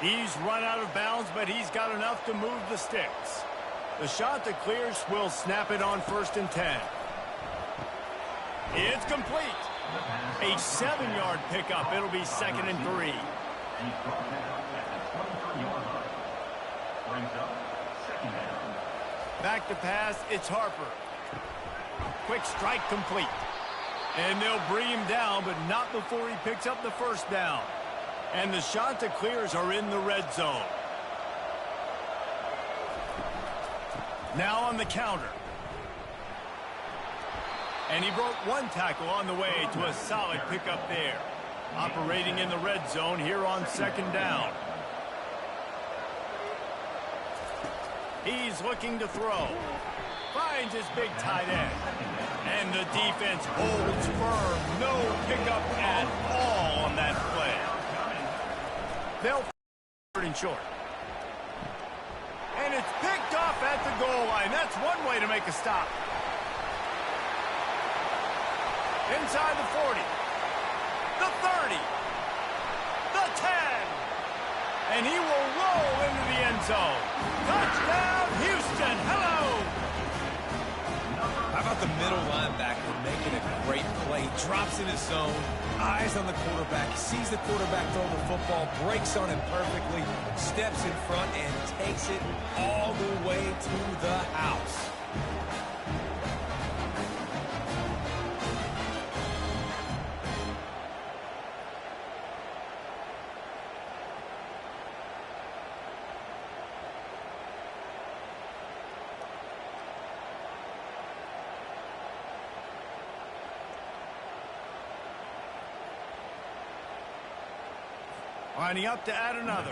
He's run out of bounds, but he's got enough to move the sticks. The Chanticleers will snap it on 1st and 10. It's complete. A 7-yard pickup. It'll be 2nd and 3. Back to pass, it's Harper. Quick strike complete. And they'll bring him down, but not before he picks up the 1st down. And the Chanticleers are in the red zone. Now on the counter. And he broke one tackle on the way to a solid pickup there. Operating in the red zone here on 2nd down. He's looking to throw. Finds his big tight end. And the defense holds firm. No pickup at all on that play. They'll third and short. And it's picked off at the goal line. That's one way to make a stop. Inside the 40. The 30. The 10. And he will roll into the end zone. Touchdown, Houston. Hello. How about the middle linebacker making a great play? Drops in his zone, eyes on the quarterback, sees the quarterback throw the football, breaks on it perfectly, steps in front, and takes it all the way to the house. Lining up to add another.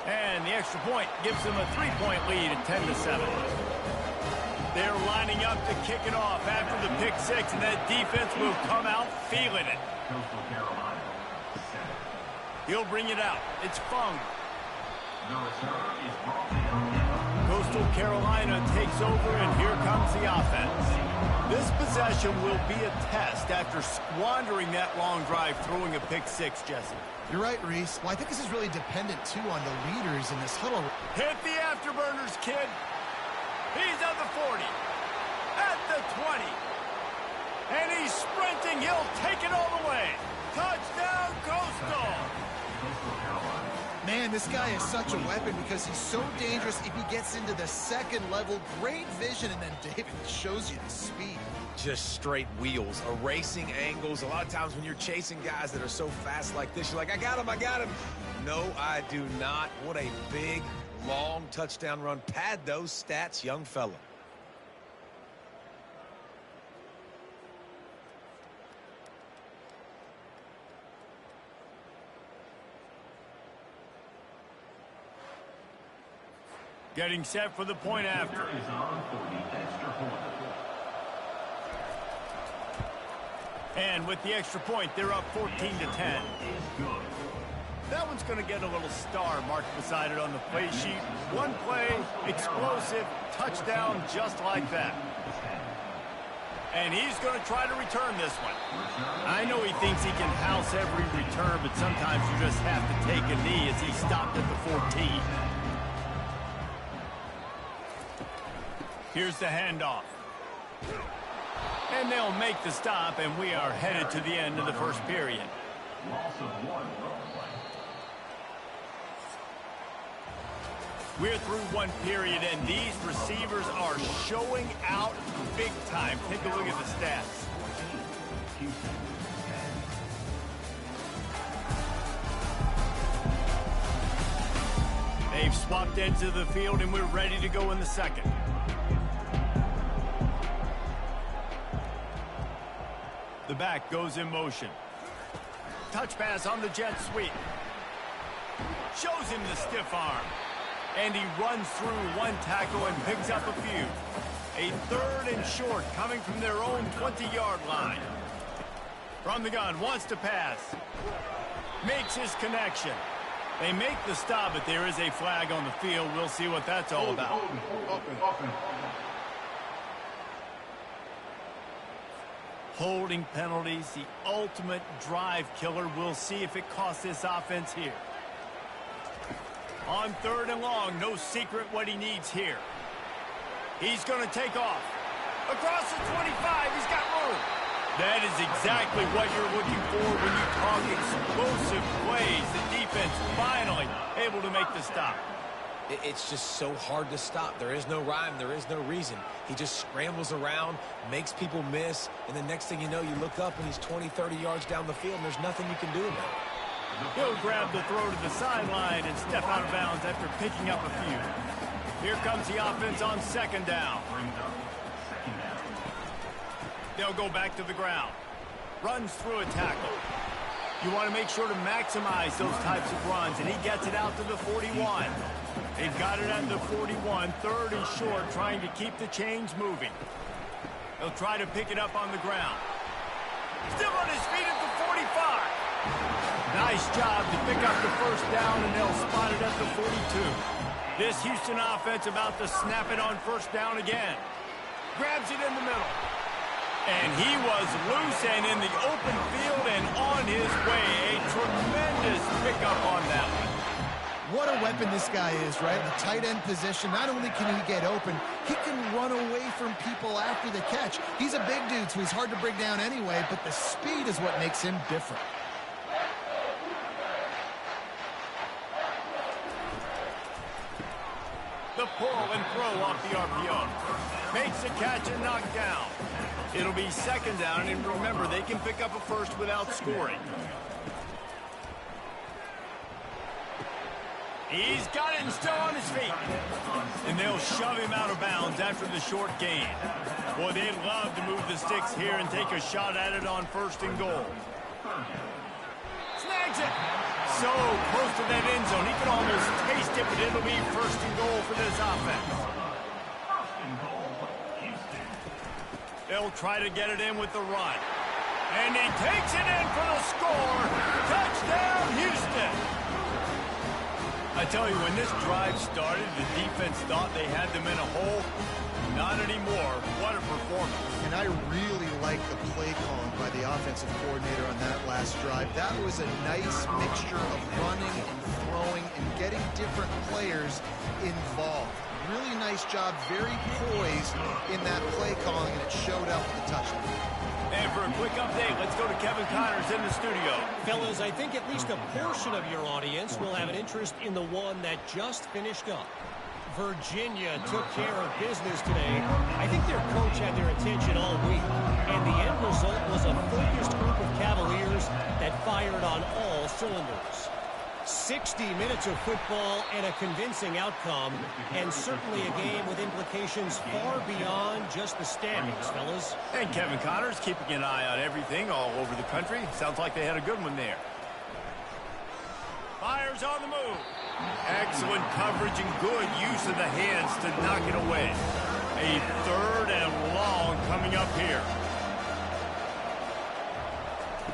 And the extra point gives them a 3-point lead at 10-7. They're lining up to kick it off after the pick 6, and that defense will come out feeling it. He'll bring it out. It's Fung. Coastal Carolina takes over, and here comes the offense. This possession will be a test after squandering that long drive throwing a pick 6, Jesse. You're right, Reese. Well, I think this is really dependent, too, on the leaders in this huddle. Hit the afterburners, kid. He's at the 40. At the 20. And he's sprinting. He'll take it all the way. Touchdown, Coastal. Man, this guy is such a weapon because he's so dangerous if he gets into the 2nd level. Great vision, and then David shows you the speed. Just straight wheels, erasing angles. A lot of times when you're chasing guys that are so fast like this, you're like, I got him, I got him. No, I do not. What a big, long touchdown run. Pad those stats, young fella. Getting set for the point after. And with the extra point, they're up 14-10. That one's going to get a little star marked beside it on the play sheet. One play, explosive, touchdown, just like that. And he's going to try to return this one. I know he thinks he can house every return, but sometimes you just have to take a knee as he stopped at the 14. Here's the handoff. And they'll make the stop, and we are headed to the end of the first period. We're through one period, and these receivers are showing out big time. Take a look at the stats. They've swapped ends of the field, and we're ready to go in the second. The back goes in motion. Touch pass on the jet sweep. Shows him the stiff arm. And he runs through one tackle and picks up a few. A 3rd and short coming from their own 20-yard line. From the gun, wants to pass. Makes his connection. They make the stop, but there is a flag on the field. We'll see what that's all about. Holding penalties, the ultimate drive killer. We'll see if it costs this offense here. On 3rd and long, no secret what he needs here. He's going to take off. Across the 25, he's got room. That is exactly what you're looking for when you talk explosive plays. The defense finally able to make the stop. It's just so hard to stop. There is no rhyme. There is no reason. He just scrambles around, makes people miss, and the next thing you know, you look up and he's 20, 30 yards down the field, and there's nothing you can do about it. He'll grab the throw to the sideline and step out of bounds after picking up a few. Here comes the offense on 2nd down. They'll go back to the ground. Runs through a tackle. You want to make sure to maximize those types of runs, and he gets it out to the 41. They've got it at the 41, 3rd and short, trying to keep the chains moving. They'll try to pick it up on the ground. Still on his feet at the 45. Nice job to pick up the 1st down, and they'll spot it at the 42. This Houston offense about to snap it on 1st down again. Grabs it in the middle. And he was loose and in the open field and on his way. A tremendous pickup on that one. What a weapon this guy is, right? The tight end position, not only can he get open, he can run away from people after the catch. He's a big dude, so he's hard to bring down anyway, but the speed is what makes him different. The pull and throw off the RPO. Makes the catch and knocked down. It'll be 2nd down, and remember, they can pick up a 1st without scoring. He's got it and still on his feet. And they'll shove him out of bounds after the short gain. Boy, they'd love to move the sticks here and take a shot at it on 1st and goal. Snags it. So close to that end zone. He can almost taste it, but it'll be 1st and goal for this offense. They'll try to get it in with the run. And he takes it in for the score. Touchdown, Houston. I tell you, when this drive started, the defense thought they had them in a hole. Not anymore. What a performance. And I really like the play calling by the offensive coordinator on that last drive. That was a nice mixture of running and throwing and getting different players involved. Really nice job, very poised in that play calling, and it showed up with the touchdown. And for a quick update, let's go to Kevin Connors in the studio. Fellas, I think at least a portion of your audience will have an interest in the one that just finished up. Virginia took care of business today. I think their coach had their attention all week, and the end result was a focused group of Cavaliers that fired on all cylinders. 60 minutes of football and a convincing outcome, and certainly a game with implications far beyond just the standings, fellas. And Kevin Connors keeping an eye on everything all over the country. Sounds like they had a good one there. Fires on the move. Excellent coverage and good use of the hands to knock it away. A 3rd and long coming up here.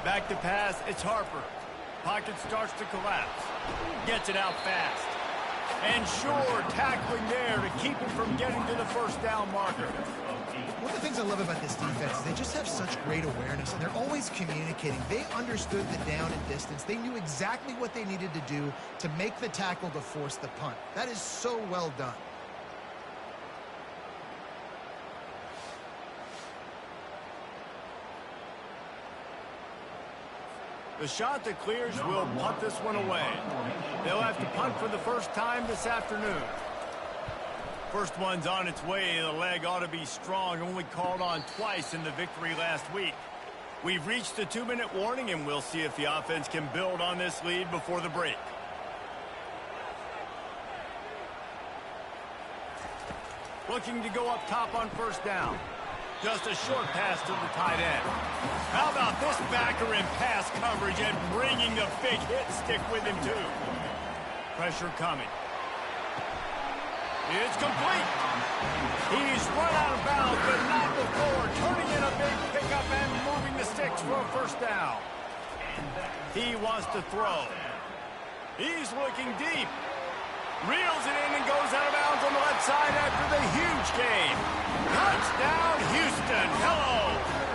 Back to pass, it's Harper. Pocket starts to collapse. Gets it out fast. And sure, tackling there to keep him from getting to the first down marker. One of the things I love about this defense is they just have such great awareness, and they're always communicating. They understood the down and distance. They knew exactly what they needed to do to make the tackle to force the punt. That is so well done. The shot that clears will punt this one away. They'll have to punt for the first time this afternoon. First one's on its way. The leg ought to be strong. Only called on twice in the victory last week. We've reached the 2-minute warning, and we'll see if the offense can build on this lead before the break. Looking to go up top on first down. Just a short pass to the tight end. How about this backer in pass coverage and bringing the big hit stick with him, too. Pressure coming. It's complete. He's run out of bounds, but not before. Turning in a big pickup and moving the sticks for a first down. He wants to throw. He's looking deep. Reels it in and goes out of bounds on the left side after the huge gain. Touchdown, Houston. Hello.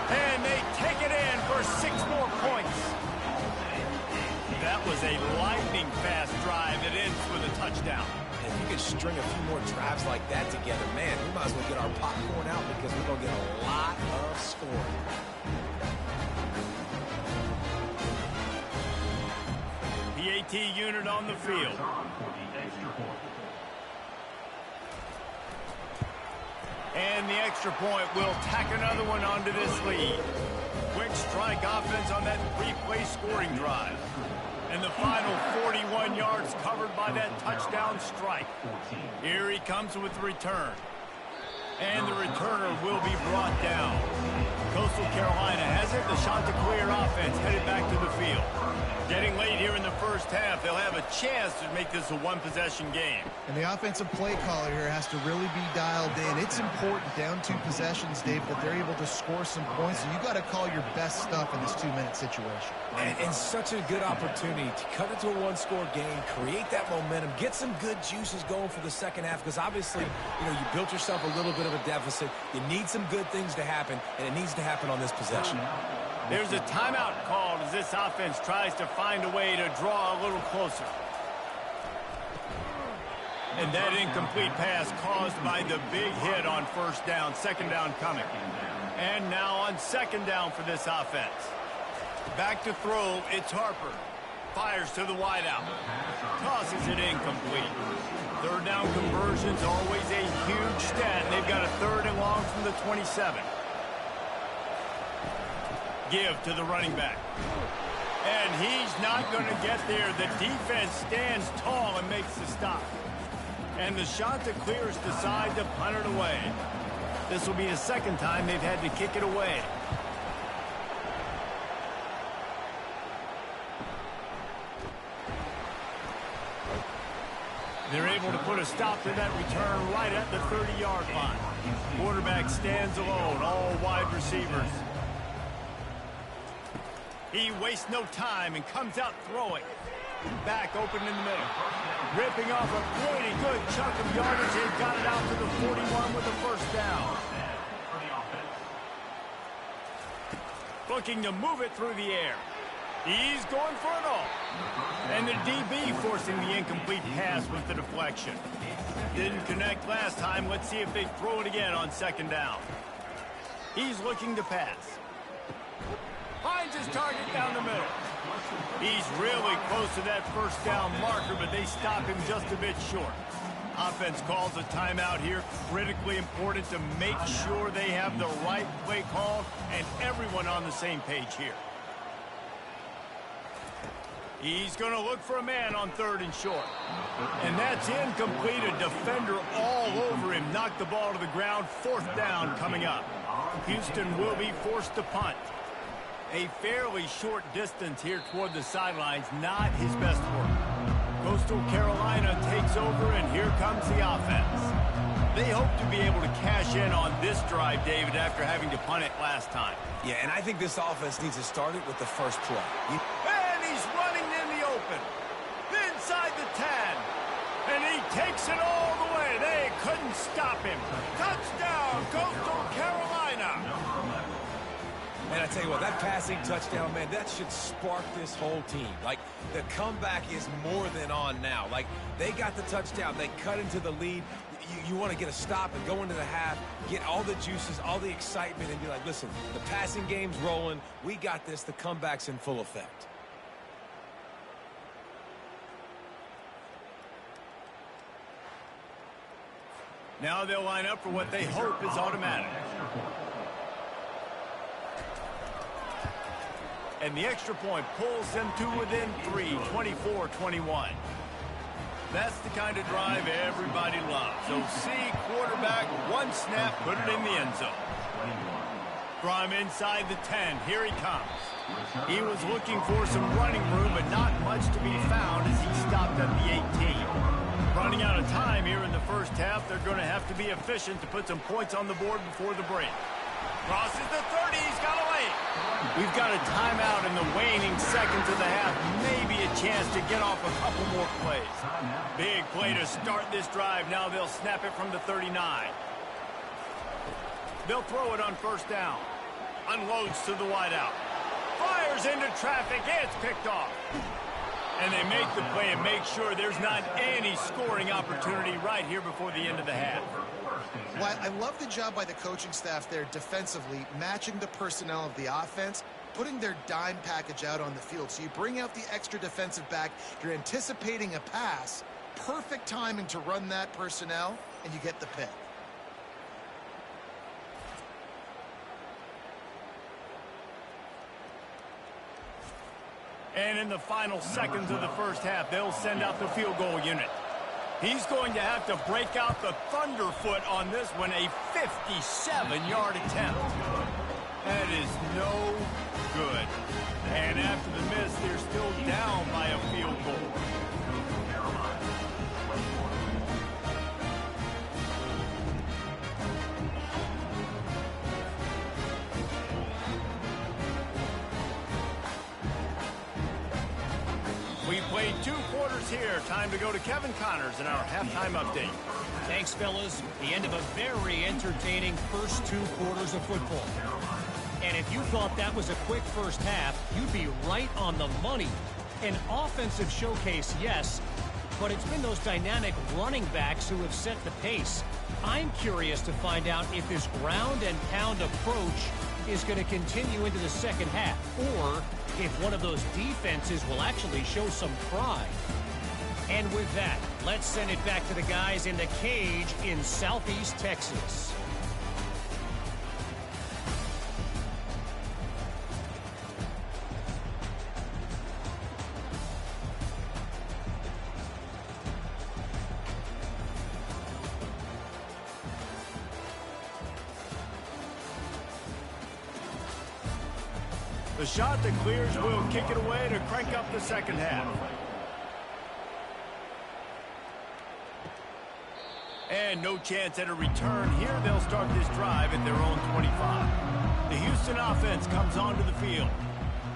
And they take it in for 6 more points. That was a lightning-fast drive that ends with a touchdown. And if you could string a few more drives like that together, man, we might as well get our popcorn out because we're going to get a lot of scoring. PAT unit on the field. And the extra point will tack another one onto this lead. Quick strike offense on that 3-play scoring drive. And the final 41 yards covered by that touchdown strike. Here he comes with the return. And the returner will be brought down. Coastal Carolina has it. The Chanticleer offense headed back to the field. Getting late here in the first half, they'll have a chance to make this a one-possession game. And the offensive play caller here has to really be dialed in. It's important down 2 possessions, Dave, that they're able to score some points. And you got to call your best stuff in this 2-minute situation. And such a good opportunity to cut it to a 1-score game, create that momentum, get some good juices going for the second half. Because obviously, you know, you built yourself a little bit of a deficit. You need some good things to happen, and it needs to happen on this possession. There's a timeout called as this offense tries to find a way to draw a little closer. And that incomplete pass caused by the big hit on first down, second down coming. And now on second down for this offense. Back to throw, it's Harper. Fires to the wideout. Tosses it incomplete. Third down conversions, always a huge stat. They've got a 3rd and long from the 27. Give to the running back. And he's not going to get there. The defense stands tall and makes the stop. And the Chanticleers decide to punt it away. This will be the second time they've had to kick it away. They're able to put a stop to that return right at the 30-yard line. Quarterback stands alone, all wide receivers. He wastes no time and comes out throwing. Back open in the middle. Ripping off a pretty good chunk of yardage. They've got it out to the 41 with the first down. Looking to move it through the air. He's going for it all. And the DB forcing the incomplete pass with the deflection. Didn't connect last time. Let's see if they throw it again on second down. He's looking to pass. Finds his target down the middle. He's really close to that first down marker, but they stop him just a bit short. Offense calls a timeout here. Critically important to make sure they have the right play call and everyone on the same page here. He's going to look for a man on 3rd and short. And that's incomplete. A defender all over him. Knocked the ball to the ground. 4th down coming up. Houston will be forced to punt. A fairly short distance here toward the sidelines. Not his best work. Coastal Carolina takes over, and here comes the offense. They hope to be able to cash in on this drive, David, after having to punt it last time. Yeah, and I think this offense needs to start it with the first play. And he's running in the open. Inside the 10. And he stop him. Touchdown, Coastal Carolina. Man, I tell you what, that passing touchdown, man, that should spark this whole team. Like, the comeback is more than on now. Like, they got the touchdown. They cut into the lead. You want to get a stop and go into the half, get all the juices, all the excitement, and be like, listen, the passing game's rolling. We got this. The comeback's in full effect. Now they'll line up for what they hope is automatic. And the extra point pulls them to within 3, 24-21. That's the kind of drive everybody loves. So see quarterback, one snap, put it in the end zone. From inside the 10, here he comes. He was looking for some running room, but not much to be found as he stopped at the 18. Running out of time here in the first half, they're going to have to be efficient to put some points on the board before the break. Crosses the 30, he's got away. We've got a timeout in the waning seconds of the half. Maybe a chance to get off a couple more plays. Big play to start this drive. Now they'll snap it from the 39. They'll throw it on first down. Unloads to the wideout. Fires into traffic. It's picked off. And they make the play and make sure there's not any scoring opportunity right here before the end of the half. Well, I love the job by the coaching staff there defensively, matching the personnel of the offense, putting their dime package out on the field. So you bring out the extra defensive back, you're anticipating a pass, perfect timing to run that personnel, and you get the pick. And in the final seconds of the first half, they'll send out the field goal unit. He's going to have to break out the thunderfoot on this one, a 57-yard attempt. That is no good. And after the miss, they're still down by a field goal. We played 2 quarters here. Time to go to Kevin Connors in our halftime update. Thanks, fellas. The end of a very entertaining first 2 quarters of football. And if you thought that was a quick first half, you'd be right on the money. An offensive showcase, yes, but it's been those dynamic running backs who have set the pace. I'm curious to find out if this ground and pound approach is going to continue into the second half, or if one of those defenses will actually show some pride. And with that, let's send it back to the guys in the cage in Southeast Texas. The shot that clears will kick it away to crank up the second half. And no chance at a return here. They'll start this drive at their own 25. The Houston offense comes onto the field.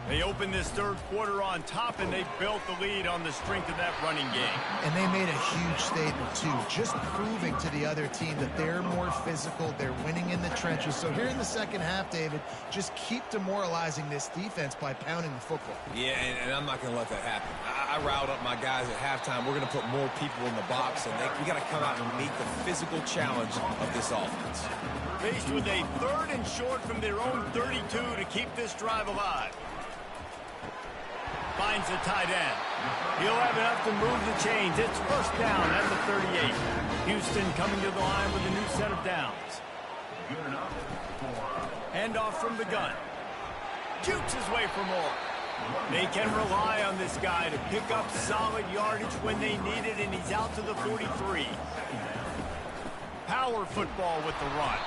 They open this third quarter on top, and they built the lead on the strength of that running game. And they made a huge statement, too, just proving to the other team that they're more physical, they're winning in the trenches. So here in the second half, David, just keep demoralizing this defense by pounding the football. Yeah, and I'm not going to let that happen. I riled up my guys at halftime. We're going to put more people in the box, and we got to come out and meet the physical challenge of this offense. Faced with a 3rd and short from their own 32 to keep this drive alive. Finds the tight end. He'll have enough to move the chains. It's first down at the 38. Houston coming to the line with a new set of downs. Hand off from the gun. Jukes his way for more. They can rely on this guy to pick up solid yardage when they need it, and he's out to the 43. Power football with the run.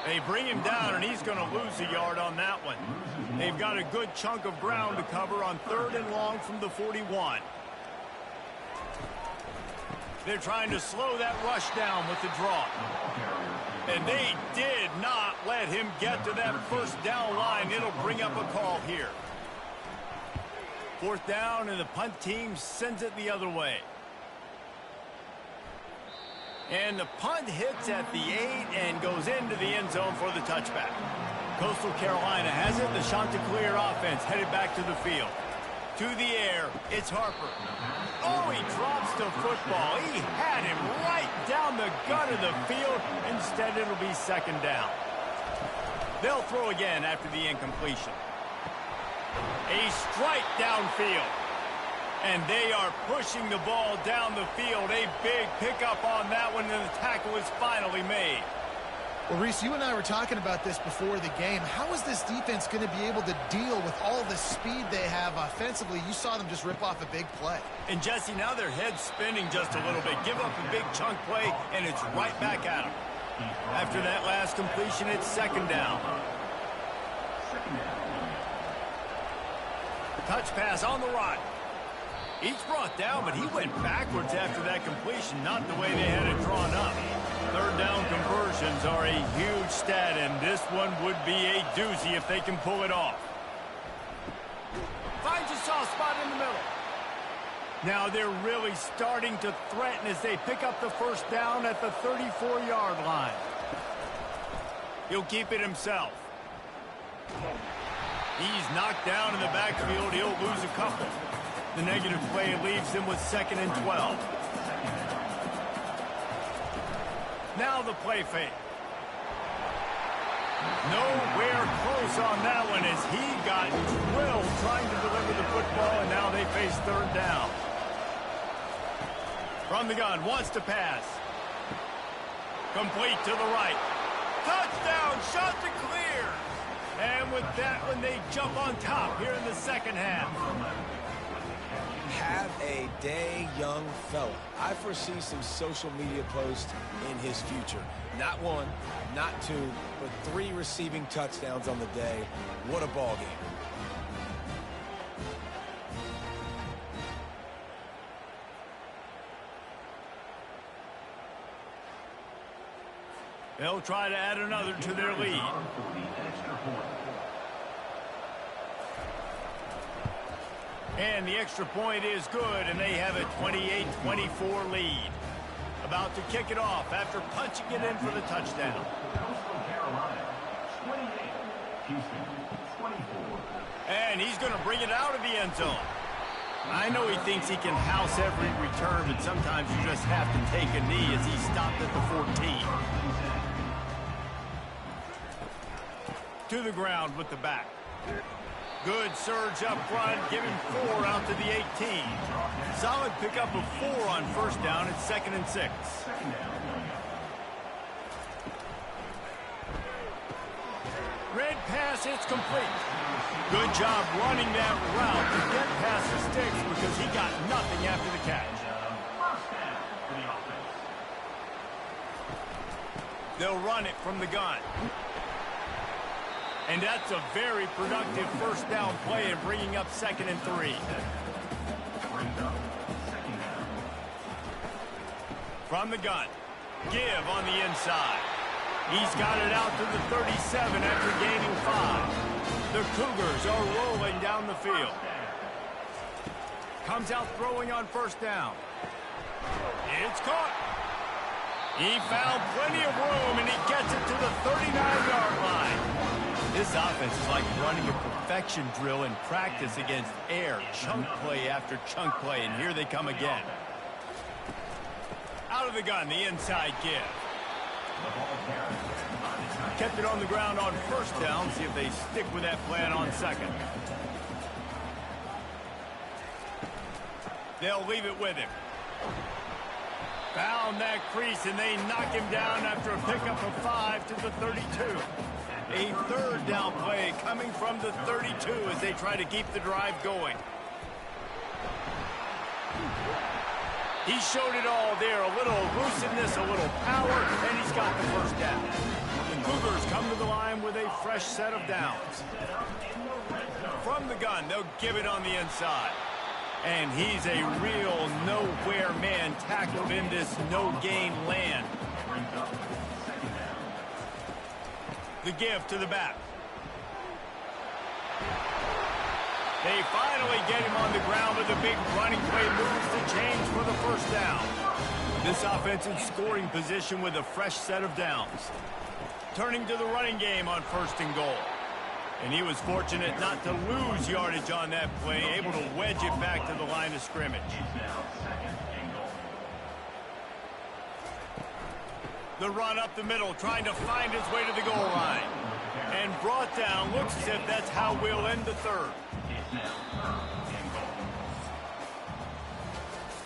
They bring him down, and he's going to lose a yard on that one. They've got a good chunk of ground to cover on 3rd and long from the 41. They're trying to slow that rush down with the draw. And they did not let him get to that first down line. It'll bring up a call here. 4th down, and the punt team sends it the other way. And the punt hits at the 8 and goes into the end zone for the touchback. Coastal Carolina has it. The Chanticleer offense headed back to the field. To the air, it's Harper. Oh, he drops the football. He had him right down the gut of the field. Instead, it'll be second down. They'll throw again after the incompletion. A strike downfield. And they are pushing the ball down the field. A big pickup on that one, and the tackle is finally made. Well, Reese, you and I were talking about this before the game. How is this defense going to be able to deal with all the speed they have offensively? You saw them just rip off a big play. And, Jesse, now their head's spinning just a little bit. Give up a big chunk play, and it's right back at them. After that last completion, it's second down. Touch pass on the right. He's brought down, but he went backwards after that completion, not the way they had it drawn up. Third down conversions are a huge stat, and this one would be a doozy if they can pull it off. Finds a soft spot in the middle. Now they're really starting to threaten as they pick up the first down at the 34-yard line. He'll keep it himself. He's knocked down in the backfield. He'll lose a couple. The negative play leaves him with 2nd and 12. Now the play fake. Nowhere close on that one as he got drilled trying to deliver the football, and now they face third down. From the gun, wants to pass. Complete to the right. Touchdown, shot to clear. And with that one, they jump on top here in the second half. Have a day, young fella. I foresee some social media posts in his future. Not one, not two, but 3 receiving touchdowns on the day. What a ball game. They'll try to add another to their lead. And the extra point is good, and they have a 28-24 lead. About to kick it off after punching it in for the touchdown. And he's going to bring it out of the end zone. I know he thinks he can house every return, but sometimes you just have to take a knee as he stopped at the 14. To the ground with the back. Good surge up front, giving 4 out to the 18. Solid pickup of 4 on first down. It's 2nd and 6. Red pass, it's complete. Good job running that route to get past the sticks because he got nothing after the catch. They'll run it from the gun. And that's a very productive first down play and bringing up 2nd and 3. From the gun. Give on the inside. He's got it out to the 37 after gaining 5. The Cougars are rolling down the field. Comes out throwing on first down. It's caught. He found plenty of room, and he gets it to the 39-yard line. This offense is like running a perfection drill in practice against air, chunk play after chunk play, and here they come again. Out of the gun, the inside give. Kept it on the ground on first down. See if they stick with that plan on second. They'll leave it with him. Found that crease, and they knock him down after a pickup of 5 to the 32. A third down play coming from the 32 as they try to keep the drive going. He showed it all there. A little elusiveness, a little power, and he's got the first down. The Cougars come to the line with a fresh set of downs. From the gun, they'll give it on the inside. And he's a real nowhere man tackled in this no-gain land. The give to the back. They finally get him on the ground with a big running play, moves the chains for the first down. This offense in scoring position with a fresh set of downs. Turning to the running game on 1st and goal. And he was fortunate not to lose yardage on that play, able to wedge it back to the line of scrimmage. The run up the middle, trying to find his way to the goal line. And brought down, looks as if that's how we'll end the 3rd.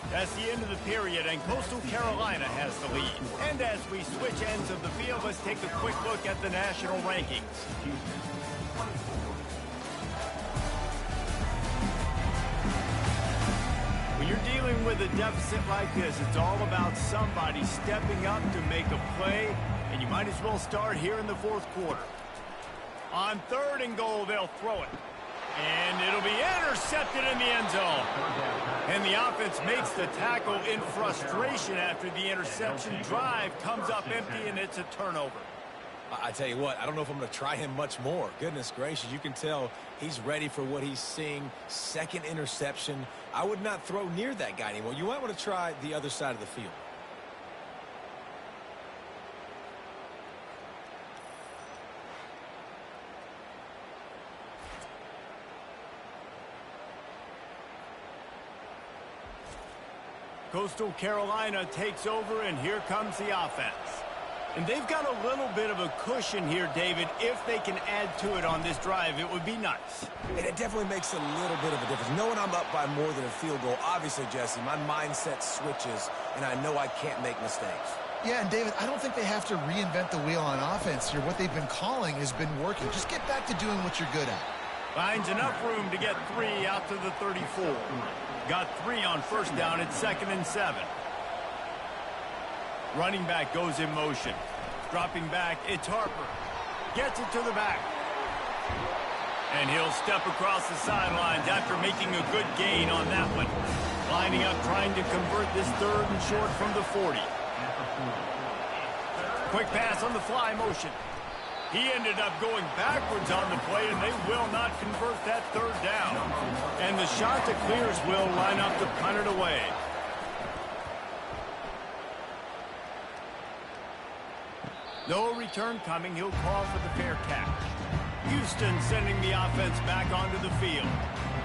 That's the end of the period, and Coastal Carolina has the lead. And as we switch ends of the field, let's take a quick look at the national rankings. When you're dealing with a deficit like this, it's all about somebody stepping up to make a play, and you might as well start here in the 4th quarter. On 3rd and goal, they'll throw it. And it'll be intercepted in the end zone. And the offense makes the tackle in frustration after the interception. Drive comes up empty, and it's a turnover. I tell you what, I don't know if I'm going to try him much more. Goodness gracious, you can tell he's ready for what he's seeing. 2nd interception. I would not throw near that guy anymore. You might want to try the other side of the field. Coastal Carolina takes over, and here comes the offense. And they've got a little bit of a cushion here, David. If they can add to it on this drive, it would be nice. And it definitely makes a little bit of a difference. Knowing I'm up by more than a field goal, obviously, Jesse, my mindset switches, and I know I can't make mistakes. Yeah, and David, I don't think they have to reinvent the wheel on offense here. What they've been calling has been working. Just get back to doing what you're good at. Finds enough room to get 3 out to the 34. Got 3 on 1st down. It's 2nd and 7. Running back goes in motion. Dropping back, it's Harper. Gets it to the back. And he'll step across the sidelines after making a good gain on that one. Lining up, trying to convert this 3rd and short from the 40. Quick pass on the fly motion. He ended up going backwards on the play, and they will not convert that 3rd down. And the Chanticleers will line up to punt it away. No return coming. He'll call for the fair catch. Houston sending the offense back onto the field.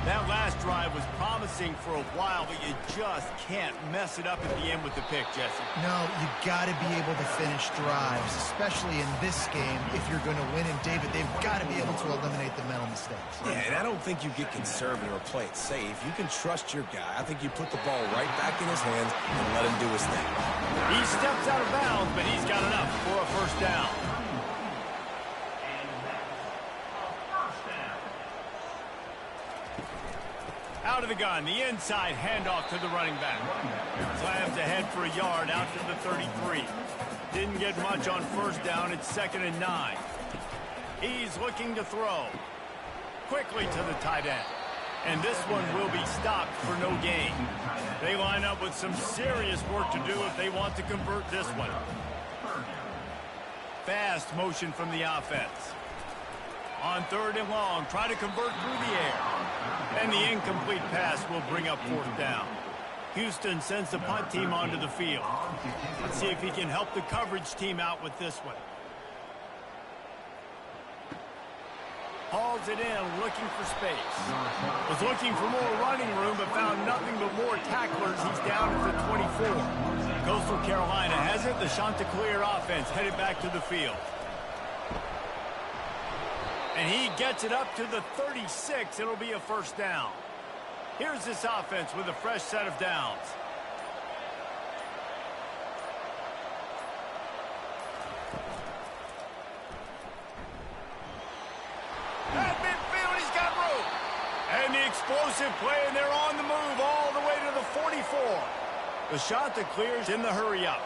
That last drive was promising for a while, but you just can't mess it up at the end with the pick, Jesse. No, you got to be able to finish drives, especially in this game if you're going to win. And, David, they've got to be able to eliminate the mental mistakes. Yeah, and I don't think you get conservative or play it safe. You can trust your guy. I think you put the ball right back in his hands and let him do his thing. He steps out of bounds, but he's got enough for a 1st down. Out of the gun, the inside handoff to the running back. Slams ahead for a yard out to the 33. Didn't get much on 1st down. It's 2nd and 9. He's looking to throw. Quickly to the tight end. And this one will be stopped for no gain. They line up with some serious work to do if they want to convert this one. Fast motion from the offense. On 3rd and long, try to convert through the air. And the incomplete pass will bring up 4th down. Houston sends the punt team onto the field. Let's see if he can help the coverage team out with this one. Hauls it in, looking for space. Was looking for more running room, but found nothing but more tacklers. He's down at the 24. Coastal Carolina has it. The Chanticleer offense headed back to the field. And he gets it up to the 36. It'll be a 1st down. Here's this offense with a fresh set of downs. At midfield, he's got room. And the explosive play, and they're on the move all the way to the 44. The Chanticleers in the hurry up.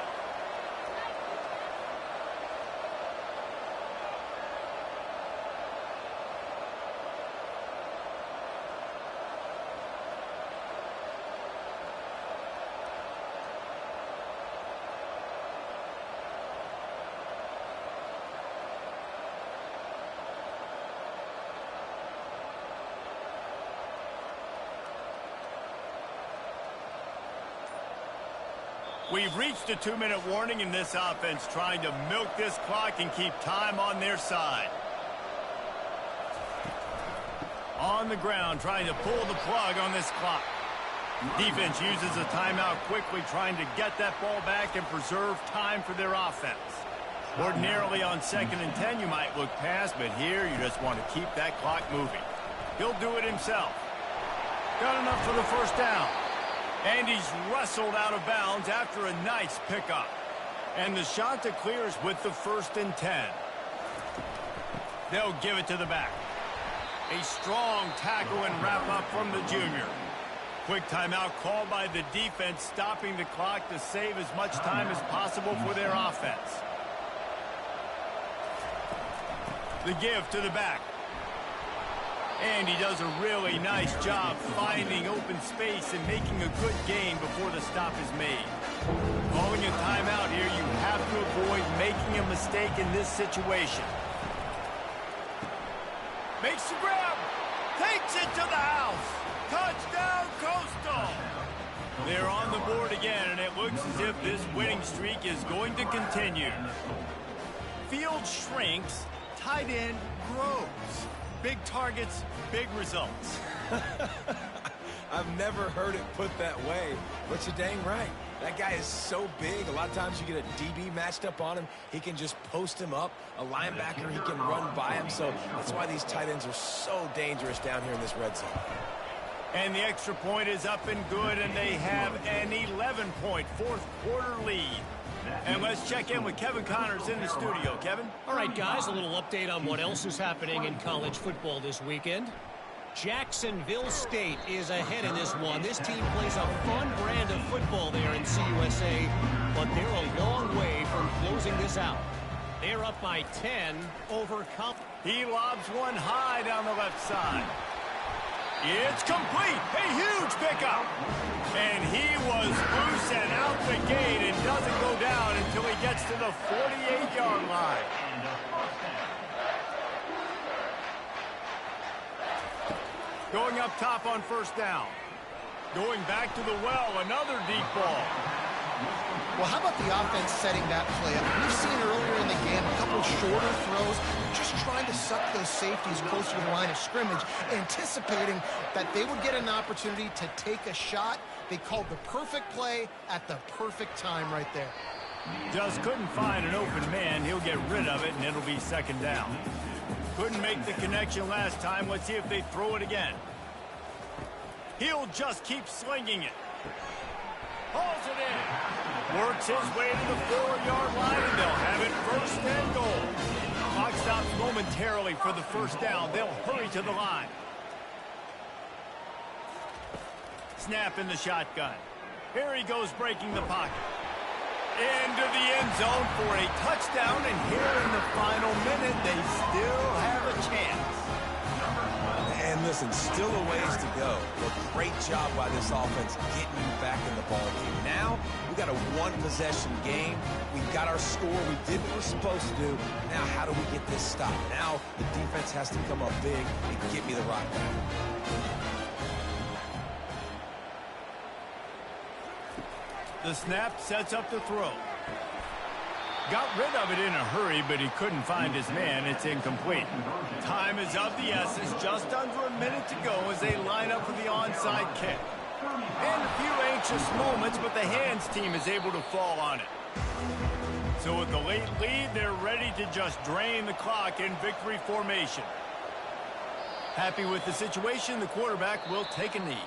We've reached a 2-minute warning in this offense, trying to milk this clock and keep time on their side. On the ground, trying to pull the plug on this clock. Defense uses a timeout quickly, trying to get that ball back and preserve time for their offense. Ordinarily on 2nd and 10, you might look past, but here you just want to keep that clock moving. He'll do it himself. Got enough for the first down. And he's wrestled out of bounds after a nice pickup. And the shot to clear is with the 1st and 10. They'll give it to the back. A strong tackle and wrap up from the junior. Quick timeout called by the defense, stopping the clock to save as much time as possible for their offense. The give to the back. And he does a really nice job finding open space and making a good gain before the stop is made. Calling a timeout here, you have to avoid making a mistake in this situation. Makes the grab. Takes it to the house. Touchdown, Coastal. They're on the board again, and it looks as if this winning streak is going to continue. Field shrinks, tight end grows. Big targets, big results. I've never heard it put that way, but you're dang right. That guy is so big. A lot of times you get a DB matched up on him. He can just post him up. A linebacker, he can run by him. So that's why these tight ends are so dangerous down here in this red zone. And the extra point is up and good, and they have an 11-point fourth-quarter lead. And let's check in with Kevin Connors in the studio. Kevin? All right, guys, a little update on what else is happening in college football this weekend. Jacksonville State is ahead in this one. This team plays a fun brand of football there in CUSA, but they're a long way from closing this out. They're up by 10 over Comp. He lobs one high down the left side. It's complete. A huge pickup. And he was loose and out the gate and doesn't go down until he gets to the 48-yard line. Going up top on first down. Going back to the well, another deep ball. Well, how about the offense setting that play up? We've seen earlier in the game a couple of shorter throws, just trying to suck those safeties closer to the line of scrimmage, anticipating that they would get an opportunity to take a shot. They called the perfect play at the perfect time right there. Just couldn't find an open man. He'll get rid of it, and it'll be second down. Couldn't make the connection last time. Let's see if they throw it again. He'll just keep slinging it. Hauls it in. Works his way to the 4-yard line, and they'll have it first and goal. Clock stops momentarily for the first down. They'll hurry to the line. Snap in the shotgun. Here he goes, breaking the pocket. Into the end zone for a touchdown, and here in the final minute, they still have a chance. And listen, still a ways to go. But great job by this offense getting you back in the ball game. Now, we got a one-possession game. We've got our score. We did what we're supposed to do. Now, how do we get this stopped? Now, the defense has to come up big and get me the rock back. The snap sets up the throw. Got rid of it in a hurry, but he couldn't find his man. It's incomplete. Time is of the essence. Just under a minute to go as they line up for the onside kick. And a few anxious moments, but the hands team is able to fall on it. So with the late lead, they're ready to just drain the clock in victory formation. Happy with the situation, the quarterback will take a knee.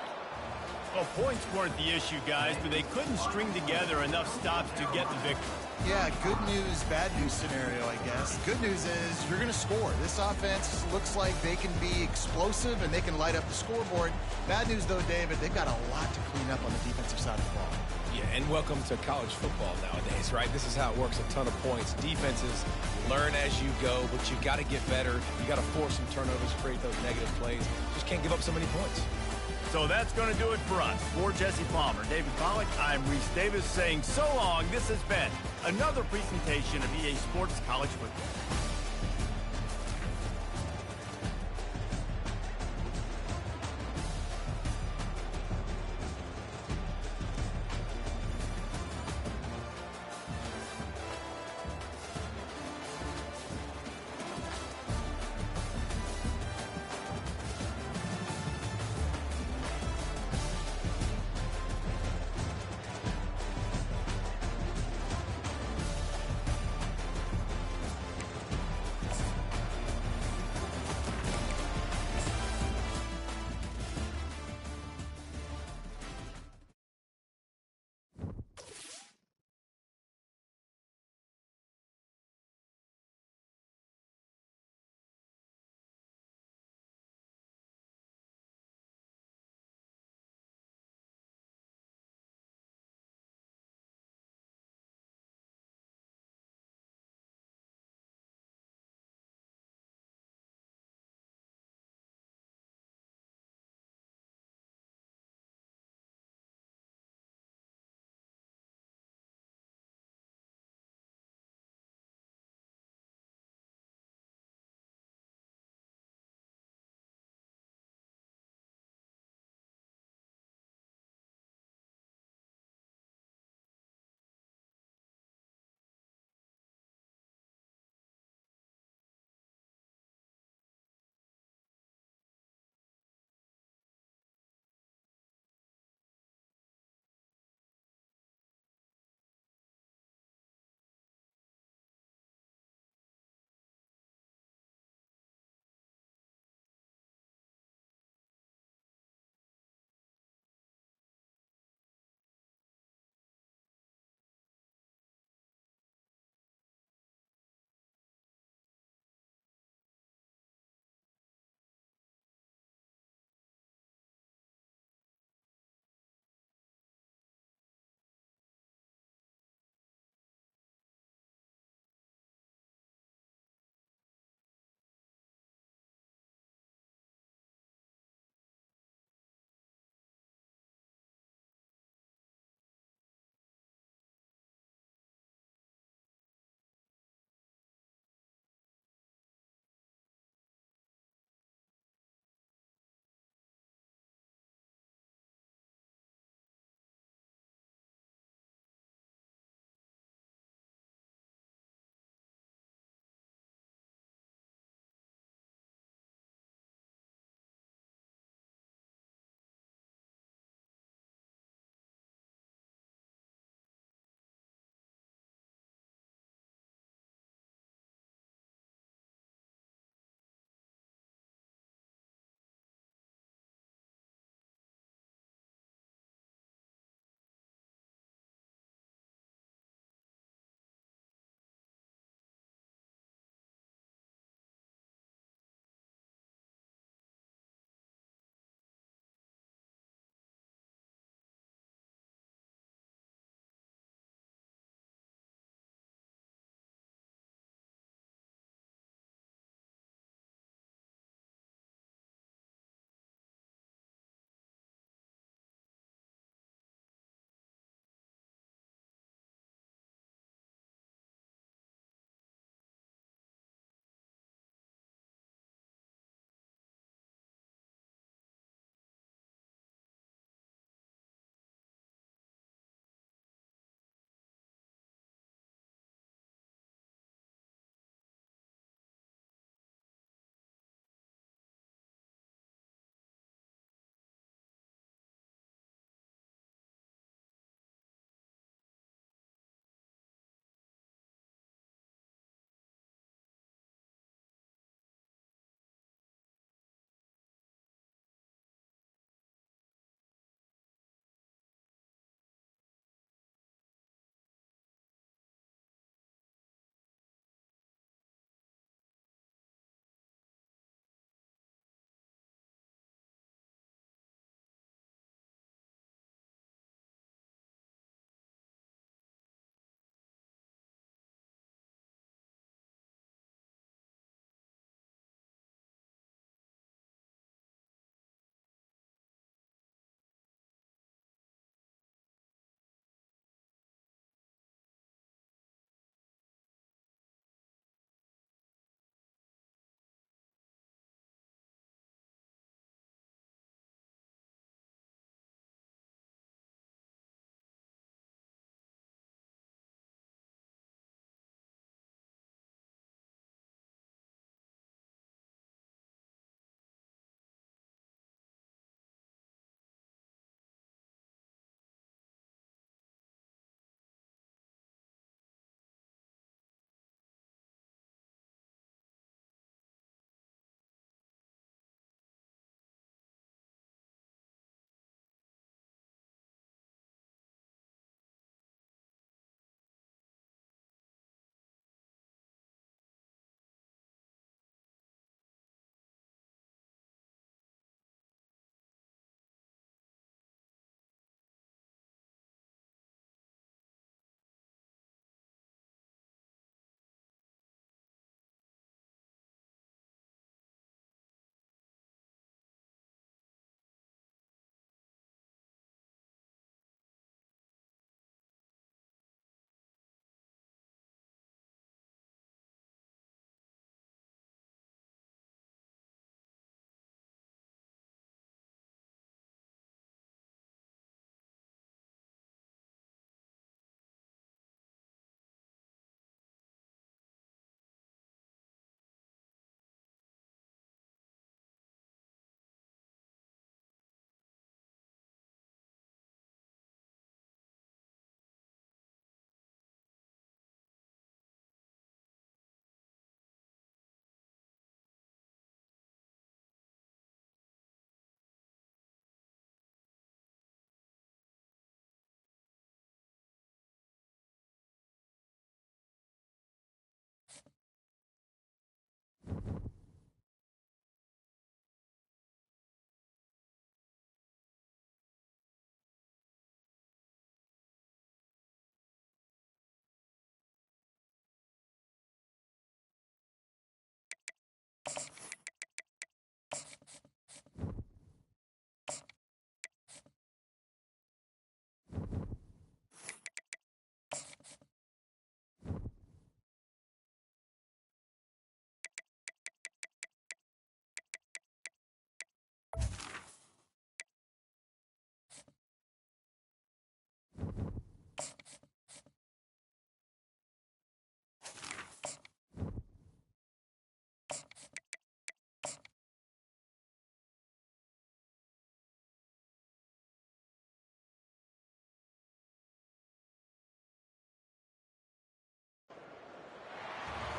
Well, points weren't the issue, guys, but they couldn't string together enough stops to get the victory. Yeah, good news, bad news scenario, I guess. Good news is you're going to score. This offense looks like they can be explosive and they can light up the scoreboard. Bad news, though, David, they've got a lot to clean up on the defensive side of the ball. Yeah, and welcome to college football nowadays, right? This is how it works, a ton of points. Defenses learn as you go, but you got to get better. You got to force some turnovers, create those negative plays. Just can't give up so many points. So that's going to do it for us. For Jesse Palmer, David Pollack, I'm Reese Davis saying so long. This has been another presentation of EA Sports College Football.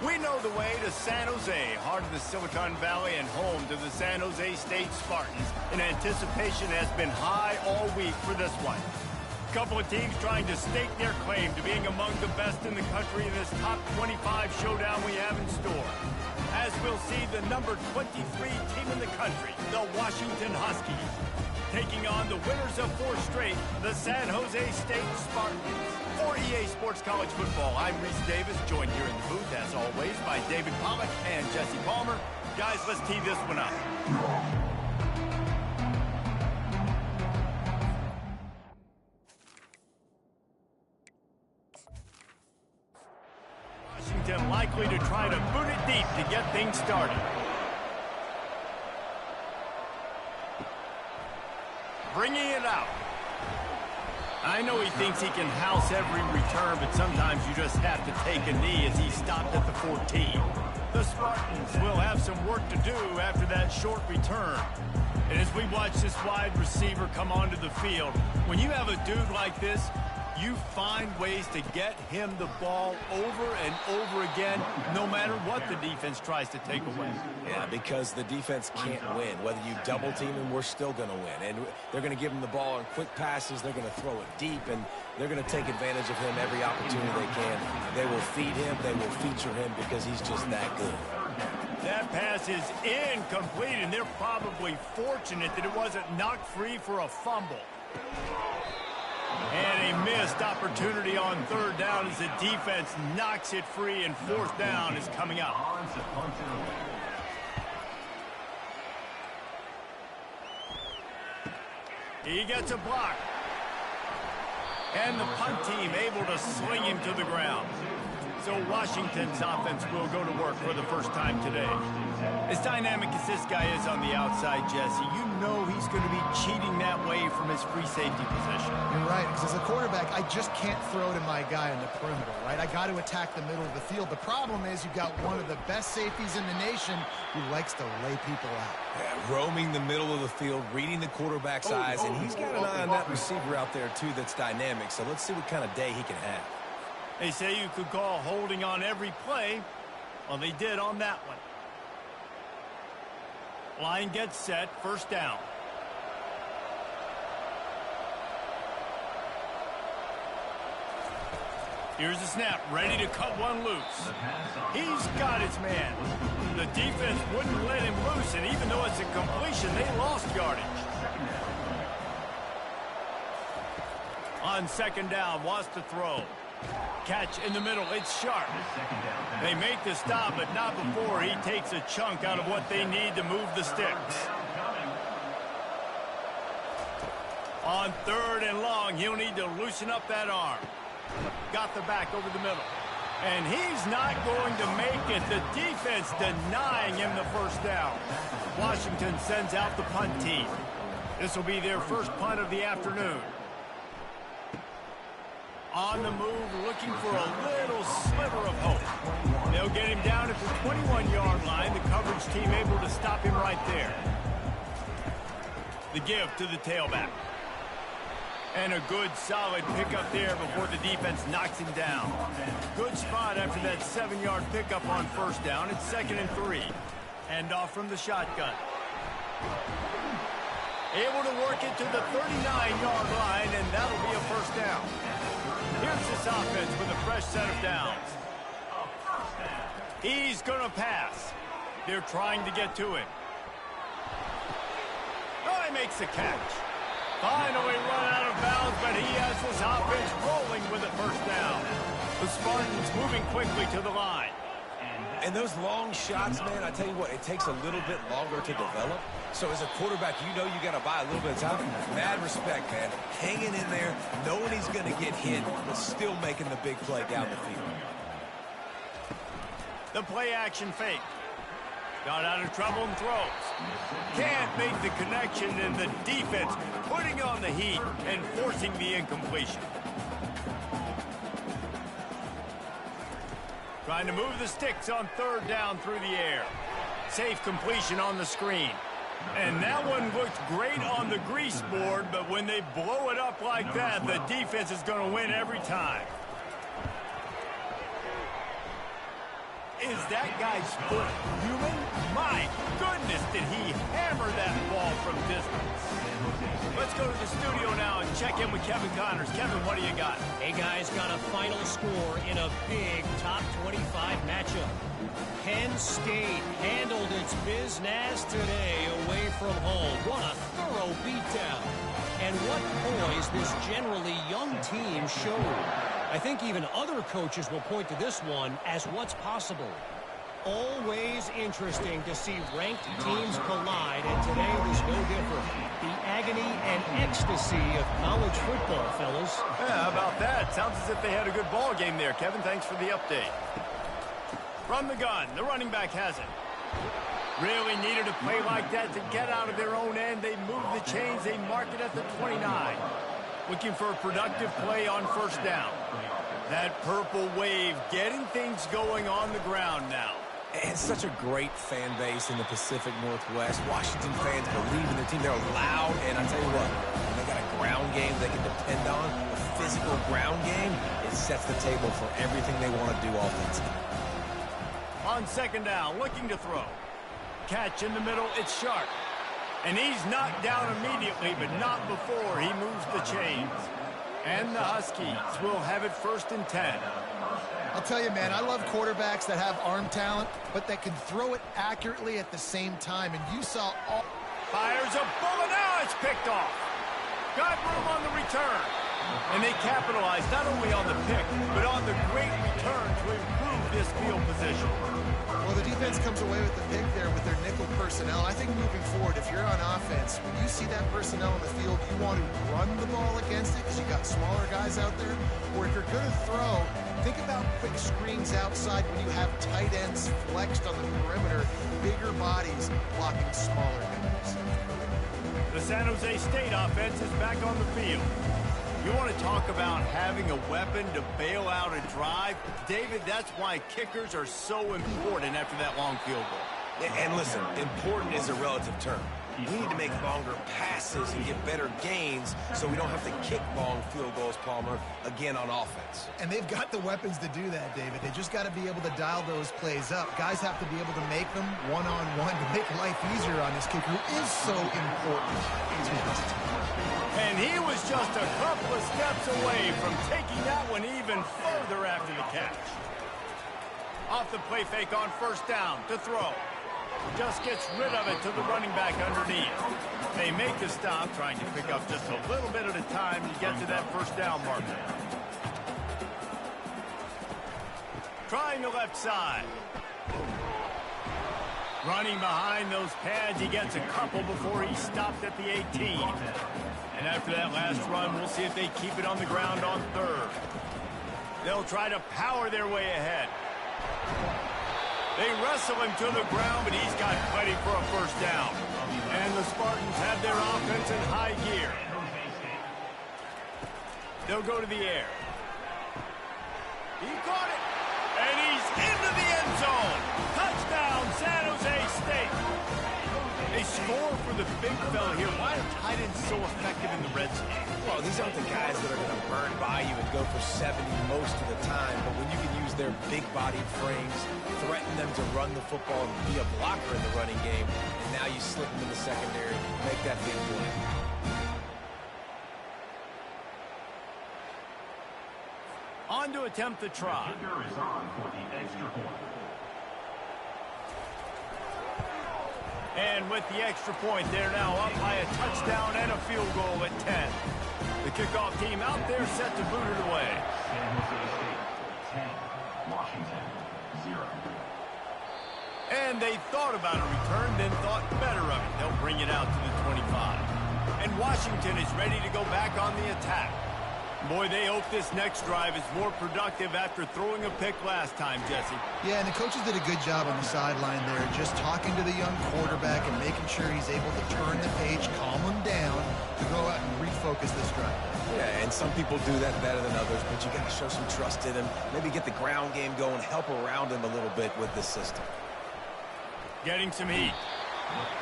We know the way to San Jose, heart of the Silicon Valley and home to the San Jose State Spartans. And anticipation has been high all week for this one. Couple of teams trying to stake their claim to being among the best in the country in this top 25 showdown we have in store. As we'll see the number 23 team in the country, the Washington Huskies, taking on the winners of 4 straight, the San Jose State Spartans. For EA Sports College Football, I'm Reese Davis, joined here in the booth, as always, by David Pollack and Jesse Palmer. Guys, let's tee this one up. Washington likely to try to boot it deep to get things started. Bringing it out. I know he thinks he can house every return, but sometimes you just have to take a knee as he stopped at the 14. The Spartans will have some work to do after that short return. And as we watch this wide receiver come onto the field, when you have a dude like this, you find ways to get him the ball over and over again, no matter what the defense tries to take away. Yeah, because the defense can't win. Whether you double team him, we're still going to win. And they're going to give him the ball in quick passes. They're going to throw it deep, and they're going to take advantage of him every opportunity they can. They will feed him. They will feature him because he's just that good. That pass is incomplete, and they're probably fortunate that it wasn't knocked free for a fumble. And a missed opportunity on 3rd down as the defense knocks it free, and 4th down is coming up. He gets a block. And the punt team able to sling him to the ground. So Washington's offense will go to work for the first time today. As dynamic as this guy is on the outside, Jesse, you know he's going to be cheating that way from his free safety position. You're right, because as a quarterback, I just can't throw to my guy on the perimeter, right? I got to attack the middle of the field. The problem is you've got one of the best safeties in the nation who likes to lay people out. Yeah, roaming the middle of the field, reading the quarterback's eyes, and he's got an eye on that receiver out there, too, that's dynamic. So let's see what kind of day he can have. They say you could call holding on every play. Well, they did on that one. Line gets set, 1st down. Here's the snap, ready to cut one loose. He's got his man. The defense wouldn't let him loose, and even though it's a completion, they lost yardage. On 2nd down, wants to throw. Catch in the middle, it's sharp. They make the stop, but not before he takes a chunk out of what they need to move the sticks. On 3rd and long, he'll need to loosen up that arm. Got the back over the middle. And he's not going to make it. The defense denying him the 1st down. Washington sends out the punt team. This will be their first punt of the afternoon. On the move, looking for a little sliver of hope. They'll get him down at the 21-yard line. The coverage team able to stop him right there. The give to the tailback. And a good, solid pickup there before the defense knocks him down. Good spot after that 7-yard pickup on 1st down. It's 2nd and 3. Hand off from the shotgun. Able to work it to the 39-yard line, and that'll be a 1st down. Here's this offense with a fresh set of downs. He's going to pass. They're trying to get to him. Oh, he makes the catch. Finally run out of bounds, but he has this offense rolling with a 1st down. The Spartans moving quickly to the line. And those long shots, man, I tell you what, it takes a little bit longer to develop. So as a quarterback, you know you got to buy a little bit of time. Mad respect, man. Hanging in there, knowing he's going to get hit, but still making the big play down the field. The play action fake. Got out of trouble and throws. Can't make the connection, and the defense putting on the heat and forcing the incompletion. Trying to move the sticks on 3rd down through the air. Safe completion on the screen. And that one looked great on the grease board, but when they blow it up like that, the defense is going to win every time. Is that guy's foot human? My goodness, did he hammer that ball from distance. Let's go to the studio now and check in with Kevin Connors. Kevin, what do you got? Hey, guys, got a final score in a big top 25 matchup. Penn State handled its business today away from home. What a thorough beatdown. And what poise this generally young team showed. I think even other coaches will point to this one as what's possible. Always interesting to see ranked teams collide, and today was no different. The agony and ecstasy of college football, fellas. Yeah, how about that? Sounds as if they had a good ball game there. Kevin, thanks for the update. From the gun, the running back has it. Really needed a play like that to get out of their own end. They move the chains. They mark it at the 29. Looking for a productive play on first down. That purple wave getting things going on the ground now. And such a great fan base in the Pacific Northwest. Washington fans believe in their team. They're loud, and I tell you what, when they got a ground game they can depend on, a physical ground game, it sets the table for everything they want to do offensively. On second down, looking to throw. Catch in the middle, it's Sharp. And he's knocked down immediately, but not before he moves the chains. And the Huskies will have it 1st and 10. I'll tell you, man, I love quarterbacks that have arm talent, but that can throw it accurately at the same time. And you saw all... Fires a bullet. Now it's picked off. Got room on the return. And they capitalized not only on the pick, but on the great return to improve this field position. Well, the defense comes away with the pick there with their nickel personnel. I think moving forward, if you're on offense, when you see that personnel on the field, you want to run the ball against it because you got smaller guys out there. Or if you're going to throw, think about quick screens outside when you have tight ends flexed on the perimeter, bigger bodies blocking smaller guys. The San Jose State offense is back on the field. You want to talk about having a weapon to bail out a drive? David, that's why kickers are so important after that long field goal. And listen, important is a relative term. We need to make longer passes and get better gains so we don't have to kick long field goals, Palmer, again on offense. And they've got the weapons to do that, David. They just got to be able to dial those plays up. Guys have to be able to make them one-on-one to make life easier on this kicker, who is so important to this team. And he was just a couple of steps away from taking that one even further after the catch. Off the play fake on first down to throw. Just gets rid of it to the running back underneath. They make the stop, trying to pick up just a little bit at a time to get to that first down marker. Trying the left side. Running behind those pads, he gets a couple before he stopped at the 18. And after that last run, we'll see if they keep it on the ground on third. They'll try to power their way ahead. They wrestle him to the ground, but he's got plenty for a first down. And the Spartans have their offense in high gear. They'll go to the air. He caught it. And he's into the end zone. Touchdown, San Jose State. They score for the big fella here. Why are tight ends so effective in the red zone? Well, these aren't the guys that are going to burn by you and go for 70 most of the time, but when you can use their big-bodied frames, threaten them to run the football and be a blocker in the running game, and now you slip them in the secondary, make that big play. On to attempt the try. Kicker is on for the extra point. And with the extra point, they're now up by a touchdown and a field goal at 10. The kickoff team out there set to boot it away. San Jose State, 10. Washington, 0. And they thought about a return, then thought better of it. They'll bring it out to the 25. And Washington is ready to go back on the attack. Boy, they hope this next drive is more productive after throwing a pick last time, Jesse. Yeah, and the coaches did a good job on the sideline there, just talking to the young quarterback and making sure he's able to turn the page, calm him down, to go out and refocus this drive. Yeah, and some people do that better than others, but you got to show some trust in him, maybe get the ground game going, help around him a little bit with this system. Getting some heat.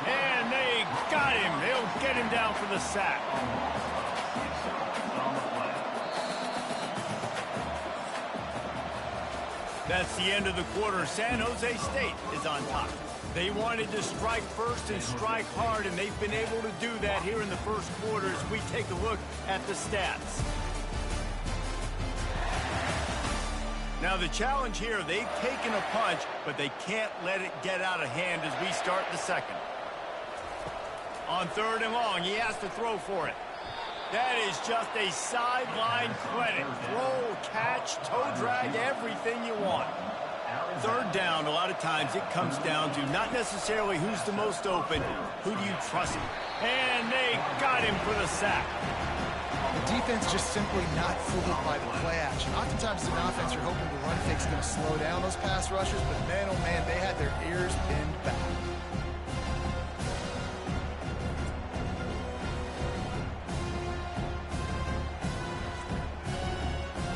And they got him. They'll get him down for the sack. That's the end of the quarter. San Jose State is on top. They wanted to strike first and strike hard, and they've been able to do that here in the first quarter as we take a look at the stats. Now the challenge here, they've taken a punch, but they can't let it get out of hand as we start the second. On 3rd and long, he has to throw for it. That is just a sideline clinic. Throw, catch, toe drag, everything you want. 3rd down, a lot of times it comes down to not necessarily who's the most open, who do you trust? And they got him for the sack. The defense just simply not fooled by the play action. Oftentimes as an offense, you're hoping the run fake's going to slow down those pass rushers, but man, oh man, they had their ears pinned back.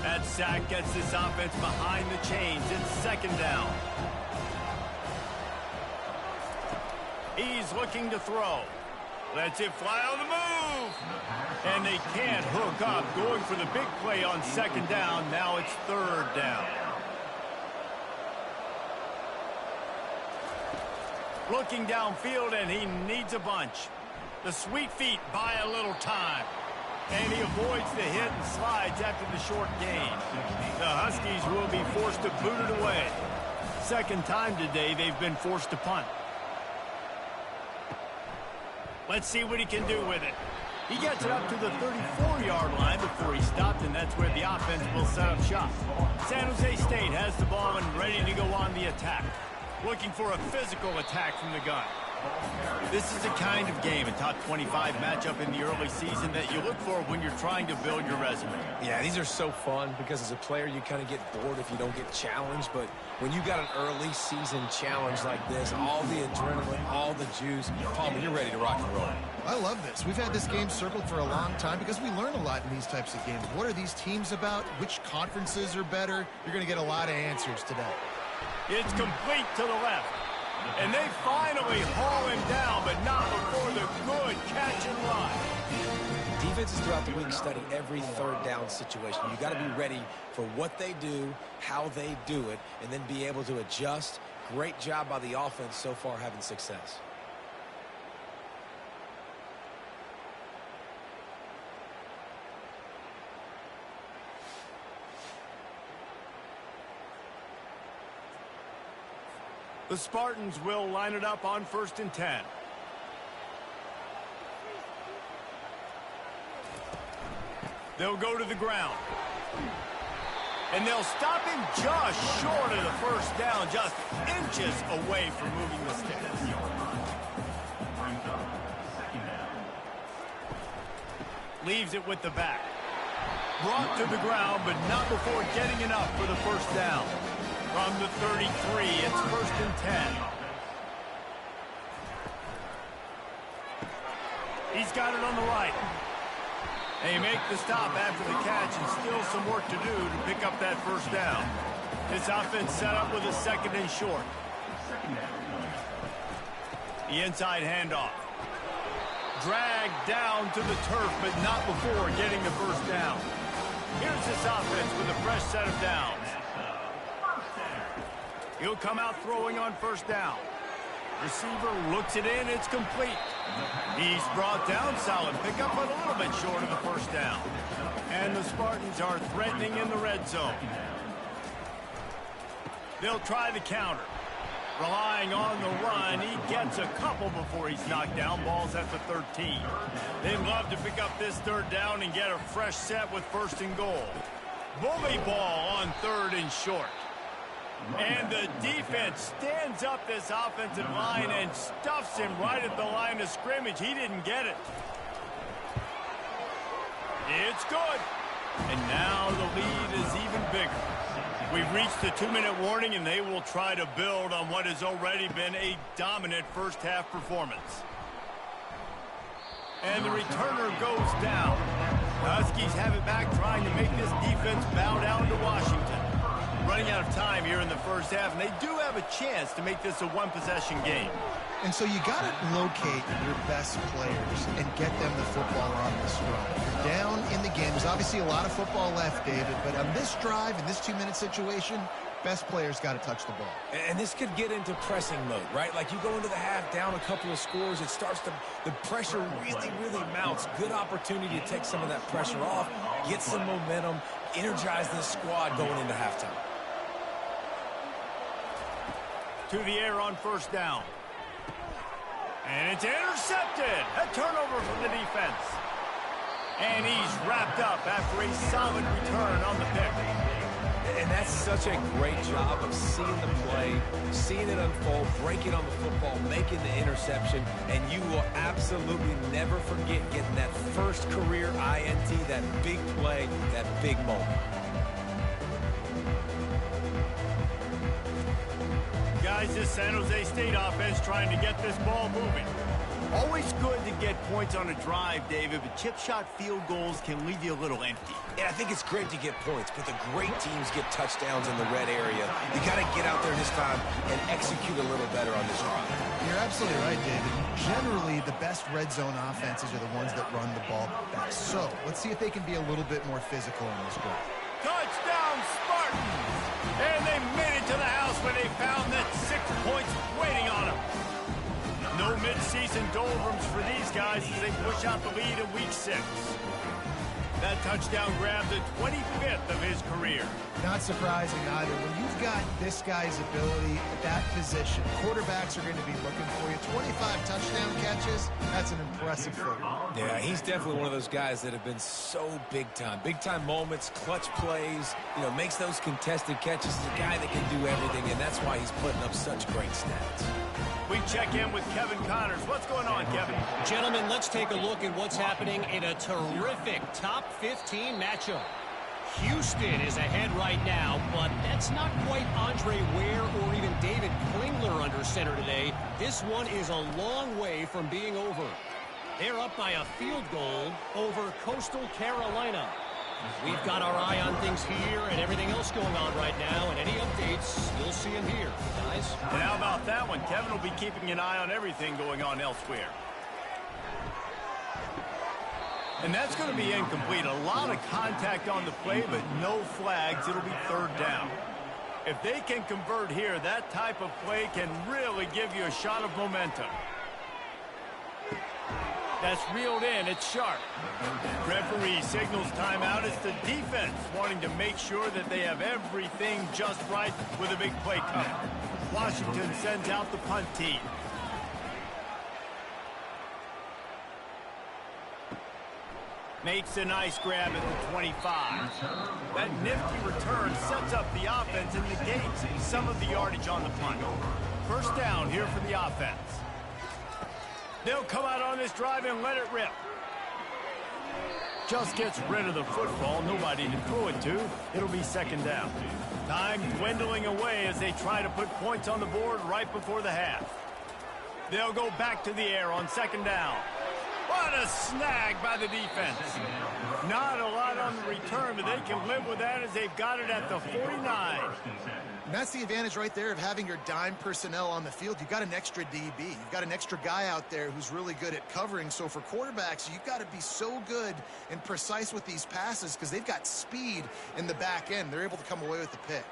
That sack gets this offense behind the chains. It's 2nd down. He's looking to throw. Lets it fly on the move. And they can't hook up. Going for the big play on 2nd down. Now it's 3rd down. Looking downfield, and he needs a bunch. The sweet feet buy a little time. And he avoids the hit and slides after the short gain. The Huskies will be forced to boot it away. 2nd time today they've been forced to punt. Let's see what he can do with it. He gets it up to the 34-yard line before he stopped, and that's where the offense will set up shop. San Jose State has the ball and ready to go on the attack. Looking for a physical attack from the gun. This is the kind of game, a top 25 matchup in the early season, that you look for when you're trying to build your resume. Yeah, these are so fun because as a player, you kind of get bored if you don't get challenged. But when you got an early season challenge like this, all the adrenaline, all the juice, Palmer, you're ready to rock and roll. I love this. We've had this game circled for a long time because we learn a lot in these types of games. What are these teams about? Which conferences are better? You're going to get a lot of answers today. It's complete to the left. And they finally haul him down, but not before the good catch and run. Defenses throughout the week study every 3rd down situation. You got to be ready for what they do, how they do it, and then be able to adjust. Great job by the offense so far having success. The Spartans will line it up on 1st and 10. They'll go to the ground. And they'll stop him just short of the 1st down, just inches away from moving the sticks. Leaves it with the back. Brought to the ground, but not before getting enough for the 1st down. From the 33, it's 1st and 10. He's got it on the right. They make the stop after the catch, and still some work to do to pick up that 1st down. This offense set up with a 2nd and short. The inside handoff. Dragged down to the turf, but not before getting the 1st down. Here's this offense with a fresh set of downs. He'll come out throwing on 1st down. Receiver looks it in. It's complete. He's brought down. Solid pickup, but a little bit short of the 1st down. And the Spartans are threatening in the red zone. They'll try the counter. Relying on the run. He gets a couple before he's knocked down. Ball's at the 13. They'd love to pick up this 3rd down and get a fresh set with 1st and goal. Bully ball on 3rd and short. And the defense stands up this offensive line and stuffs him right at the line of scrimmage. He didn't get it. It's good. And now the lead is even bigger. We've reached the 2-minute warning, and they will try to build on what has already been a dominant 1st half performance. And the returner goes down. The Huskies have it back, trying to make this defense bow down to Washington. Running out of time here in the 1st half, and they do have a chance to make this a 1-possession game. And so you got to locate your best players and get them the football on this run. You're down in the game. There's obviously a lot of football left, David, but on this drive, in this 2-minute situation, Best player's got to touch the ball. And this could get into pressing mode, right? Like you go into the half down a couple of scores, it starts to, the pressure really, really mounts. Good opportunity to take some of that pressure off, get some momentum, energize this squad going into halftime. To the air on first down. And it's intercepted. A turnover from the defense. And he's wrapped up after a solid return on the pick. And that's such a great job of seeing the play, seeing it unfold, breaking on the football, making the interception, and you will absolutely never forget getting that first career INT, that big play, that big moment. Guys, this San Jose State offense trying to get this ball moving. Always good to get points on a drive, David, but chip shot field goals can leave you a little empty. And I think it's great to get points, but the great teams get touchdowns in the red area. You got to get out there this time and execute a little better on this drive. You're absolutely right, David. Generally, the best red zone offenses are the ones that run the ball best. So let's see if they can be a little bit more physical in this drive. Touchdown, Spartans! And they made it to the house when they found that 6 points waiting on them. No mid-season doldrums for these guys as they push out the lead in Week 6. That touchdown grabbed the 25th of his career. Not surprising either. When you've got this guy's ability at that position, quarterbacks are going to be looking for you. 25 touchdown catches, that's an impressive figure. Yeah, he's definitely one of those guys that have been so big time. Big time moments, clutch plays, makes those contested catches. He's a guy that can do everything, and that's why he's putting up such great stats. We check in with Kevin Connors. What's going on, Kevin? Gentlemen, let's take a look at what's happening in a terrific top 15 matchup. Houston is ahead right now, but that's not quite Andre Ware or even David Klingler under center today. This one is a long way from being over. They're up by a field goal over Coastal Carolina. We've got our eye on things here and everything else going on right now, and any updates, you'll see them here, guys. And how about that one? Kevin will be keeping an eye on everything going on elsewhere. And that's going to be incomplete. A lot of contact on the play, but no flags. It'll be third down. If they can convert here, that type of play can really give you a shot of momentum. That's reeled in. It's sharp. Referee signals timeout. It's the defense wanting to make sure that they have everything just right with a big play coming. Washington sends out the punt team. Makes a nice grab at the 25. That nifty return sets up the offense and negates some of the yardage on the punt. First down here for the offense. They'll come out on this drive and let it rip. Just gets rid of the football. Nobody to throw it to. It'll be second down. Time dwindling away as they try to put points on the board right before the half. They'll go back to the air on second down. What a snag by the defense. Not a lot on the return, but they can live with that as they've got it at the 49. And that's the advantage right there of having your dime personnel on the field. You've got an extra DB. You've got an extra guy out there who's really good at covering. So for quarterbacks, you've got to be so good and precise with these passes because they've got speed in the back end. They're able to come away with the pick.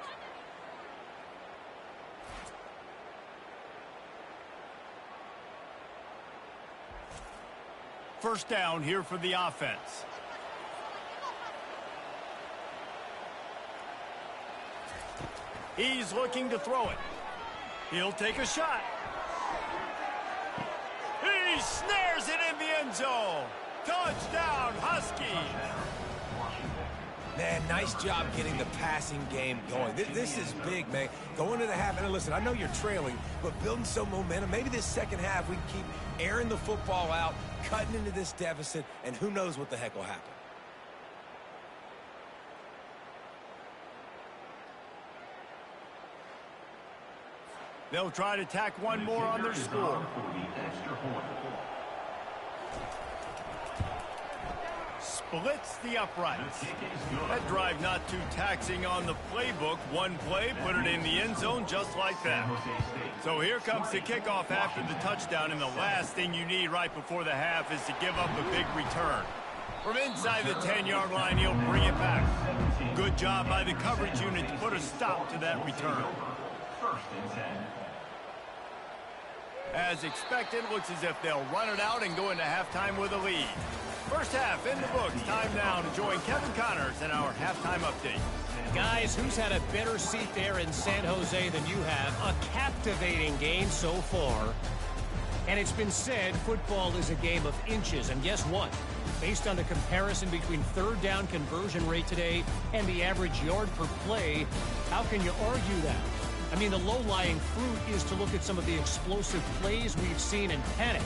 First down here for the offense. He's looking to throw it. He'll take a shot. He snares it in the end zone. Touchdown, Huskies. Man, nice job getting the passing game going. This is big, man. Going to the half, and listen, I know you're trailing, but building some momentum. Maybe this second half we can keep airing the football out, cutting into this deficit, and who knows what the heck will happen. They'll try to tack one more on their score. Splits the uprights. That drive not too taxing on the playbook. One play, put it in the end zone just like that. So here comes the kickoff after the touchdown, and the last thing you need right before the half is to give up a big return. From inside the 10-yard line, he'll bring it back. Good job by the coverage unit to put a stop to that return. First and 10. As expected, looks as if they'll run it out and go into halftime with a lead. First half in the books. Time now to join Kevin Connors in our halftime update. Guys, who's had a better seat there in San Jose than you have? A captivating game so far. And it's been said football is a game of inches. And guess what? Based on the comparison between third down conversion rate today and the average yard per play, how can you argue that? I mean, the low-lying fruit is to look at some of the explosive plays we've seen and panic.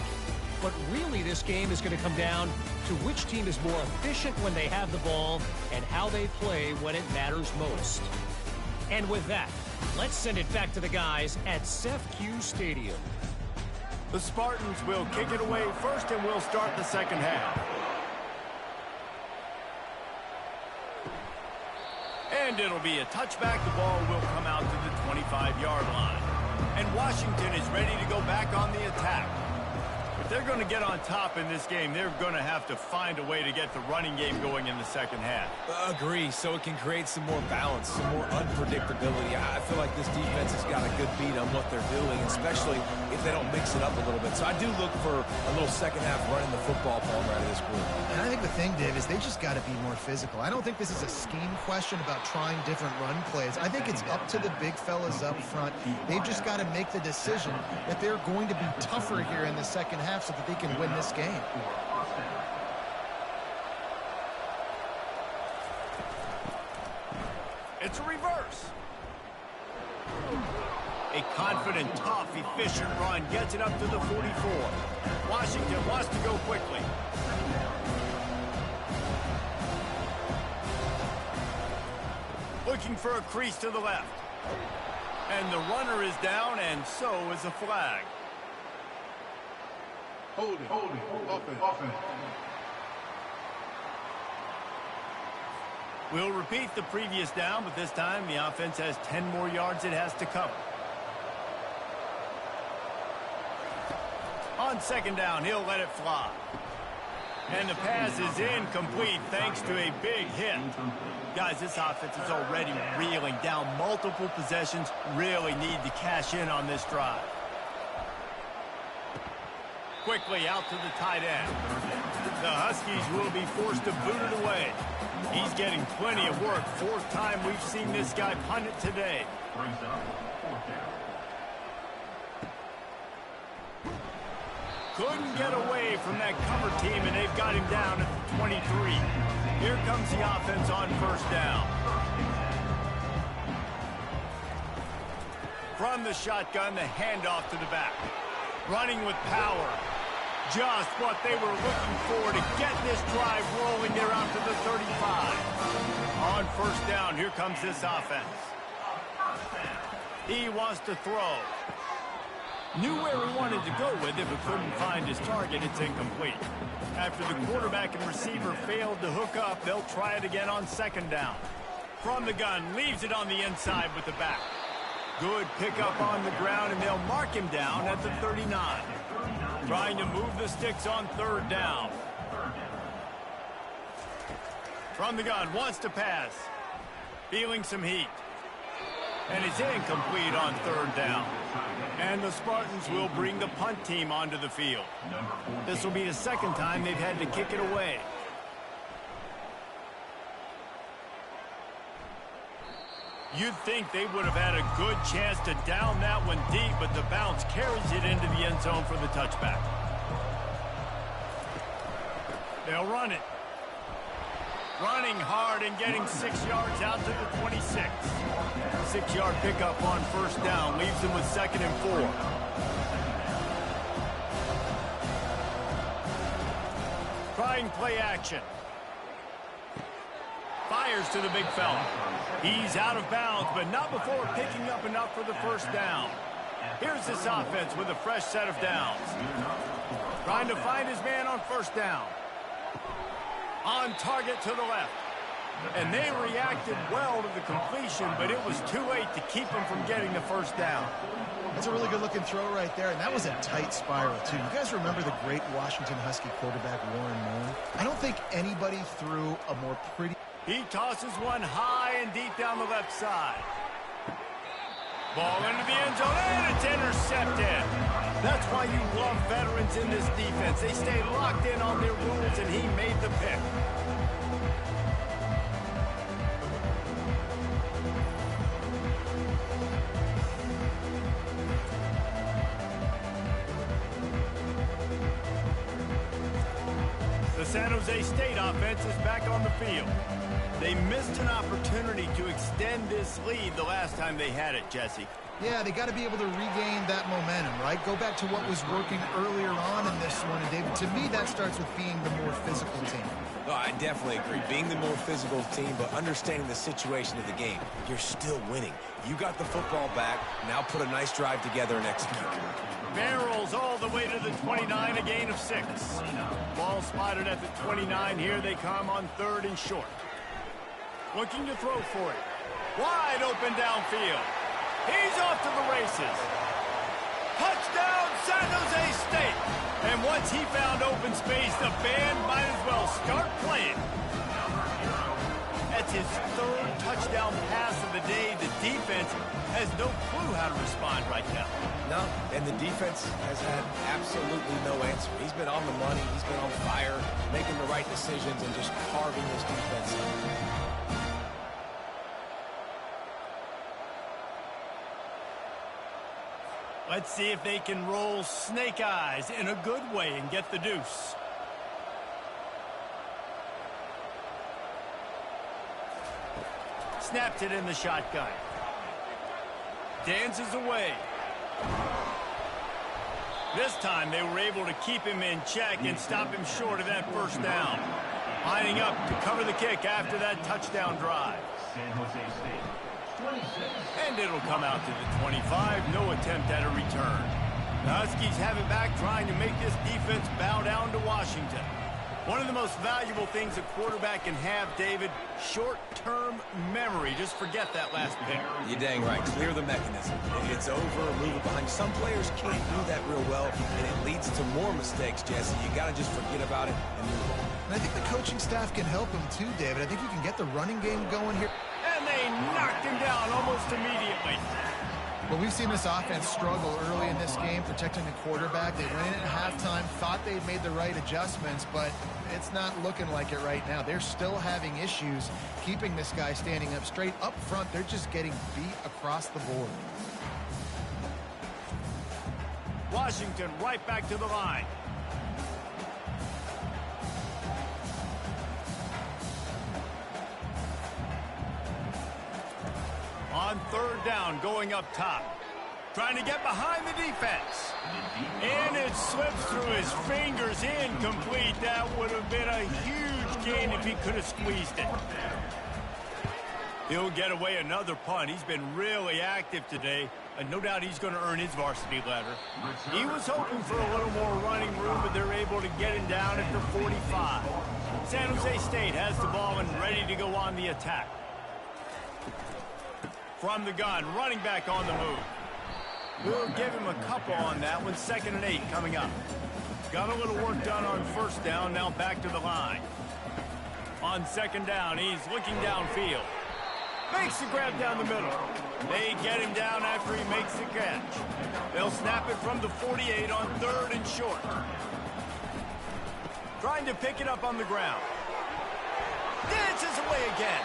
But really, this game is going to come down to which team is more efficient when they have the ball and how they play when it matters most. And with that, let's send it back to the guys at CEF Stadium. The Spartans will kick it away first, and we'll start the second half. And it'll be a touchback. The ball will come out to the 25-yard line. And Washington is ready to go back on the attack. If they're going to get on top in this game, they're going to have to find a way to get the running game going in the second half. Agree, so it can create some more balance, some more unpredictability. I feel like this defense has got a good beat on what they're doing, especially if they don't mix it up a little bit. So I do look for a little second half running the football ball right of this group. And I think the thing, Dave, is they just got to be more physical. I don't think this is a scheme question about trying different run plays. I think it's up to the big fellas up front. They've just got to make the decision that they're going to be tougher here in the second half so that they can win this game. It's a reverse. A confident, tough, efficient run gets it up to the 44. Washington wants to go quickly. Looking for a crease to the left. And the runner is down, and so is a flag. Holding. Offense. We'll repeat the previous down, but this time the offense has 10 more yards it has to cover. On second down, he'll let it fly. And the pass is incomplete thanks to a big hit. Guys, this offense is already reeling down multiple possessions. Really need to cash in on this drive. Quickly out to the tight end. The Huskies will be forced to boot it away. He's getting plenty of work. Fourth time we've seen this guy punt it today. Brings up fourth down. Couldn't get away from that cover team, and they've got him down at the 23. Here comes the offense on first down. From the shotgun, the handoff to the back. Running with power. Just what they were looking for to get this drive rolling. They're out to the 35. On first down, here comes this offense. He wants to throw. Knew where he wanted to go with it, but couldn't find his target. It's incomplete. After the quarterback and receiver failed to hook up, they'll try it again on second down. From the gun, leaves it on the inside with the back. Good pickup on the ground, and they'll mark him down at the 39. Trying to move the sticks on third down. From the gun, wants to pass. Feeling some heat. And it's incomplete on third down. And the Spartans will bring the punt team onto the field. This will be the second time they've had to kick it away. You'd think they would have had a good chance to down that one deep, but the bounce carries it into the end zone for the touchback. They'll run it. Running hard and getting 6 yards out to the 26. 6-yard pickup on first down leaves them with second and 4. Trying play action. Fires to the big fella. He's out of bounds, but not before picking up enough for the first down. Here's this offense with a fresh set of downs. Trying to find his man on first down. On target to the left. And they reacted well to the completion, but it was too late to keep them from getting the first down. That's a really good-looking throw right there, and that was a tight spiral, too. You guys remember the great Washington Husky quarterback Warren Moon? I don't think anybody threw a more pretty... He tosses one high and deep down the left side. Ball into the end zone, and it's intercepted. That's why you love veterans in this defense. They stay locked in on their rules, and he made the pick. The San Jose State offense is back on the field. They missed an opportunity to extend this lead the last time they had it, Jesse. Yeah, they got to be able to regain that momentum, right? Go back to what was working earlier on in this one. And, David, to me, that starts with being the more physical team. No, I definitely agree. Being the more physical team, but understanding the situation of the game. You're still winning. You got the football back. Now put a nice drive together and execute. Barrels all the way to the 29, a gain of 6. Ball spotted at the 29. Here they come on 3rd and short. Looking to throw for it. Wide open downfield. He's off to the races. Touchdown, San Jose State. And once he found open space, the band might as well start playing. That's his 3rd touchdown pass of the day. The defense has no clue how to respond right now. No, and the defense has had absolutely no answer. He's been on the money. He's been on fire, making the right decisions and just carving this defense up. Let's see if they can roll snake eyes in a good way and get the deuce. Snapped it in the shotgun. Dances away. This time they were able to keep him in check and stop him short of that first down. Lining up to cover the kick after that touchdown drive. San Jose State. And it'll come out to the 25. No attempt at a return. The Huskies have it back, trying to make this defense bow down to Washington. One of the most valuable things a quarterback can have, David, short-term memory. Just forget that last pick. You're dang right. Clear the mechanism. It's over, move it behind. Some players can't do that real well, and it leads to more mistakes, Jesse. You got to just forget about it and move on. And I think the coaching staff can help him too, David. I think you can get the running game going here. And they knocked him down almost immediately. Well, we've seen this offense struggle early in this game, protecting the quarterback. They went in at halftime, thought they'd made the right adjustments, but it's not looking like it right now. They're still having issues keeping this guy standing up straight. Up front, they're just getting beat across the board. Washington right back to the line. On 3rd down, going up top. Trying to get behind the defense. And it slips through his fingers, incomplete. That would have been a huge gain if he could have squeezed it. He'll get away another punt. He's been really active today, and no doubt he's going to earn his varsity letter. He was hoping for a little more running room, but they're able to get him down at the 45. San Jose State has the ball and ready to go on the attack. From the gun, running back on the move. We'll give him a couple on that one. 2nd and 8 coming up. Got a little work done on 1st down, now back to the line. On 2nd down, he's looking downfield. Makes the grab down the middle. They get him down after he makes the catch. They'll snap it from the 48 on 3rd and short. Trying to pick it up on the ground. Dances away again.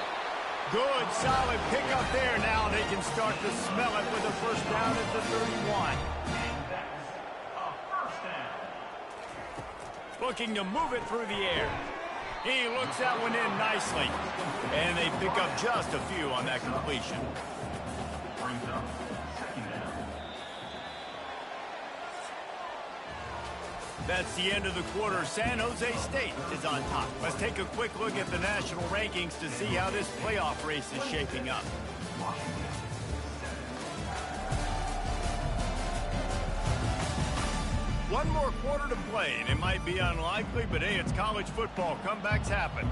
Good, solid pickup there. Now they can start to smell it with a first down at the 31. Looking to move it through the air. He looks that one in nicely. And they pick up just a few on that completion. Brings up 2nd down. That's the end of the quarter. San Jose State is on top. Let's take a quick look at the national rankings to see how this playoff race is shaping up. One more quarter to play, and it might be unlikely, but hey, it's college football. Comebacks happen.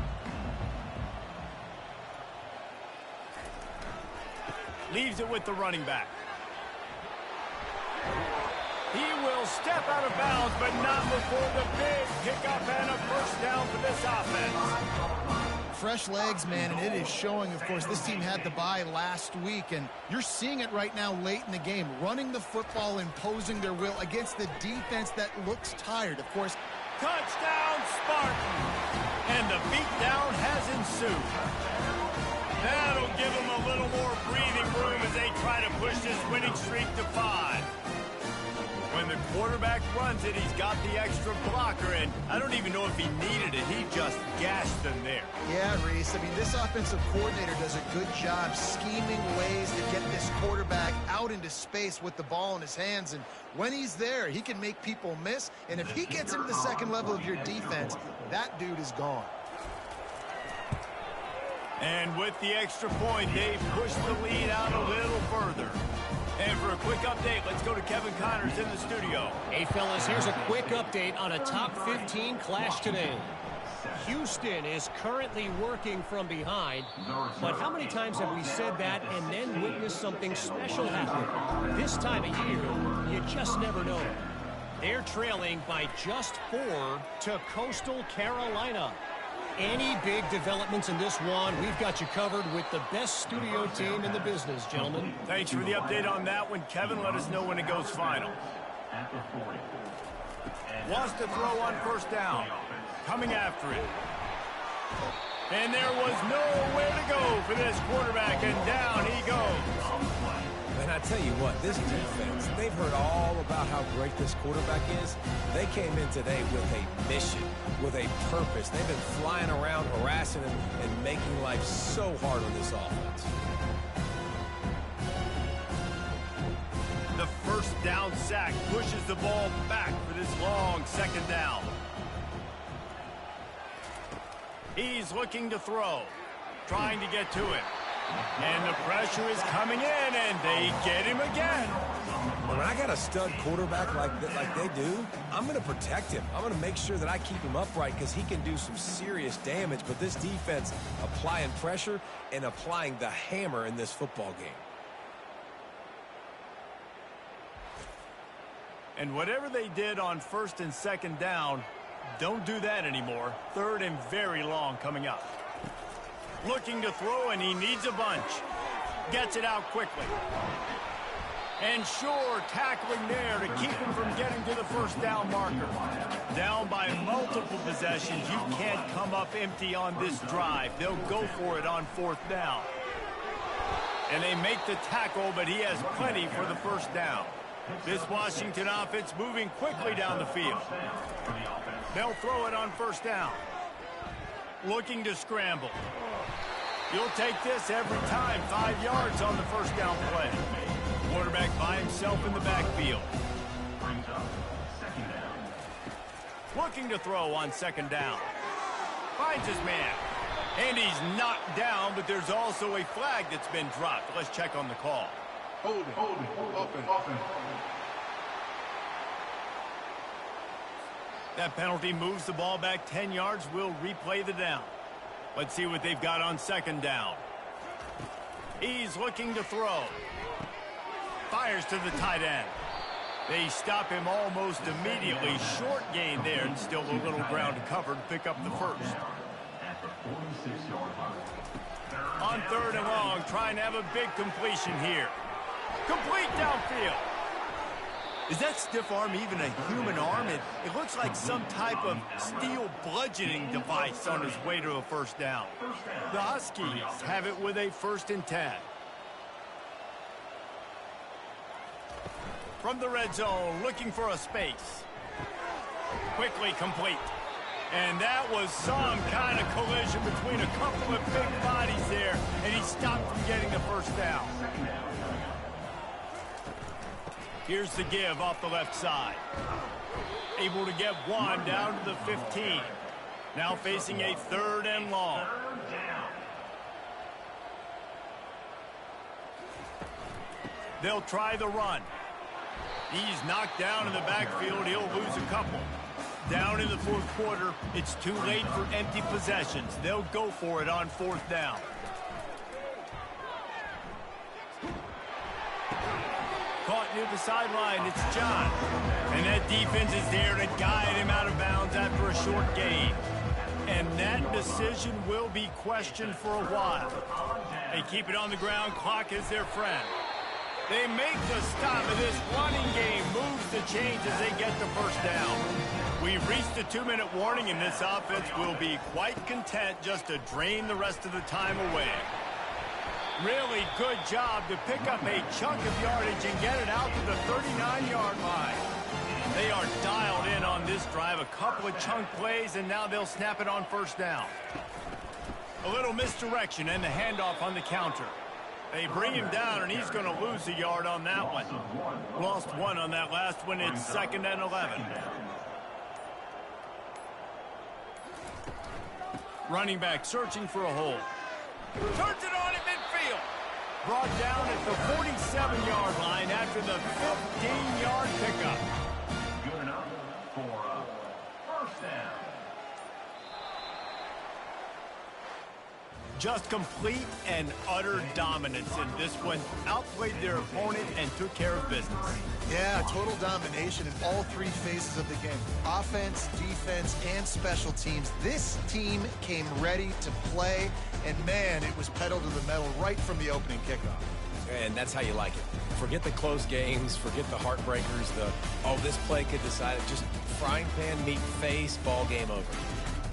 Leaves it with the running back. He will step out of bounds, but not before the big pickup and a first down for this offense. Fresh legs, man, and it is showing. Of course, this team had the bye last week, and you're seeing it right now late in the game, running the football, imposing their will against the defense that looks tired. Of course, touchdown Spartan, and the beatdown has ensued. That'll give them a little more breathing room as they try to push this winning streak to 5. When the quarterback runs it, he's got the extra blocker, and I don't even know if he needed it. He just gashed them there. Yeah, Reese. I mean, this offensive coordinator does a good job scheming ways to get this quarterback out into space with the ball in his hands, and when he's there, he can make people miss, and if he gets into the second level of your defense, that dude is gone. And with the extra point, they've pushed the lead out a little further. And for a quick update, let's go to Kevin Connors in the studio. Hey, fellas, here's a quick update on a top 15 clash today. Houston is currently working from behind, but how many times have we said that and then witnessed something special happen? This time of year, you just never know. They're trailing by just 4 to Coastal Carolina. Any big developments in this one, we've got you covered with the best studio team in the business, gentlemen. Thanks for the update on that one, Kevin. Let us know when it goes final. Wants to throw on first down. Coming after it. And there was nowhere to go for this quarterback, and down he goes. And I tell you what, this defense, they've heard all about how great this quarterback is. They came in today with a mission, with a purpose. They've been flying around, harassing him, and making life so hard on this offense. The first down sack pushes the ball back for this long second down. He's looking to throw, trying to get to it. And the pressure is coming in, and they get him again. When I got a stud quarterback like they do, I'm going to protect him. I'm going to make sure that I keep him upright because he can do some serious damage. But this defense applying pressure and applying the hammer in this football game. And whatever they did on first and second down, don't do that anymore. Third and very long coming up. Looking to throw, and he needs a bunch. Gets it out quickly. And sure, tackling there to keep him from getting to the first down marker. Down by multiple possessions, you can't come up empty on this drive. They'll go for it on fourth down. And they make the tackle, but he has plenty for the first down. This Washington offense moving quickly down the field. They'll throw it on first down. Looking to scramble. You'll take this every time. 5 yards on the first down play. Quarterback by himself in the backfield. Looking to throw on second down. Finds his man. And he's knocked down, but there's also a flag that's been dropped. Let's check on the call. Holding, offense. That penalty moves the ball back 10 yards. We'll replay the down. Let's see what they've got on second down. He's looking to throw. Fires to the tight end. They stop him almost immediately. Short gain there, and still a little ground to cover to pick up the first. On third and long, trying to have a big completion here. Complete downfield. Is that stiff arm even a human arm? It looks like some type of steel bludgeoning device on his way to a first down. The Huskies have it with a 1st and 10. From the red zone, looking for a space. Quickly complete. And that was some kind of collision between a couple of big bodies there, and he stopped from getting the first down. Here's the give off the left side. Able to get one down to the 15. Now facing a 3rd and long. They'll try the run. He's knocked down in the backfield. He'll lose a couple. Down in the 4th quarter, it's too late for empty possessions. They'll go for it on 4th down. Caught near the sideline, it's John. And that defense is there to guide him out of bounds after a short gain. And that decision will be questioned for a while. They keep it on the ground, clock is their friend. They make the stop, and this running game moves the chains as they get the first down. We've reached the 2-minute warning, and this offense will be quite content just to drain the rest of the time away. Really good job to pick up a chunk of yardage and get it out to the 39-yard line. They are dialed in on this drive, a couple of chunk plays, and now they'll snap it on first down. A little misdirection and the handoff on the counter. They bring him down, and he's going to lose a yard on that one. Lost one on that last one. It's 2nd and 11. Running back searching for a hole. Turns it on at midfield. Brought down at the 47-yard line after the 15-yard pickup. Good enough for a first down. Just complete and utter dominance in this one. Outplayed their opponent and took care of business. Yeah, total domination in all three phases of the game. Offense, defense, and special teams. This team came ready to play, and man, it was pedal to the metal right from the opening kickoff. And that's how you like it. Forget the close games, forget the heartbreakers, this play could decide it. Just frying pan, meat face, ball game over.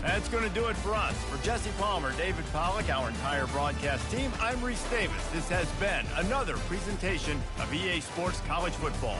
That's going to do it for us. For Jesse Palmer, David Pollack, our entire broadcast team, I'm Reese Davis. This has been another presentation of EA Sports College Football.